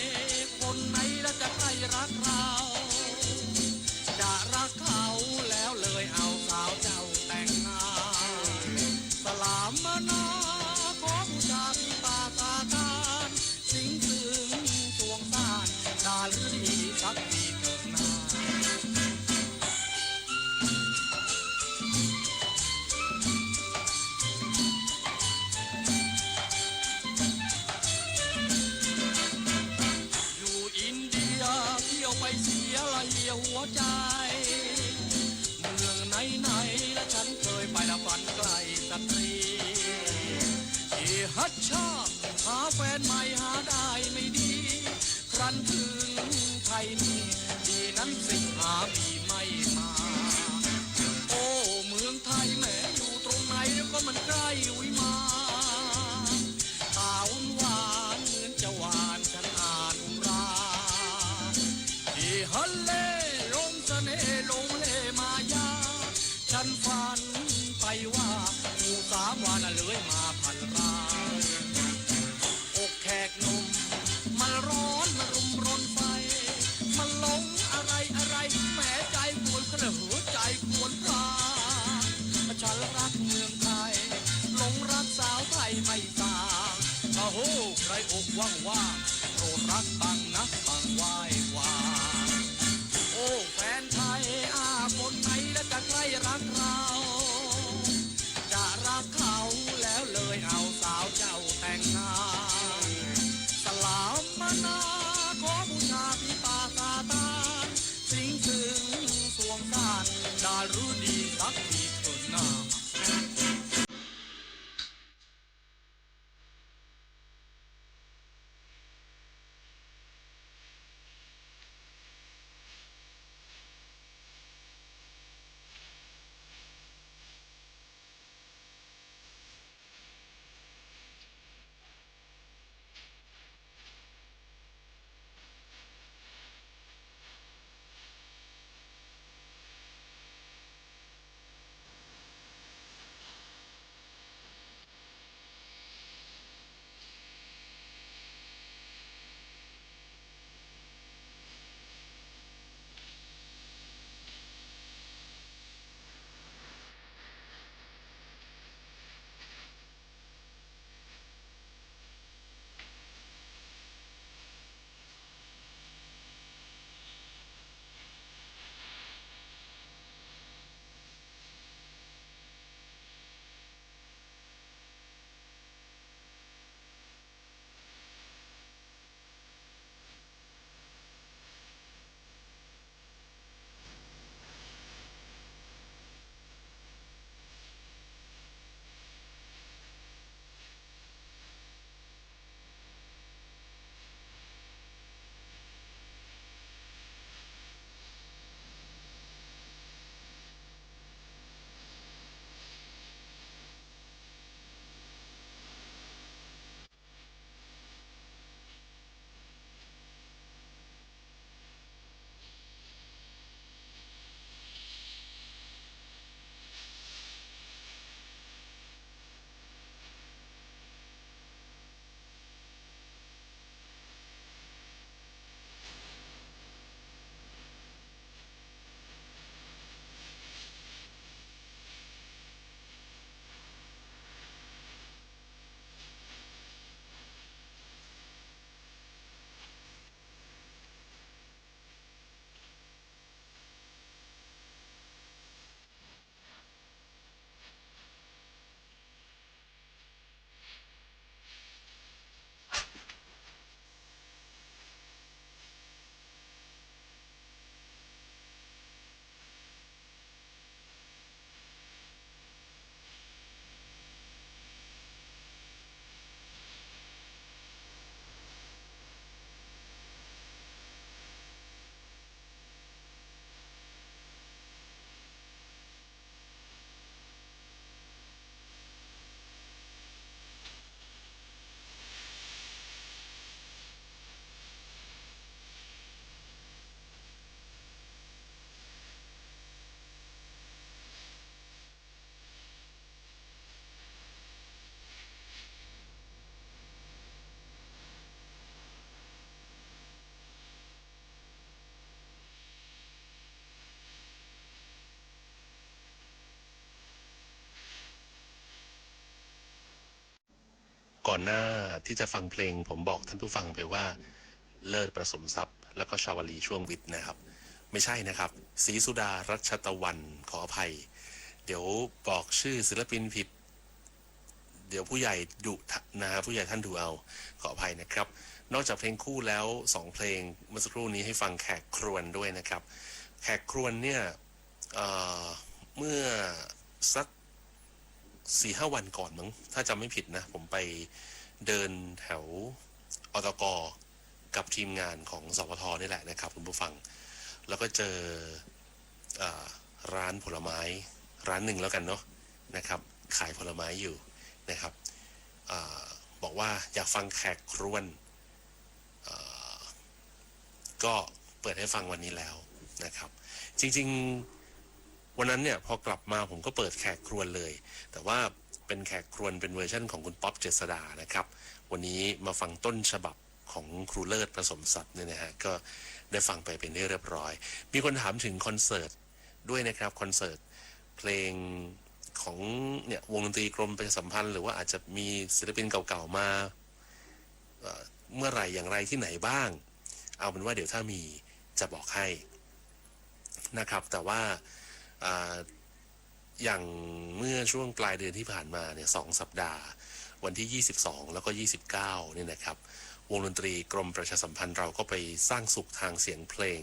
คนไหนแล้วจะใครรักเราจะรักเขาแล้วเลยเอาสาวเจ้าแต่งงานสลามมานาขอบูชาพี่ปาตาตานสิงถึงสวงสานดาลือดีสักทีเถิดนาอยู่อินเดียเที่ยวไปเสียละเหี่ยวหัวใจเมืองไหนๆและฉันเคยไปละฝันไกลสตรีฮัชชาหาแฟนใหม่หาได้ไม่ดีครั้นถึงไทยนี่ดีนั้นสิหามีไม่มาโอ้เมืองไทยแม้อยู่ตรงไหนแล้วก็มันใกล้วิมานตาหวานเหมือนจะหวานฉันอ่านราฮัลเลลงเสน่ห์ลงเล่มายาฉันฝันไปว่าอยู่3 วันเลยมาพันราอกแขกหนุ่มมันร้อนมันรุมรนไฟมันหลงอะไรอะไรแม้ใจควรกระหัวใจควรพาฉันรักเมืองไทยหลงรักสาวไทยไม่ต่างโอ้โหใครอกว่างว่างโปรดรักบังนะบังไหว้วาโอ้แฟนไทยคนไหนแล้วจะใครรักเราจะรักเขาแล้วเลยเอาสาวเจ้าแต่งงานสลามมานาขอบูชาพี่ปาตาตานสิงถึงสวงสานดารุดีสักทีเถิดนา ค ก่อนหน้าที่จะฟังเพลงผมบอกท่านผู้ฟังไปว่าเลิศประสมทรัพย์แล้วก็ชาวลีช่วงวิทย์นะครับไม่ใช่นะครับศรีสุดารัชตะวันขออภัยเดี๋ยวบอกชื่อศิลปินผิดเดี๋ยวผู้ใหญ่ดุนะฮะผู้ใหญ่ท่านดูเอาขออภัยนะครับนอกจากเพลงคู่แล้ว2เพลงเมื่อสักครู่นี้ให้ฟังแขกครวญด้วยนะครับแขกครวญเนี่ยเมื่อสัก 4-5 วันก่อนมั้งถ้าจำไม่ผิดนะผมไปเดินแถวอตกกับทีมงานของสปท.นี่แหละนะครับคุณผู้ฟังแล้วก็เจอร้านผลไม้ร้านหนึ่งแล้วกันเนาะนะครับขายผลไม้อยู่นะครับบอกว่าอยากฟังแขกครวญก็เปิดให้ฟังวันนี้แล้วนะครับจริงๆวันนั้นเนี่ยพอกลับมาผมก็เปิดแขกครวญเลยแต่ว่าเป็นแขกครวญเป็นเวอร์ชันของคุณป๊อปเจษฎานะครับวันนี้มาฟังต้นฉบับของครูเลิศผสมศัพท์เนี่ยนะฮะก็ได้ฟังไปเป็นที่เรียบร้อยมีคนถามถึงคอนเสิร์ตด้วยนะครับคอนเสิร์ตเพลงของเนี่ยวงดนตรีกรมประชาสัมพันธ์หรือว่าอาจจะมีศิลปินเก่าๆมาเมื่อไหร่อย่างไรที่ไหนบ้างเอาเป็นว่าเดี๋ยวถ้ามีจะบอกให้นะครับแต่ว่าอย่างเมื่อช่วงปลายเดือนที่ผ่านมาเนี่ย2 สัปดาห์วันที่22แล้วก็29เนี่ยนะครับวงดนตรีกรมประชาสัมพันธ์เราก็ไปสร้างสุขทางเสียงเพลง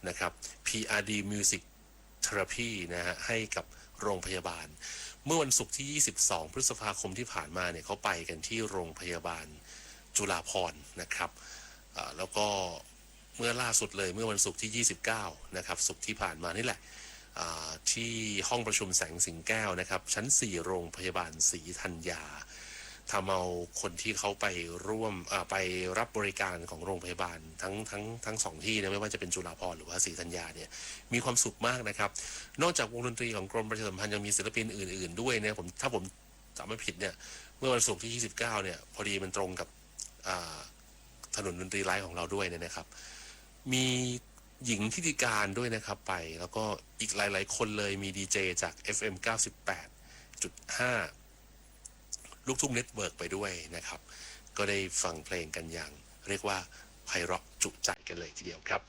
นะครับ PRD Music Therapy นะฮะให้กับโรงพยาบาลเมื่อวันศุกร์ที่22พฤษภาคมที่ผ่านมาเนี่ยเขาไปกันที่โรงพยาบาลจุฬาภรณ์นะครับแล้วก็เมื่อล่าสุดเลยเมื่อวันศุกร์ที่29นะครับศุกร์ที่ผ่านมานี่แหละที่ห้องประชุมแสงสิงแก้วนะครับชั้น4โรงพยาบาลศรีธัญญาทำเอาคนที่เขาไปร่วมไปรับบริการของโรงพยาบาลทั้ง2ที่นะไม่ว่าจะเป็นจุฬาภรณ์หรือว่าศรีธัญญาเนี่ยมีความสุขมากนะครับนอกจากวงดนตรีของกรมประชาสัมพันธ์ยังมีศิลปินอื่นๆด้วยเนี่ยถ้าผมจำไม่ผิดเนี่ยเมื่อวันศุกร์ที่29เนี่ยพอดีมันตรงกับถนนดนตรีไลฟ์ของเราด้วยเนี่ยนะครับมีหญิงทิติการด้วยนะครับไปแล้วก็อีกหลายๆคนเลยมีดีเจจาก FM 98.5 ลูกทุ่งเน็ตเวิร์กไปด้วยนะครับก็ได้ฟังเพลงกันอย่างเรียกว่าไพเราะจุใจกันเลยทีเดียวครับ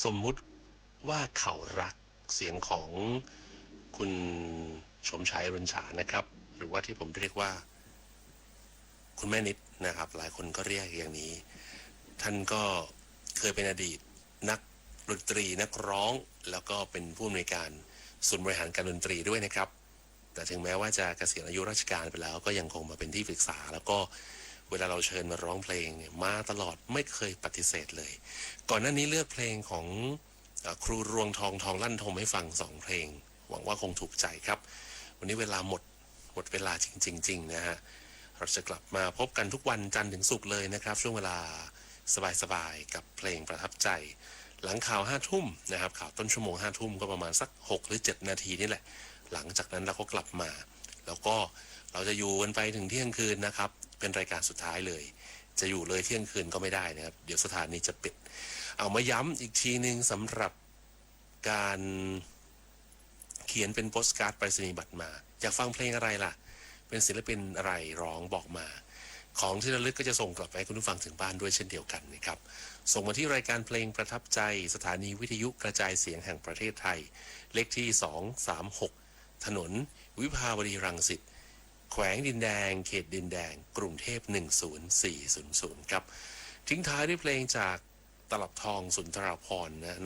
สมมุติว่าเขารักเสียงของคุณชมชัยรุนฉานะครับ หรือว่าที่ผมเรียกว่าคุณแม่นิดนะครับหลายคนก็เรียกอย่างนี้ท่านก็เคยเป็นอดีตนักดนตรีนักร้องแล้วก็เป็นผู้อำนวยการศูนย์บริหารการดนตรีด้วยนะครับแต่ถึงแม้ว่าจะเกษียณอายุราชการไปแล้วก็ยังคงมาเป็นที่ปรึกษาแล้วก็เวลาเราเชิญมาร้องเพลงเนี่ยมาตลอดไม่เคยปฏิเสธเลยก่อนหน้านี้เลือกเพลงของครูรวงทองลั่นทมให้ฟัง2เพลงหวังว่าคงถูกใจครับวันนี้เวลาหมดเวลาจริงๆนะฮะเราจะกลับมาพบกันทุกวันจันทร์ถึงศุกร์เลยนะครับช่วงเวลาสบายๆกับเพลงประทับใจหลังข่าว5 ทุ่มนะครับข่าวต้นชั่วโมง5 ทุ่มก็ประมาณสัก6 หรือ 7 นาทีนี่แหละหลังจากนั้นเราก็กลับมาแล้วก็เราจะอยู่กันไปถึงเที่ยงคืนนะครับเป็นรายการสุดท้ายเลยจะอยู่เลยเที่ยงคืนก็ไม่ได้นะครับเดี๋ยวสถานีจะปิดเอามาย้ำอีกทีนึงสำหรับการเขียนเป็นโปสการ์ดไปรษณียบัตรมาอยากฟังเพลงอะไรล่ะเป็นศิลปินอะไรร้องบอกมาของที่ระลึกก็จะส่งกลับไปให้คุณผู้ฟังถึงบ้านด้วยเช่นเดียวกันนะครับส่งมาที่รายการเพลงประทับใจสถานีวิทยุกระจายเสียงแห่งประเทศไทยเลขที่236ถนนวิภาวดีรังสิตแขวงดินแดงเขตดินแดงกรุงเทพ10400ครับทิ้งท้ายด้วยเพลงจากตลับทองสุนทราภรณ์นะ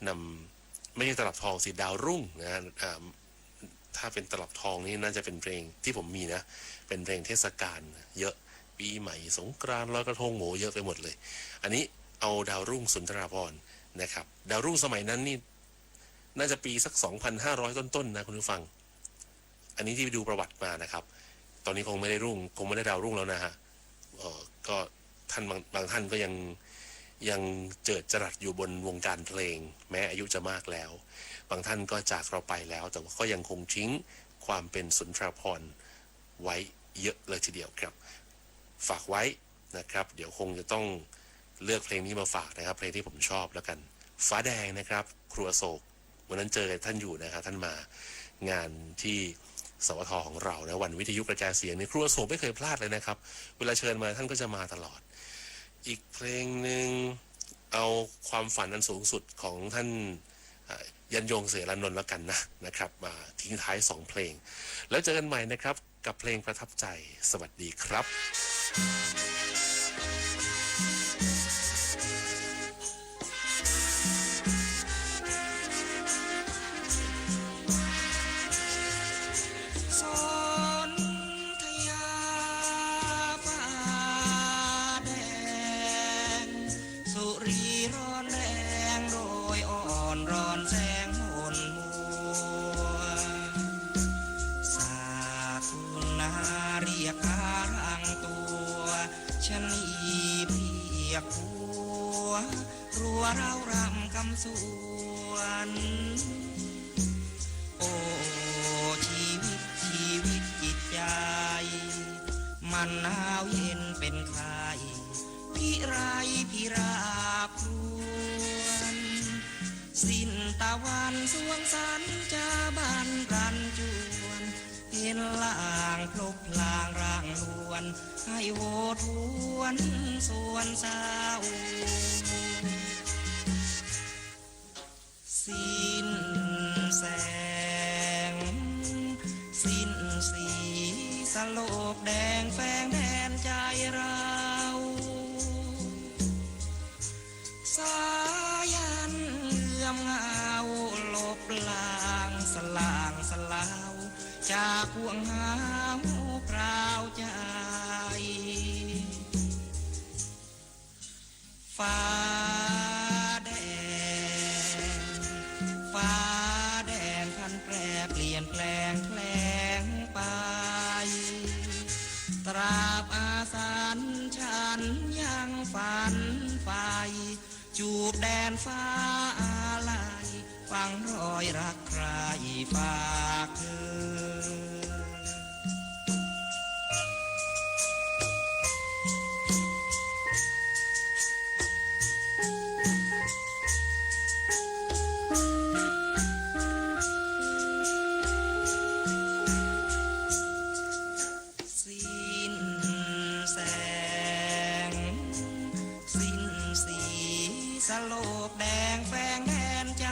นำไม่ใช่ตลับทองสิดาวรุ่งนะถ้าเป็นตลับทองนี่น่าจะเป็นเพลงที่ผมมีนะเป็นเพลงเทศกาลเยอะปีใหม่สงกรานต์ลอยกระทงโหเยอะไปหมดเลยอันนี้เอาดาวรุ่งสุนทราภรณ์นะครับดาวรุ่งสมัยนั้นนี่น่าจะปีสัก 2,500 ต้นๆนะคุณผู้ฟังอันนี้ที่ไปดูประวัติมานะครับตอนนี้คงไม่ได้ดาวรุ่งแล้วนะฮะก็ท่านบางท่านก็ยังเจิดจรัสอยู่บนวงการเพลงแม้อายุจะมากแล้วบางท่านก็จากเราไปแล้วแต่ว่าก็ยังคงทิ้งความเป็นสุนทรภรณ์ไว้เยอะเลยทีเดียวครับฝากไว้นะครับเดี๋ยวคงจะต้องเลือกเพลงนี้มาฝากนะครับเพลงที่ผมชอบแล้วกันฟ้าแดงนะครับครัวโศกวันนั้นเจอท่านอยู่นะครับท่านมางานที่สวทของเรานะวันวิทยุกระจายเสียงนี่ครัวโศกไม่เคยพลาดเลยนะครับเวลาเชิญมาท่านก็จะมาตลอดอีกเพลงหนึ่งเอาความฝันอันสูงสุดของท่านยันยงเสรานนท์แล้วกันนะครับมาทิ้งท้าย2เพลงแล้วเจอกันใหม่นะครับกับเพลงประทับใจสวัสดีครับเรารำคำสวนโอ้ชีวิตจิตใจมันหนาวเย็นเป็นไข้พิราครวนสิ้นตะวันสวงสันจะบันกันจวนเห็นลางพลบพลางร่างลวนให้โวทวนสวนสาวสิ้นแสงสิ้นสีสโลกแดงแฝงแดนใจเราสายันเลื่อมเงาลบลางสลาวจากห่วงหาวพราวใจฟ้าแปลี่ยนแปลงแคลงไปตราบอาสันฉันยังฝันไปจูบแดนฟ้าอะไรฟังรอยรักใครฝากเธอส สโลกแดงแฝงแทนใจ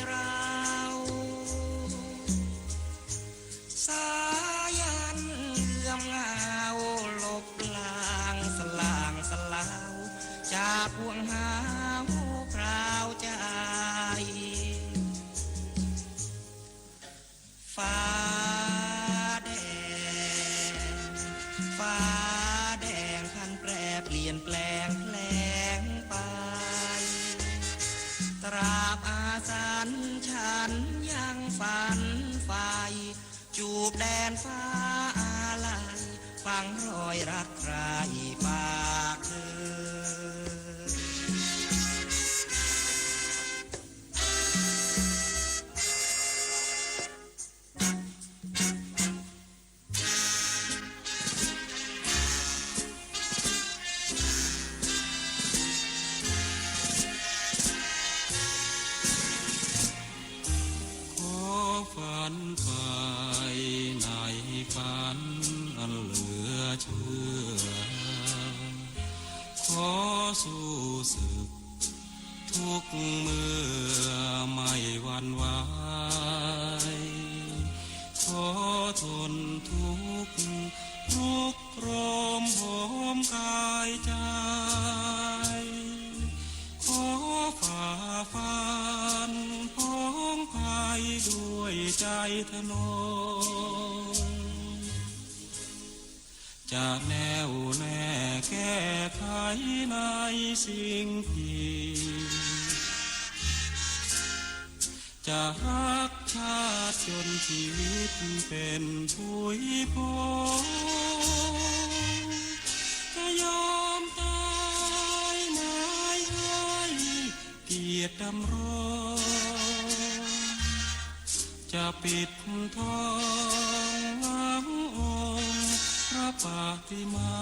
เราสายันเลื่อมเงาลบลางสลางสลาวจากห่วงหาพราวใจฟ้าแดงฟ้าแดงพันแปรเปลี่ยนแปลงแปลงไปตราบอาสันฉันยังฝันไฟจูบแดนฟ้าอะไรฟังรอยรักใครปากเธอฝันไปในฝันอันเหลือเชื่อขอสู้ศึกทุกเมื่อไม่หวั่นไหวขอทนทุกรุกโรมโหมกายใจขอฝ่าฟันพ้องภัยด้วยใจทะนงจะแน่วแน่แก้ไขในสิ่งที่จะรักชาติจนชีวิตเป็นผุยพงจะยอมตายหมายให้เกียรติดำรงจะปิดทองหลังองค์พระปฏิมา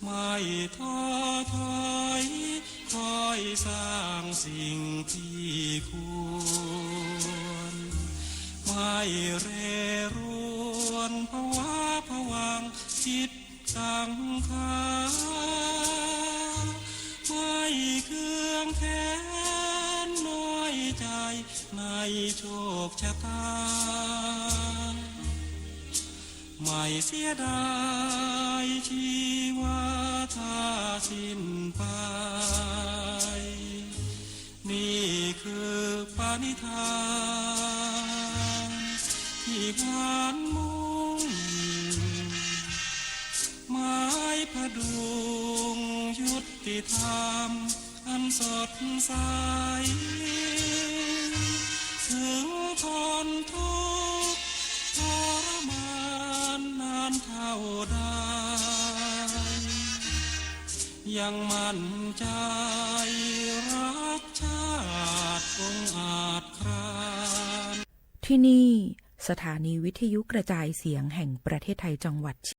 ไม่ท้อถอยคอยสร้างสิ่งที่ควรไม่เร่ร่วนภาวะผวังจิตสังขารไม่เคืองแค้นน้อยใจในโชคชะตาไม่เสียดายชีวาถ้าสิ้นไปนี่คือปณิธานที่หวานมุ่งหมายพดุงยุติธรรมอันสดใสถึงทนทุกข์ทรมานนานเท่าใดยังมั่นใจรักชาติองค์อาจครานที่นี่สถานีวิทยุกระจายเสียงแห่งประเทศไทยจังหวัด